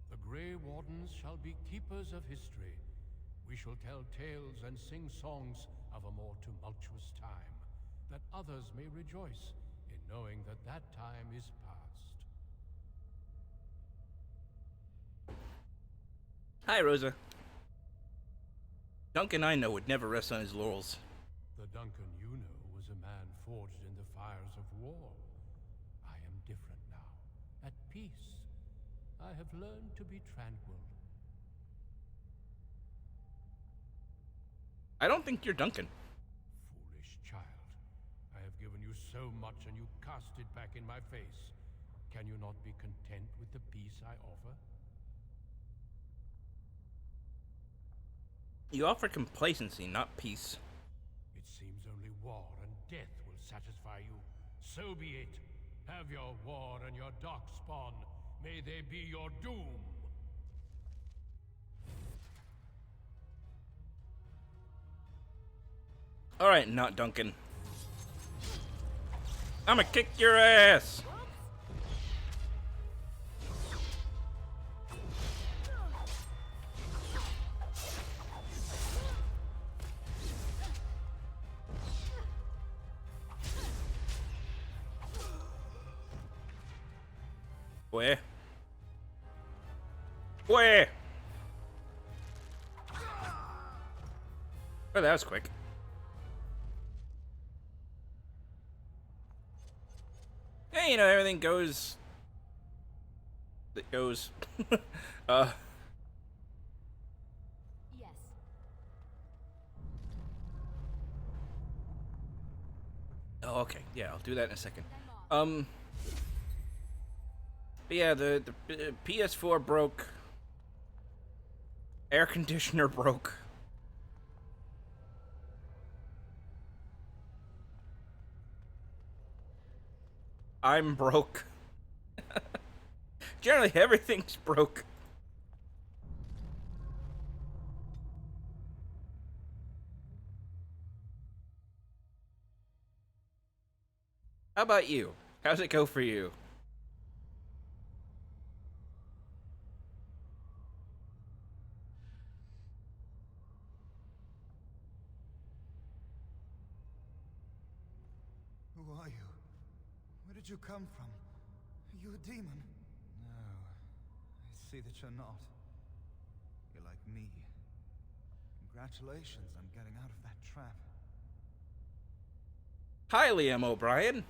Speaker 17: The Grey Wardens shall be keepers of history. We shall tell tales and sing songs of a more tumultuous time, that others may rejoice in knowing that that time is past.
Speaker 1: Hi, Rosa. Duncan, I know, would never rest on his laurels.
Speaker 17: The Duncan you know was a man forged in the fires of war. I am different now, at peace. I have learned to be tranquil.
Speaker 1: I don't think you're Duncan.
Speaker 17: Foolish child. I have given you so much and you cast it back in my face. Can you not be content with the peace I offer?
Speaker 1: You offer complacency, not peace.
Speaker 17: It seems only war and death will satisfy you. So be it. Have your war and your Darkspawn. May they be your doom.
Speaker 1: Alright, not Duncan. I'ma kick your ass! Where? Where? Oh, that was quick. Hey, you know, everything goes... It goes...
Speaker 4: Yes.
Speaker 1: Oh, okay. Yeah, I'll do that in a second. But yeah, the PS4 broke. Air conditioner broke. I'm broke. Generally, everything's broke. How about you? How's it go for you?
Speaker 18: Who are you? Where did you come from? Are you a demon? No. I see that you're not. You're like me. Congratulations on getting out of that trap.
Speaker 1: Hi, Liam O'Brien.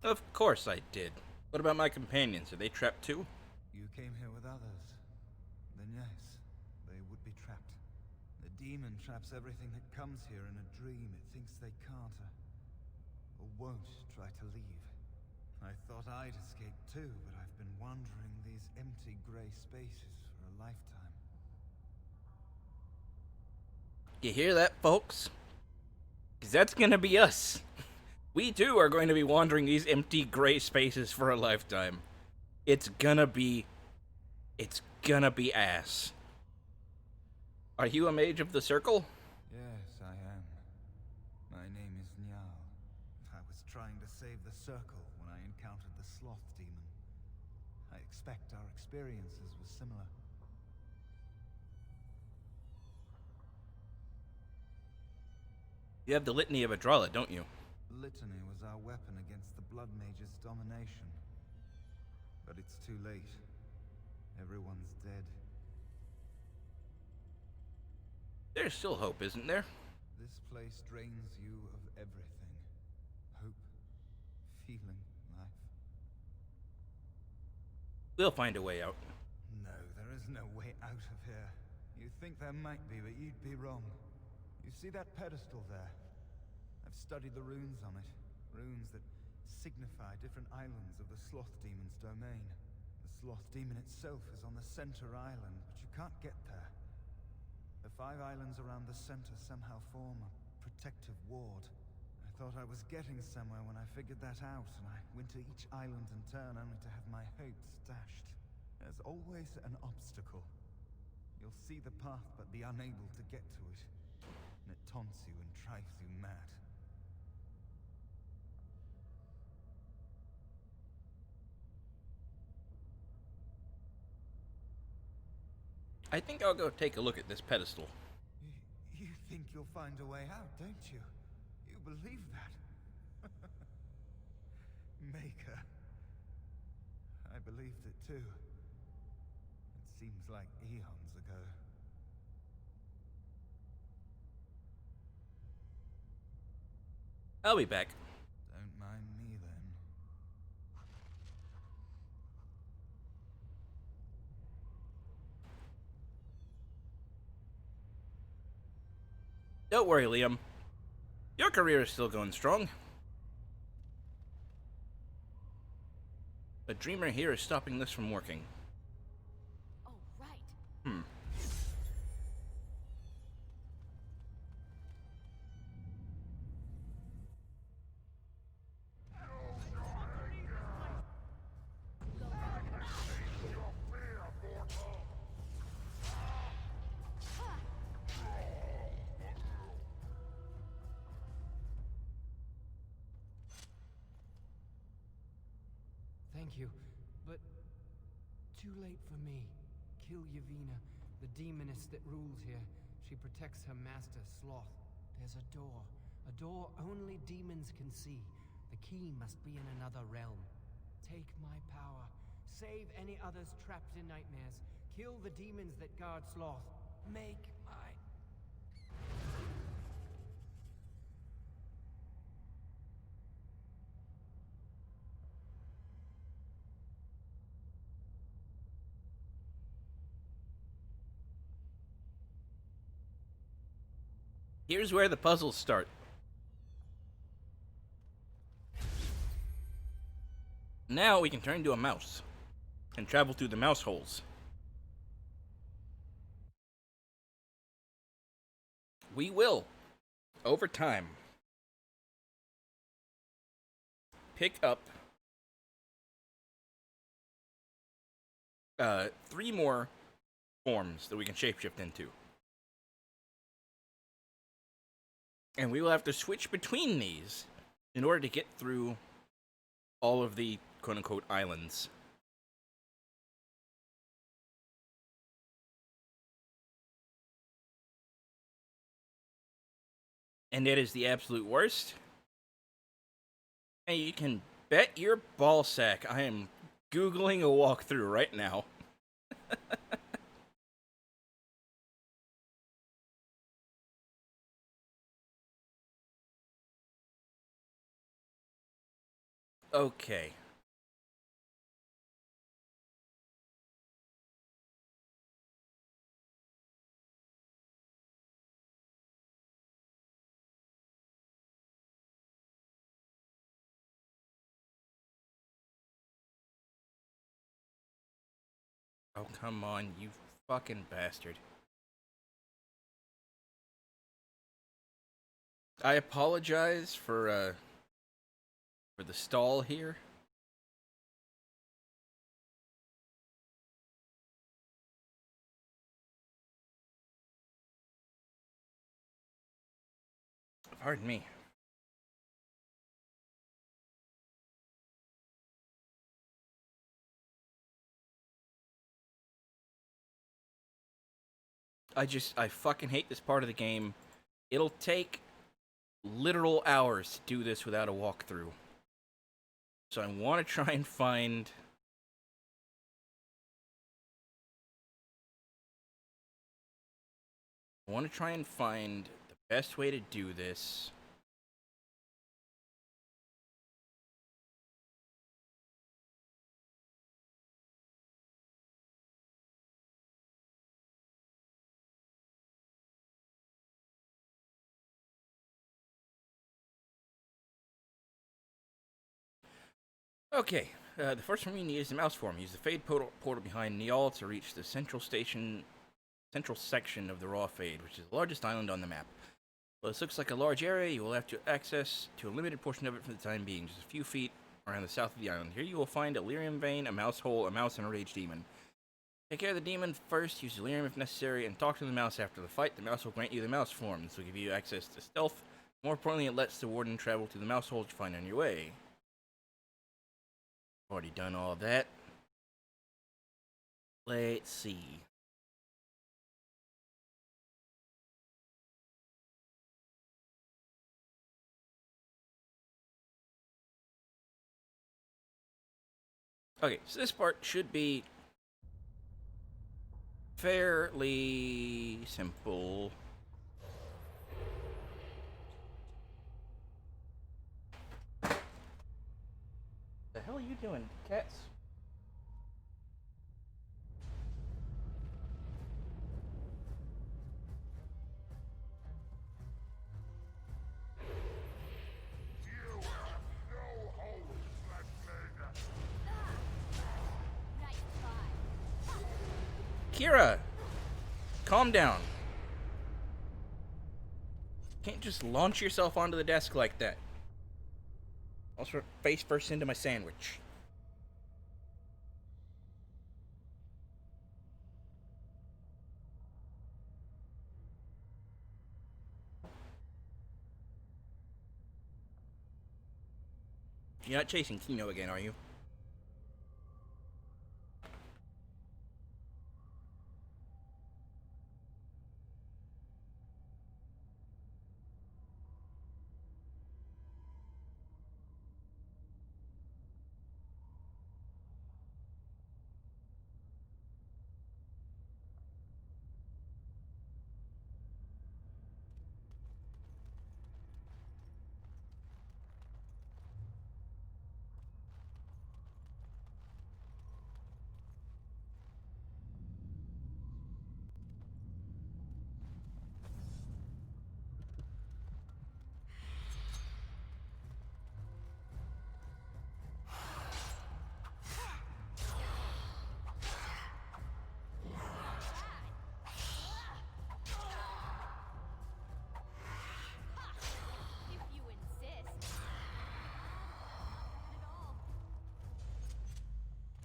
Speaker 1: Of course I did. What about my companions? Are they trapped too?
Speaker 18: You came here with others. Then yes, they would be trapped. The demon traps everything that comes here in a dream it thinks they can't or won't try to leave. I thought I'd escape too, but I've been wandering these empty grey spaces for a lifetime.
Speaker 1: You hear that, folks? 'Cause that's gonna be us. We too are going to be wandering these empty gray spaces for a lifetime. It's gonna be ass. Are you a mage of the circle?
Speaker 18: Yes, I am. My name is Njal. I was trying to save the circle when I encountered the sloth demon. I expect our experiences were similar.
Speaker 1: You have the Litany of Adralla, don't you?
Speaker 18: Litany was our weapon against the Blood Mage's domination. But it's too late. Everyone's dead.
Speaker 1: There's still hope, isn't there?
Speaker 18: This place drains you of everything. Hope, feeling, life.
Speaker 1: We'll find a way out.
Speaker 18: No, there is no way out of here. You think there might be, but you'd be wrong. You see that pedestal there? I've studied the runes on it. Runes that signify different islands of the Sloth Demon's domain. The Sloth Demon itself is on the center island, but you can't get there. The 5 islands around the center somehow form a protective ward. I thought I was getting somewhere when I figured that out, and I went to each island in turn only to have my hopes dashed. There's always an obstacle. You'll see the path but be unable to get to it. And it taunts you and drives you mad.
Speaker 1: I think I'll go take a look at this pedestal.
Speaker 18: You think you'll find a way out, don't you? You believe that? Maker. I believed it too. It seems like eons ago.
Speaker 1: I'll be back.
Speaker 18: Don't mind me then.
Speaker 1: Don't worry, Liam. Your career is still going strong. The dreamer here is stopping this from working.
Speaker 4: Oh, right.
Speaker 1: Hmm.
Speaker 3: Thank you, but too late for me. Kill Yavina, the demoness that rules here. She protects her master, Sloth. There's a door only demons can see. The key must be in another realm. Take my power. Save any others trapped in nightmares. Kill the demons that guard Sloth. Make my...
Speaker 1: Here's where the puzzles start. Now we can turn into a mouse and travel through the mouse holes. We will, over time, pick up 3 more forms that we can shapeshift into. And we will have to switch between these in order to get through all of the quote-unquote islands. And it is the absolute worst. And you can bet your ballsack I am Googling a walkthrough right now. Okay. Oh, come on, you fucking bastard. I apologize for the stall here. Pardon me. I fucking hate this part of the game. It'll take literal hours to do this without a walkthrough. So I want to try and find... the best way to do this. Okay, the first one we need is the mouse form. Use the Fade portal behind Niall to reach the central section of the Raw Fade, which is the largest island on the map. Well, this looks like a large area. You will have to access to a limited portion of it for the time being, just a few feet around the south of the island. Here you will find a lyrium vein, a mouse hole, a mouse, and a rage demon. Take care of the demon first, use delirium if necessary, and talk to the mouse after the fight. The mouse will grant you the mouse form. This will give you access to stealth. More importantly, it lets the warden travel to the mouse hole to find on your way. Already done all of that. Let's see. Okay, so this part should be fairly simple. The hell are you doing, cats? Kira, calm down. Can't just launch yourself onto the desk like that. Also, face first into my sandwich. You're not chasing Kino again, are you?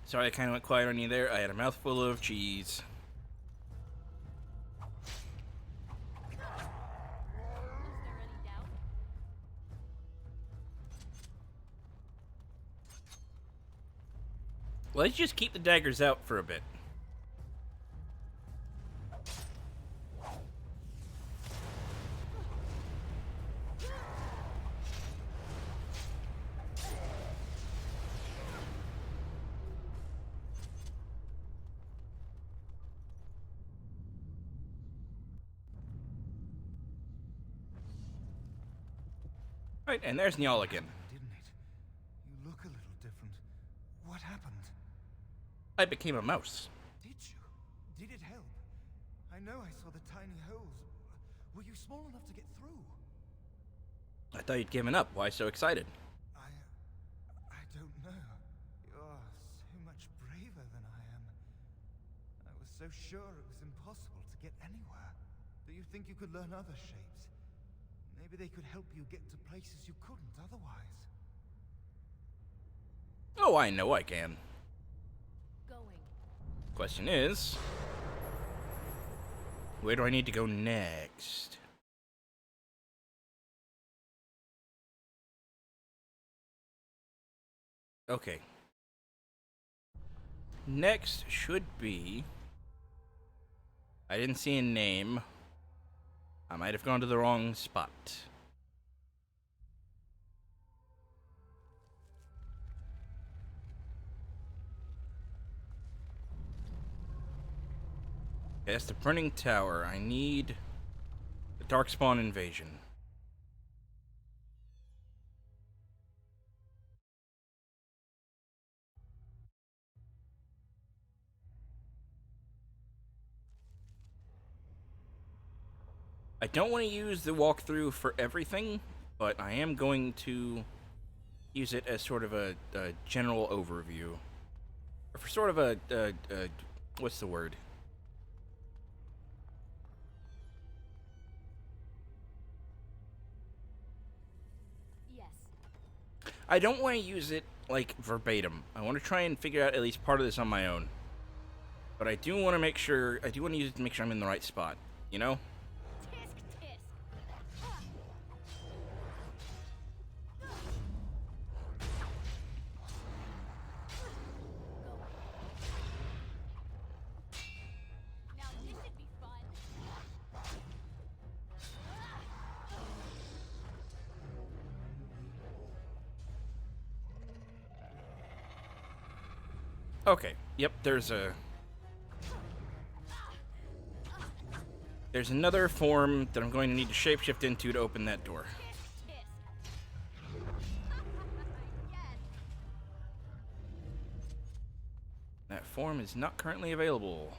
Speaker 1: Sorry, I kind of went quiet on you there. I had a mouthful of cheese. Let's just keep the daggers out for a bit. Right, and there's Niall again.
Speaker 18: Didn't it? You look a little different. What happened?
Speaker 1: I became a mouse.
Speaker 18: Did you? Did it help? I know I saw the tiny holes. Were you small enough to get through?
Speaker 1: I thought you'd given up. Why so excited?
Speaker 18: I don't know. You're so much braver than I am. I was so sure it was impossible to get anywhere. Do you think you could learn other shapes? Maybe they could help you get to places you couldn't otherwise.
Speaker 1: Oh, I know I can.
Speaker 4: Going.
Speaker 1: Question is, where do I need to go next? Okay. Next should be... I didn't see a name. I might have gone to the wrong spot. Okay, that's the Burning Tower. I need the Darkspawn Invasion. I don't want to use the walkthrough for everything, but I am going to use it as sort of a general overview. Or for sort of a what's the word?
Speaker 4: Yes.
Speaker 1: I don't want to use it, like, verbatim. I want to try and figure out at least part of this on my own. But I do want to make sure, I do want to use it to make sure I'm in the right spot, you know? Okay, yep, there's another form that I'm going to need to shapeshift into to open that door. That form is not currently available.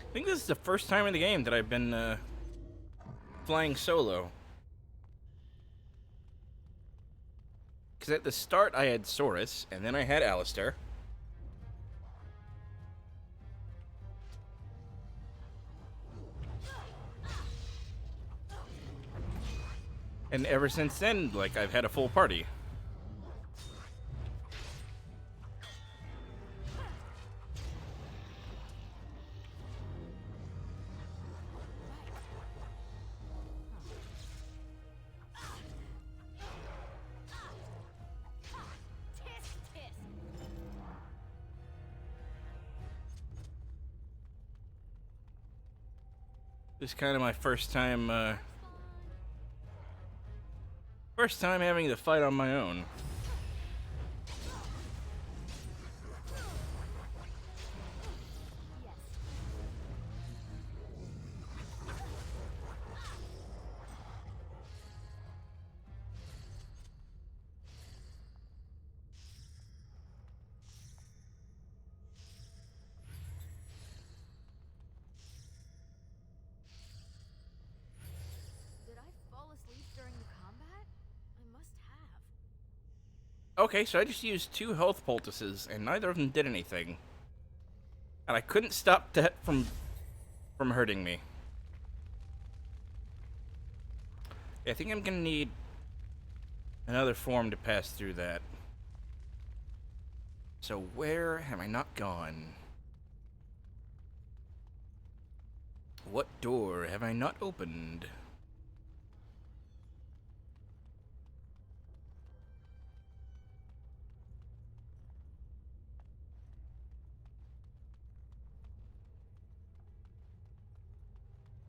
Speaker 1: I think this is the first time in the game that I've been flying solo. Because at the start I had Saurus, and then I had Alistair. And ever since then, like, I've had a full party. This is kind of my first time having to fight on my own. Okay, so I just used 2 health poultices, and neither of them did anything. And I couldn't stop that from hurting me. I think I'm gonna need another form to pass through that. So where have I not gone? What door have I not opened?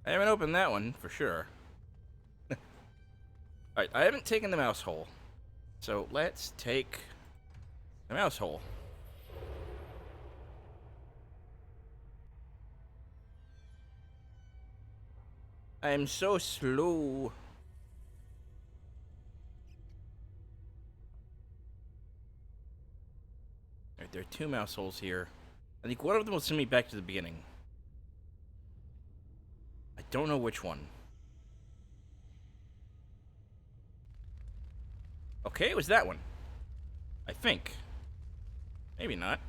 Speaker 1: I haven't opened that one, for sure. Alright, I haven't taken the mouse hole. So let's take the mouse hole. I am so slow. Alright, Alright, there are 2 mouse holes here. I think one of them will send me back to the beginning. I don't know which one. Okay, it was that one. I think. Maybe not.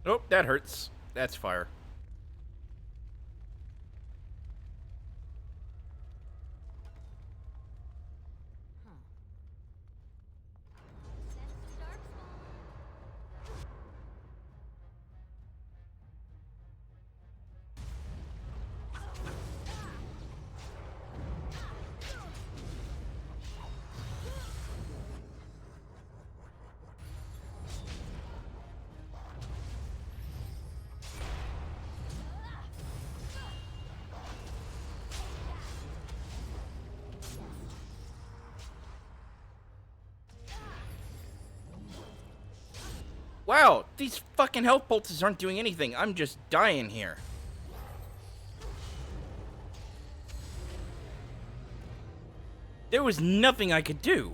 Speaker 1: Oh, that hurts. That's fire. Wow, these fucking health pulses aren't doing anything. I'm just dying here. There was nothing I could do.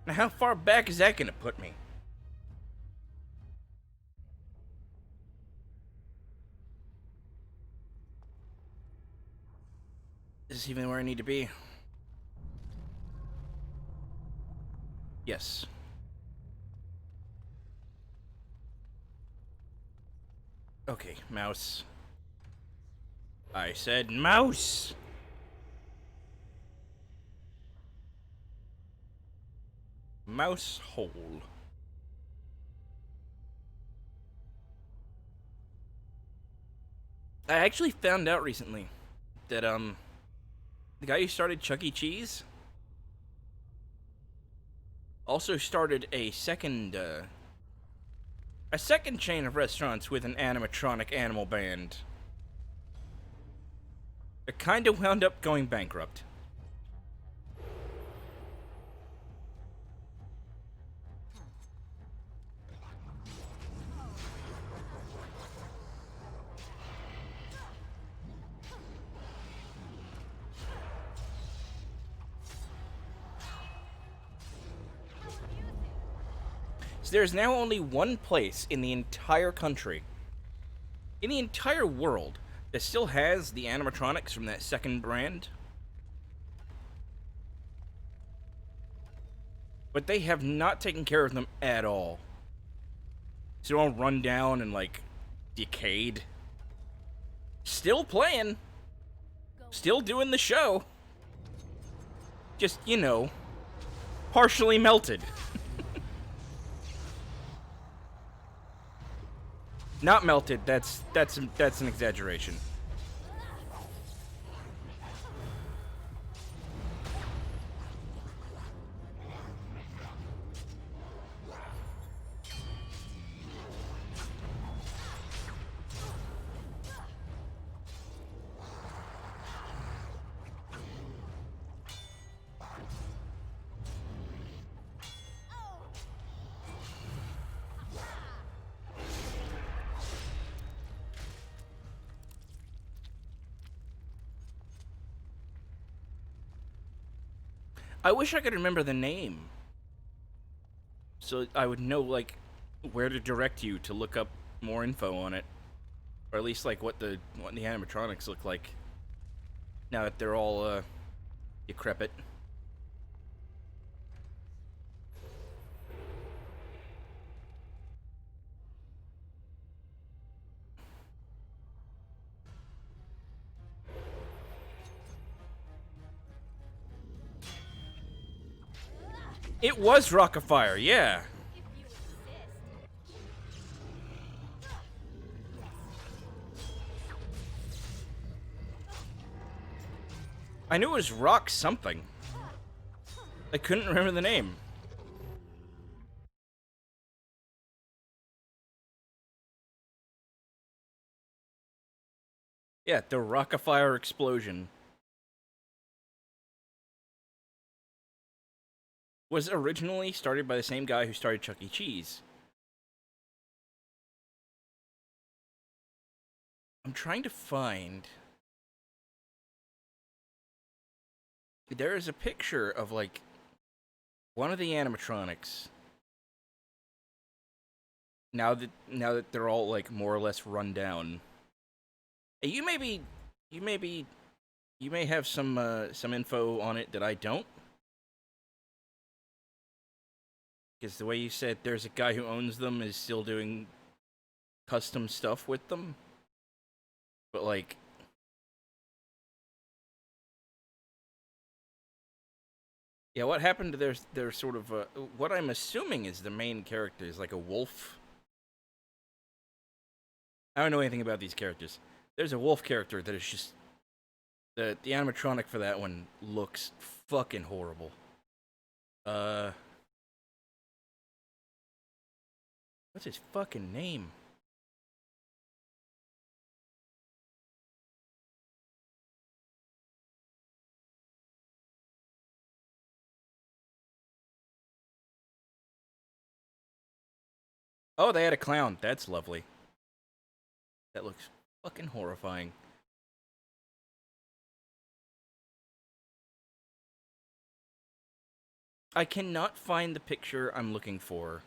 Speaker 1: Now, how far back is that gonna put me? Is this even where I need to be? Yes. Okay, mouse. I said mouse! Mouse hole. I actually found out recently that, the guy who started Chuck E. Cheese also started a second chain of restaurants with an animatronic animal band. It kind of wound up going bankrupt. There's now only one place in the entire country, in the entire world, that still has the animatronics from that second brand. But they have not taken care of them at all. So they're all run down and, like, decayed. Still playing. Still doing the show. Just, you know, partially melted. Not melted, that's an exaggeration. I wish I could remember the name, so I would know, like, where to direct you to look up more info on it, or at least like what the animatronics look like now that they're all decrepit. It was Rockafire, yeah. I knew it was Rock something. I couldn't remember the name. Yeah, the Rockafire explosion was originally started by the same guy who started Chuck E. Cheese. I'm trying to find... There is a picture of, like, one of the animatronics. Now that they're all, like, more or less run down. You may have some info on it that I don't. Because the way you said there's a guy who owns them is still doing custom stuff with them. But, like... Yeah, what happened to their sort of... what I'm assuming is the main character is like a wolf. I don't know anything about these characters. There's a wolf character that is just... The animatronic for that one looks fucking horrible. What's his fucking name? Oh, they had a clown. That's lovely. That looks fucking horrifying. I cannot find the picture I'm looking for.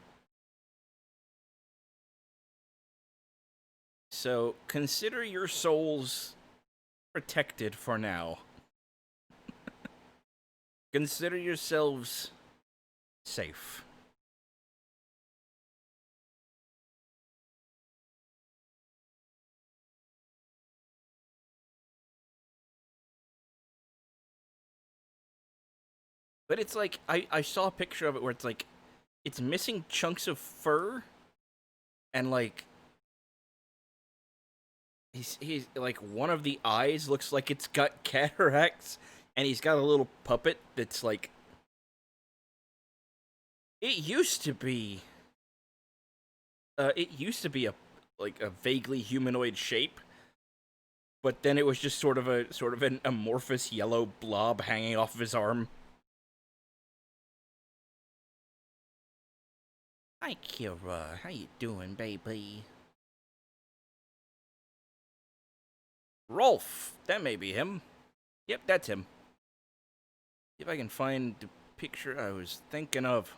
Speaker 1: So, consider your souls protected for now. Consider yourselves safe. But it's like, I saw a picture of it where it's like, it's missing chunks of fur, and like, he's like, one of the eyes looks like it's got cataracts, and he's got a little puppet that's like, it used to be a vaguely humanoid shape, but then it was just sort of an amorphous yellow blob hanging off of his arm. Hi, Kira. How you doing, baby? Rolf. That may be him. Yep, that's him. See if I can find the picture I was thinking of.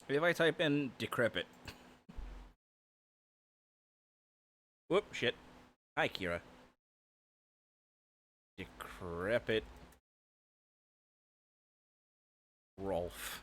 Speaker 1: If I type in decrepit. Whoop, shit. Hi, Kira. Decrepit Rolf.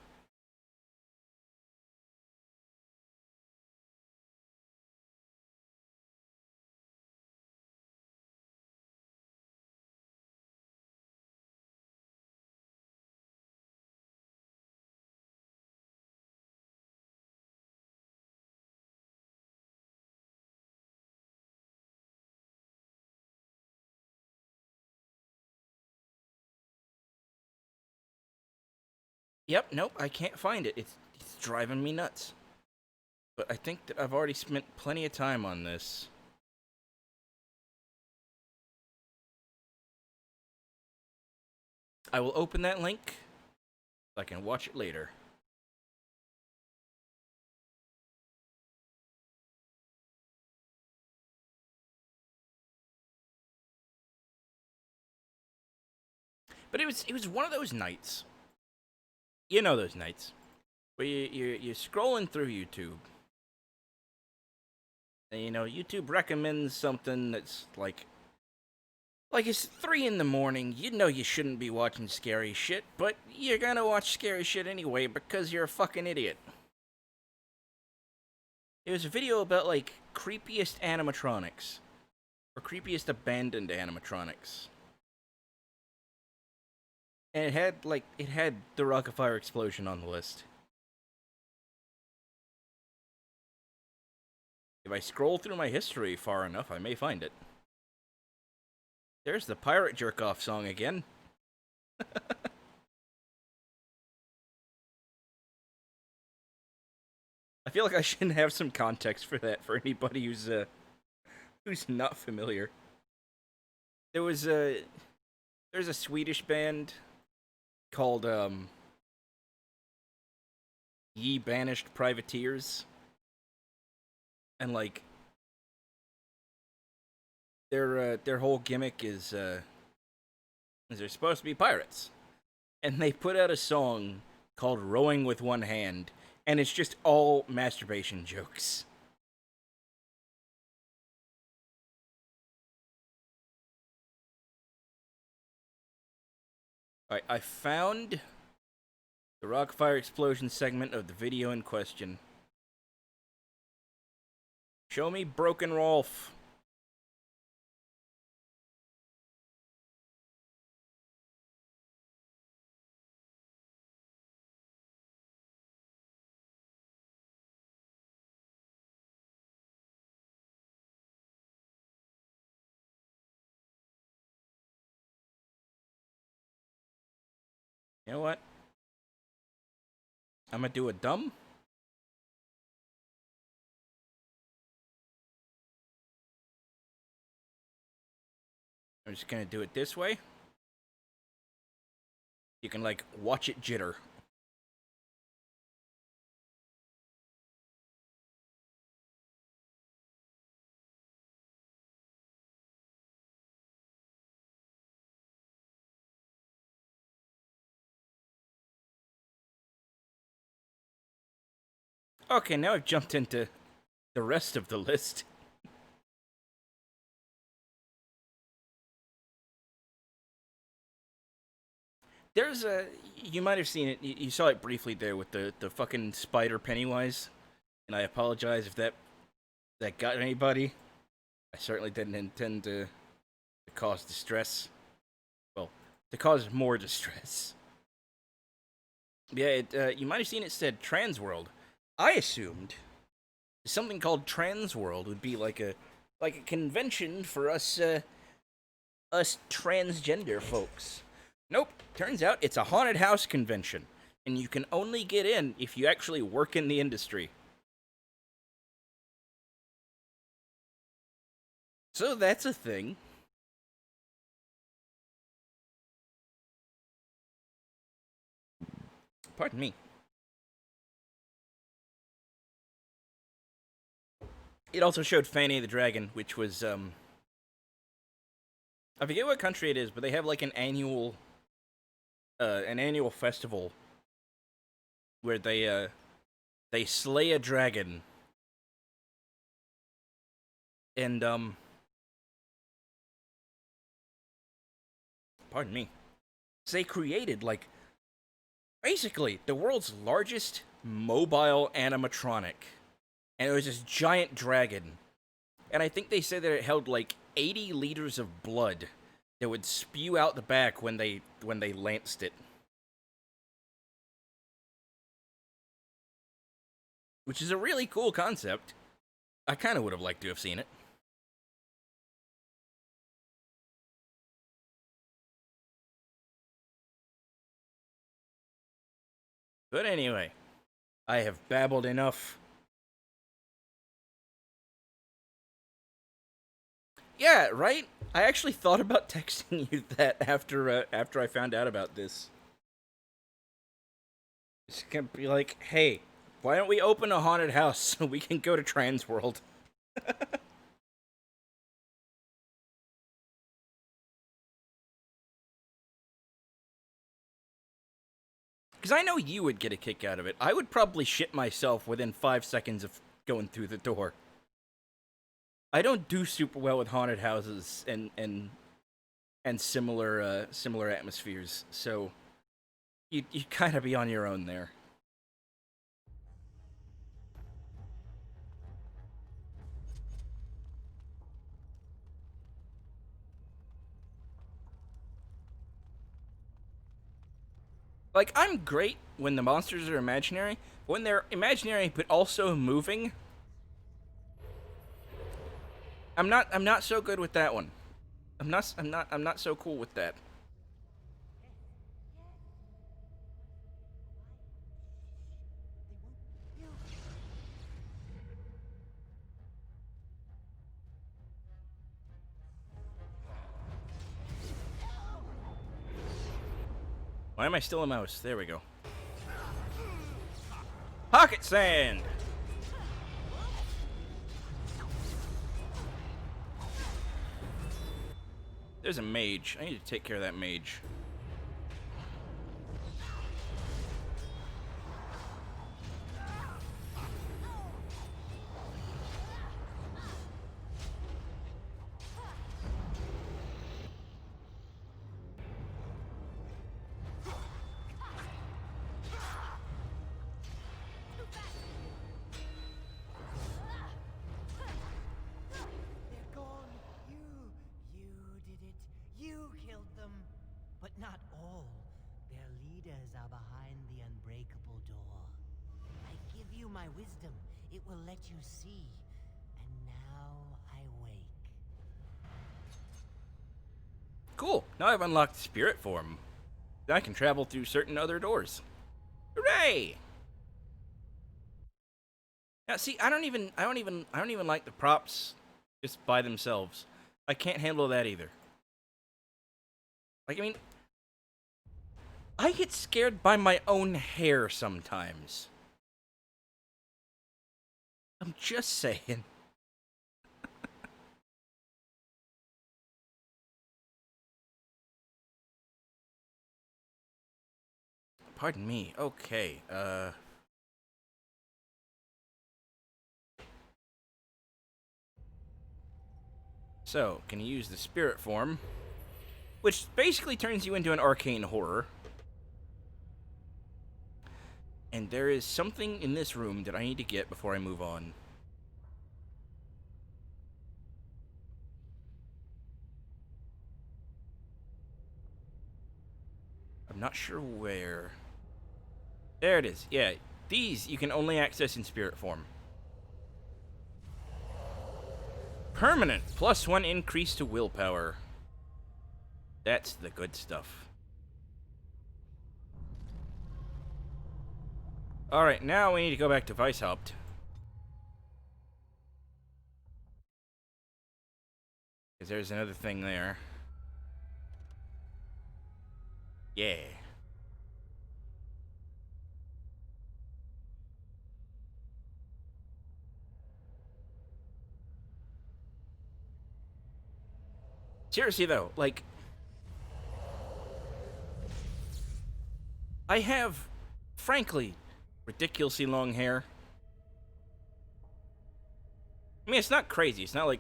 Speaker 1: Yep, nope, I can't find it. It's driving me nuts. But I think that I've already spent plenty of time on this. I will open that link so I can watch it later. But it was one of those nights. You know those nights where you're scrolling through YouTube, and you know YouTube recommends something that's like it's 3 in the morning. You know you shouldn't be watching scary shit, but you're gonna watch scary shit anyway because you're a fucking idiot. It was a video about like creepiest animatronics or creepiest abandoned animatronics. And it had the Rock of Fire explosion on the list. If I scroll through my history far enough, I may find it. There's the pirate jerk-off song again. I feel like I should have some context for that for anybody who's not familiar. There's a Swedish band called Ye Banished Privateers, and like their whole gimmick is they're supposed to be pirates, and they put out a song called "Rowing with One Hand," and it's just all masturbation jokes. Alright, I found the Rock Fire Explosion segment of the video in question. Show me Broken Rolf. You know what? I'm gonna do a dumb. I'm just gonna do it this way. You can, like, watch it jitter. Okay, now I've jumped into the rest of the list. There's a... You might have seen it. You saw it briefly there with the fucking spider Pennywise. And I apologize if that got anybody. I certainly didn't intend to cause distress. Well, to cause more distress. Yeah, you might have seen it said Transworld. I assumed something called Transworld would be like a convention for us transgender folks. Nope. Turns out it's a haunted house convention, and you can only get in if you actually work in the industry. So that's a thing. Pardon me. It also showed Fanny the Dragon, which was, I forget what country it is, but they have, like, an annual festival where they slay a dragon. And, pardon me. They created, like, basically the world's largest mobile animatronic. And it was this giant dragon. And I think they said that it held like 80 liters of blood that would spew out the back when they lanced it. Which is a really cool concept. I kind of would have liked to have seen it. But anyway, I have babbled enough. Yeah, right? I actually thought about texting you that after I found out about this. It's gonna be like, hey, why don't we open a haunted house so we can go to Transworld? Because I know you would get a kick out of it. I would probably shit myself within 5 seconds of going through the door. I don't do super well with haunted houses and similar similar atmospheres, so you kind of be on your own there. Like, I'm great when the monsters are imaginary. When they're imaginary but also moving, I'm not so good with that one. I'm not so cool with that. Why am I still a mouse? There we go. Pocket sand! There's a mage. I need to take care of that mage.
Speaker 19: They're gone. You did it. You killed them. But not all. Their leaders are behind the unbreakable door. I give you my wisdom. It will let you see. And now I wake.
Speaker 1: Cool. Now I've unlocked spirit form. I can travel through certain other doors. Hooray! Now, see, I don't even like the props just by themselves. I can't handle that either. Like, I mean, I get scared by my own hair sometimes. I'm just saying. Pardon me. Okay, So, can you use the spirit form? Which basically turns you into an arcane horror. And there is something in this room that I need to get before I move on. I'm not sure where. There it is. Yeah, these you can only access in spirit form. Permanent +1 increase to willpower. That's the good stuff. Alright, now we need to go back to Weishaupt. Because there's another thing there. Yeah. Seriously though, like, I have, frankly, ridiculously long hair. I mean, it's not crazy. It's not like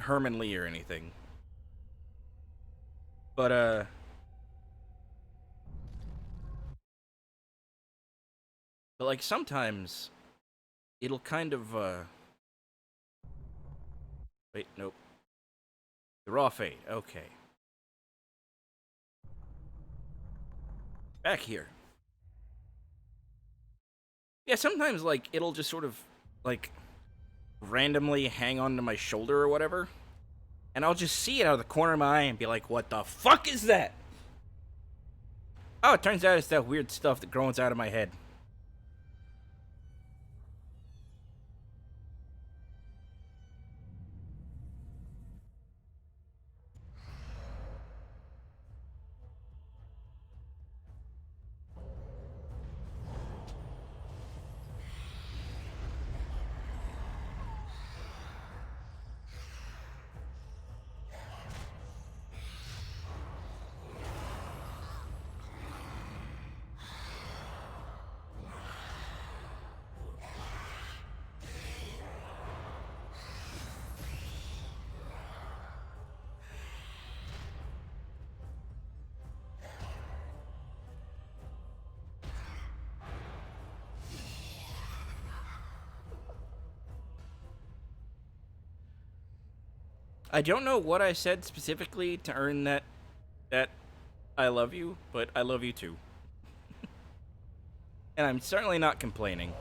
Speaker 1: Herman Lee or anything. But, like, sometimes it'll kind of, wait, nope. The raw fade, okay. Back here. Yeah, sometimes, like, it'll just sort of, like, randomly hang onto my shoulder or whatever. And I'll just see it out of the corner of my eye and be like, what the fuck is that? Oh, it turns out it's that weird stuff that grows out of my head. I don't know what I said specifically to earn that I love you, but I love you too. And I'm certainly not complaining.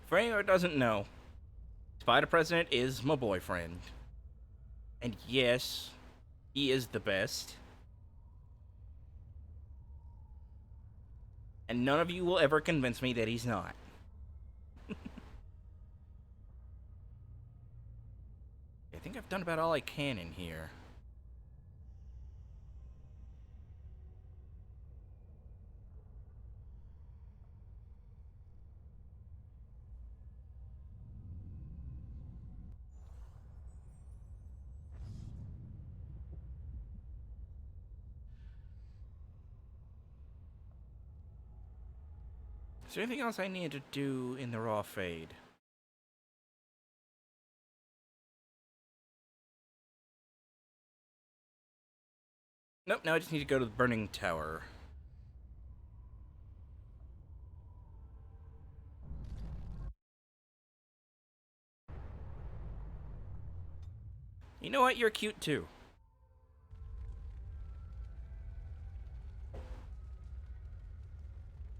Speaker 1: For anyone who doesn't know, Spider President is my boyfriend. And yes, he is the best. And none of you will ever convince me that he's not. I think I've done about all I can in here. Is there anything else I need to do in the raw fade? Nope, now I just need to go to the Burning Tower. You know what? You're cute too.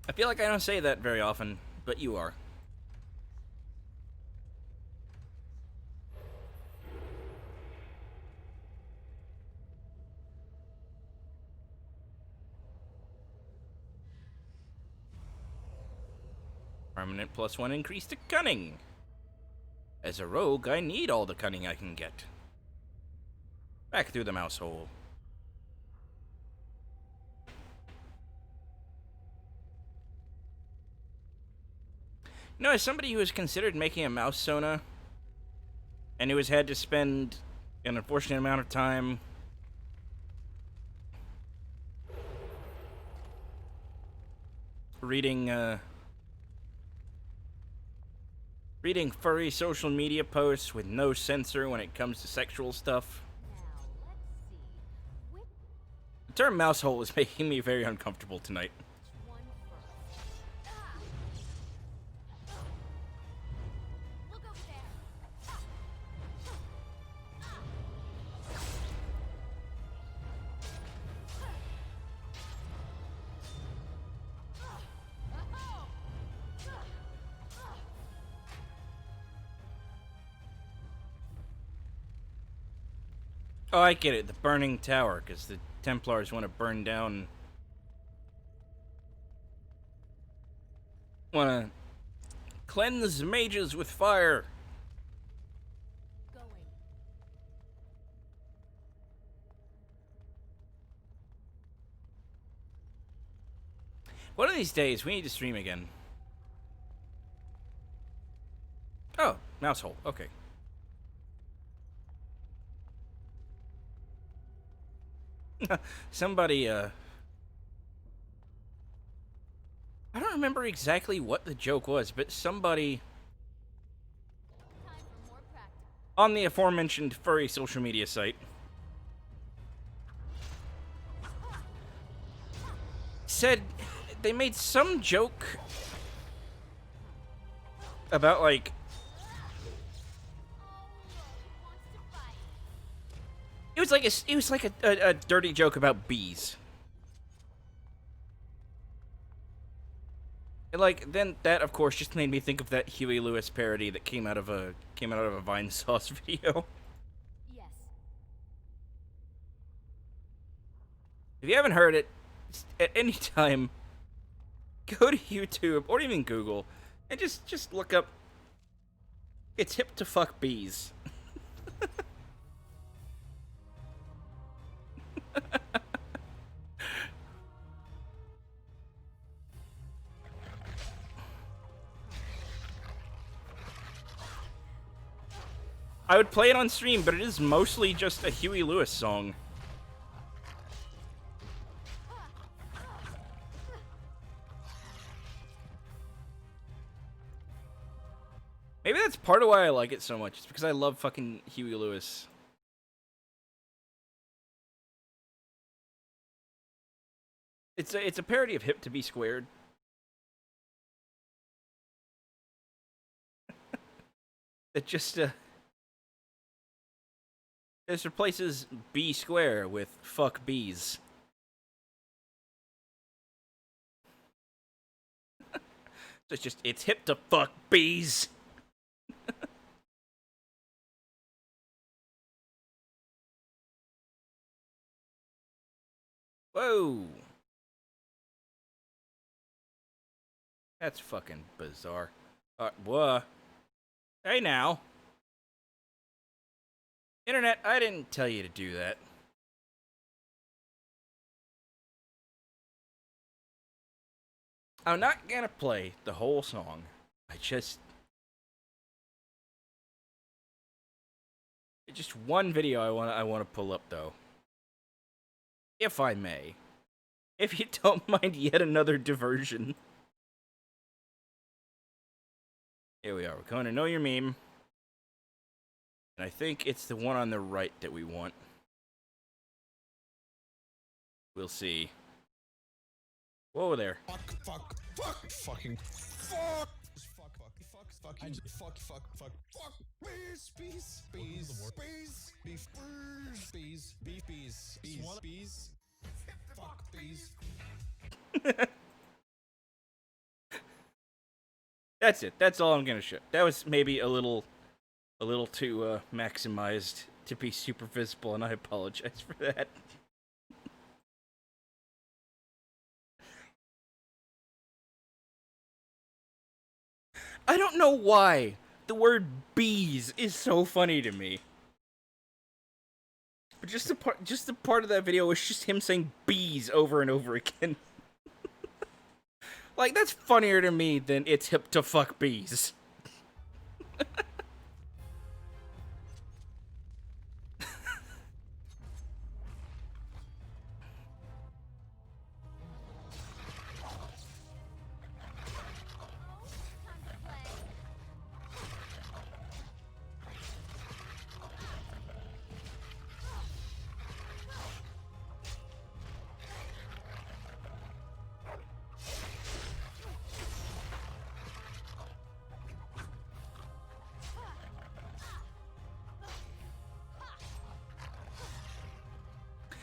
Speaker 1: I feel like I don't say that very often, but you are. Permanent +1 increase to cunning. As a rogue, I need all the cunning I can get. Back through the mouse hole. You know, as somebody who has considered making a mouse Sona, and who has had to spend an unfortunate amount of time reading furry social media posts with no censor when it comes to sexual stuff, the term mouse hole is making me very uncomfortable tonight. Oh, I get it. The Burning Tower, because the Templars want to burn down... want to cleanse mages with fire. One of these days, we need to stream again. Oh, mouse hole. Okay. Somebody, I don't remember exactly what the joke was, but somebody on the aforementioned furry social media site said they made some joke about, like, it was like a dirty joke about bees. And, like, then that of course just made me think of that Huey Lewis parody that came out of a Vine Sauce video.
Speaker 4: Yes.
Speaker 1: If you haven't heard it, at any time, go to YouTube or even Google and just look up "It's hip to fuck bees." I would play it on stream, but it is mostly just a Huey Lewis song. Maybe that's part of why I like it so much. It's because I love fucking Huey Lewis. It's a parody of Hip to Be Squared. It just this replaces B square with fuck bees. So it's hip to fuck bees. Whoa. That's fucking bizarre. What? Hey now. Internet, I didn't tell you to do that. I'm not gonna play the whole song. It's just one video I want to pull up though. If I may. If you don't mind yet another diversion. Here we are. We're going to Know Your Meme. And I think it's the one on the right that we want. We'll see. Whoa there.
Speaker 20: Fuck, fucking fuck, fuck, bees, fuck, bees.
Speaker 1: That's it. That's all I'm gonna show. That was maybe a little too maximized to be super visible, and I apologize for that. I don't know why the word bees is so funny to me. But just the part of that video was just him saying bees over and over again. Like, that's funnier to me than it's hip to fuck bees.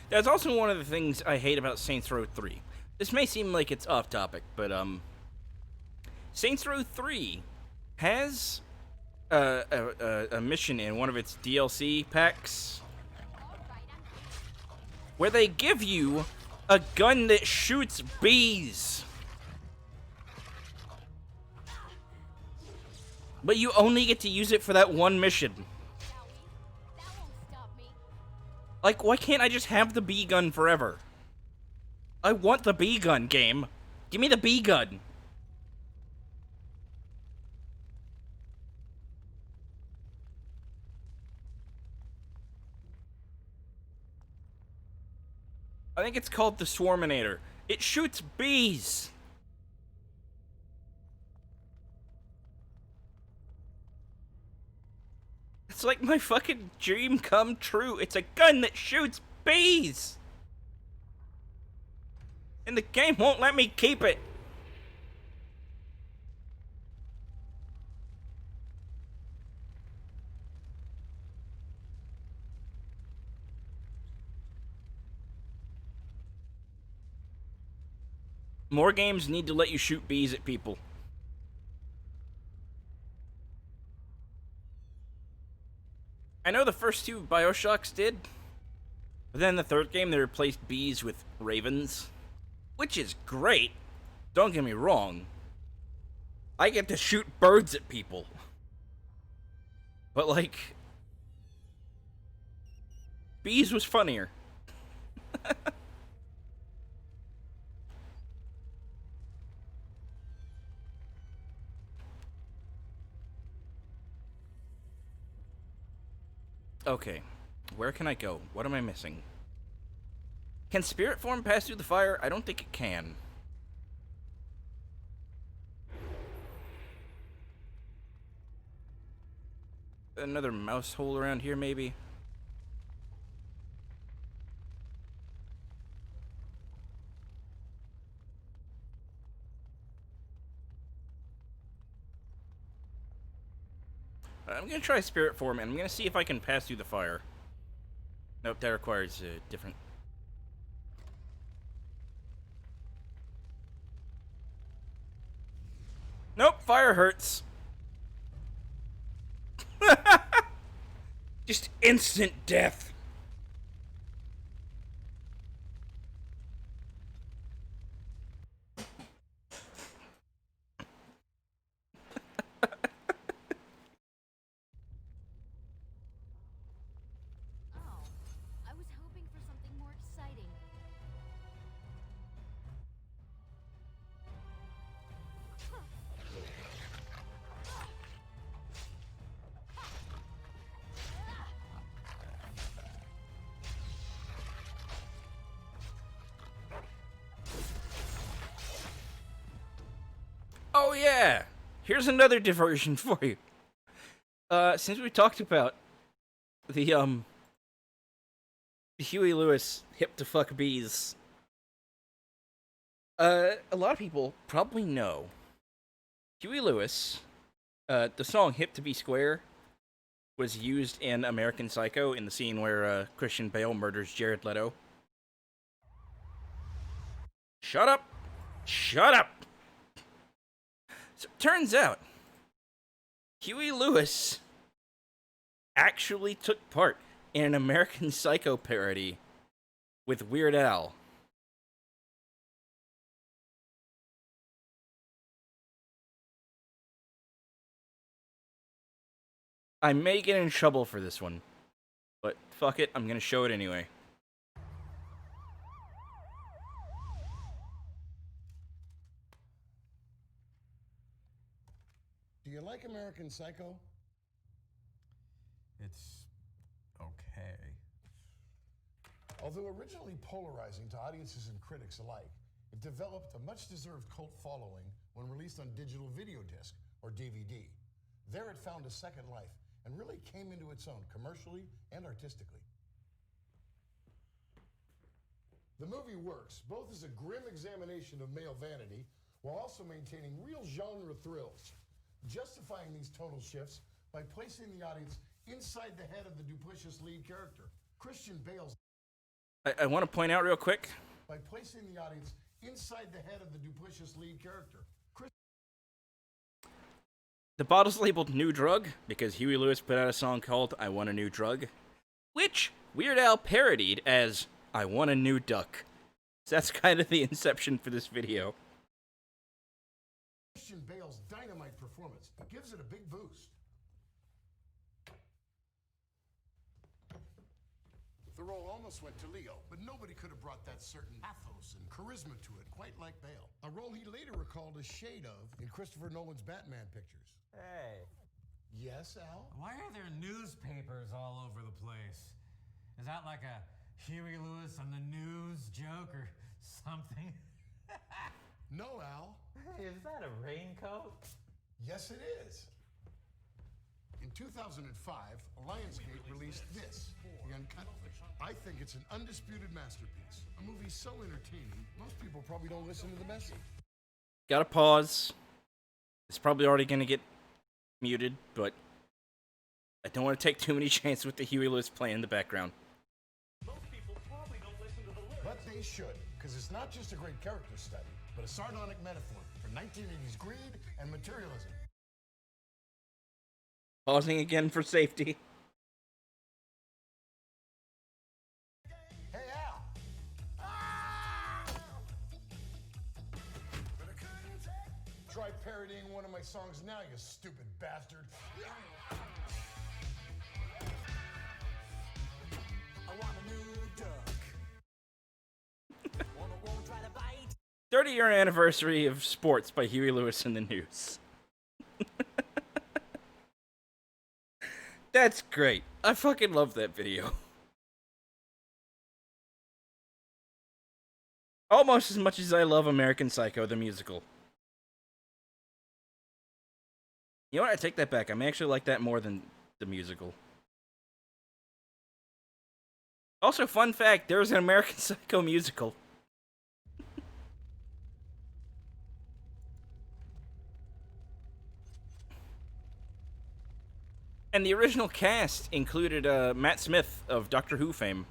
Speaker 1: That's also one of the things I hate about Saints Row 3. This may seem like it's off topic, but Saints Row 3 has a mission in one of its DLC packs where they give you a gun that shoots bees. But you only get to use it for that one mission. Like, why can't I just have the bee gun forever? I want the bee gun, game. Give me the bee gun. I think it's called the Swarminator. It shoots bees. It's like my fucking dream come true. It's a gun that shoots bees. And the game won't let me keep it. More games need to let you shoot bees at people. I know the first two BioShocks did, but then the third game they replaced bees with ravens, which is great. Don't get me wrong. I get to shoot birds at people. But like, bees was funnier. Okay, where can I go? What am I missing? Can spirit form pass through the fire? I don't think it can. Another mouse hole around here, maybe? I'm gonna try Spirit Form, and I'm gonna see if I can pass through the fire. Nope, that requires a different... Nope, fire hurts. Just instant death.
Speaker 4: I was hoping for something more exciting.
Speaker 1: Oh yeah! Here's another diversion for you. Since we talked about the Huey Lewis Hip to Fuck Bees, a lot of people probably know Huey Lewis, the song Hip to Be Square was used in American Psycho in the scene where Christian Bale murders Jared Leto. Shut up! Shut up! So it turns out, Huey Lewis actually took part in an American Psycho parody with Weird Al. I may get in trouble for this one, but fuck it, I'm gonna show it anyway.
Speaker 21: Do you like American Psycho?
Speaker 22: It's okay.
Speaker 21: Although originally polarizing to audiences and critics alike, it developed a much-deserved cult following when released on digital video disc, or DVD. There it found a second life and really came into its own commercially and artistically. The movie works both as a grim examination of male vanity while also maintaining real genre thrills, justifying these tonal shifts by placing the audience inside the head of the duplicitous lead character, Christian Bale's...
Speaker 1: I want to point out real quick.
Speaker 21: By placing the audience inside the head of the duplicitous lead character.
Speaker 1: The bottle's labeled New Drug because Huey Lewis put out a song called I Want a New Drug, which Weird Al parodied as I Want a New Duck. So that's kind of the inception for this video.
Speaker 21: Christian Bale's dynamite performance gives it a big boost. The role almost went to Leo, but nobody could have brought that certain pathos and charisma to it quite like Bale. A role he later recalled a shade of in Christopher Nolan's Batman pictures.
Speaker 23: Hey.
Speaker 21: Yes, Al?
Speaker 23: Why are there newspapers all over the place? Is that like a Huey Lewis on the news joke or something?
Speaker 21: No, Al.
Speaker 23: Hey, is that a raincoat?
Speaker 21: Yes, it is. In 2005, Lionsgate released this, The Uncut. I think it's an undisputed masterpiece. A movie so entertaining, most people probably don't listen to the message.
Speaker 1: Gotta pause. It's probably already gonna get muted, but I don't want to take too many chances with the Huey Lewis playing in the background.
Speaker 21: But they should, because it's not just a great character study, but a sardonic metaphor for 1980s greed and materialism.
Speaker 1: Pausing again for safety.
Speaker 21: Hey, Al! Try parodying one of my songs now, you stupid bastard.
Speaker 19: I want a new duck.
Speaker 1: 30-year anniversary of sports by Huey Lewis in the news. That's great. I fucking love that video. Almost as much as I love American Psycho, the musical. You know what? I take that back. I may actually like that more than the musical. Also, fun fact, there was an American Psycho musical. And the original cast included Matt Smith of Doctor Who fame.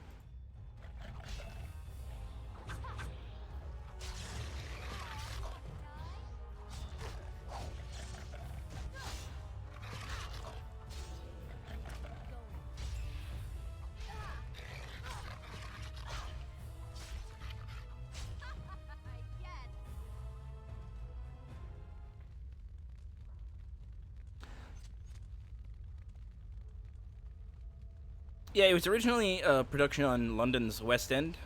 Speaker 1: Yeah, it was originally a production on London's West End.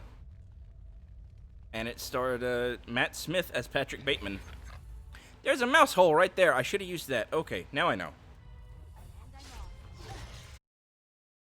Speaker 1: And it starred Matt Smith as Patrick Bateman. There's a mouse hole right there. I should have used that. Okay, now I know.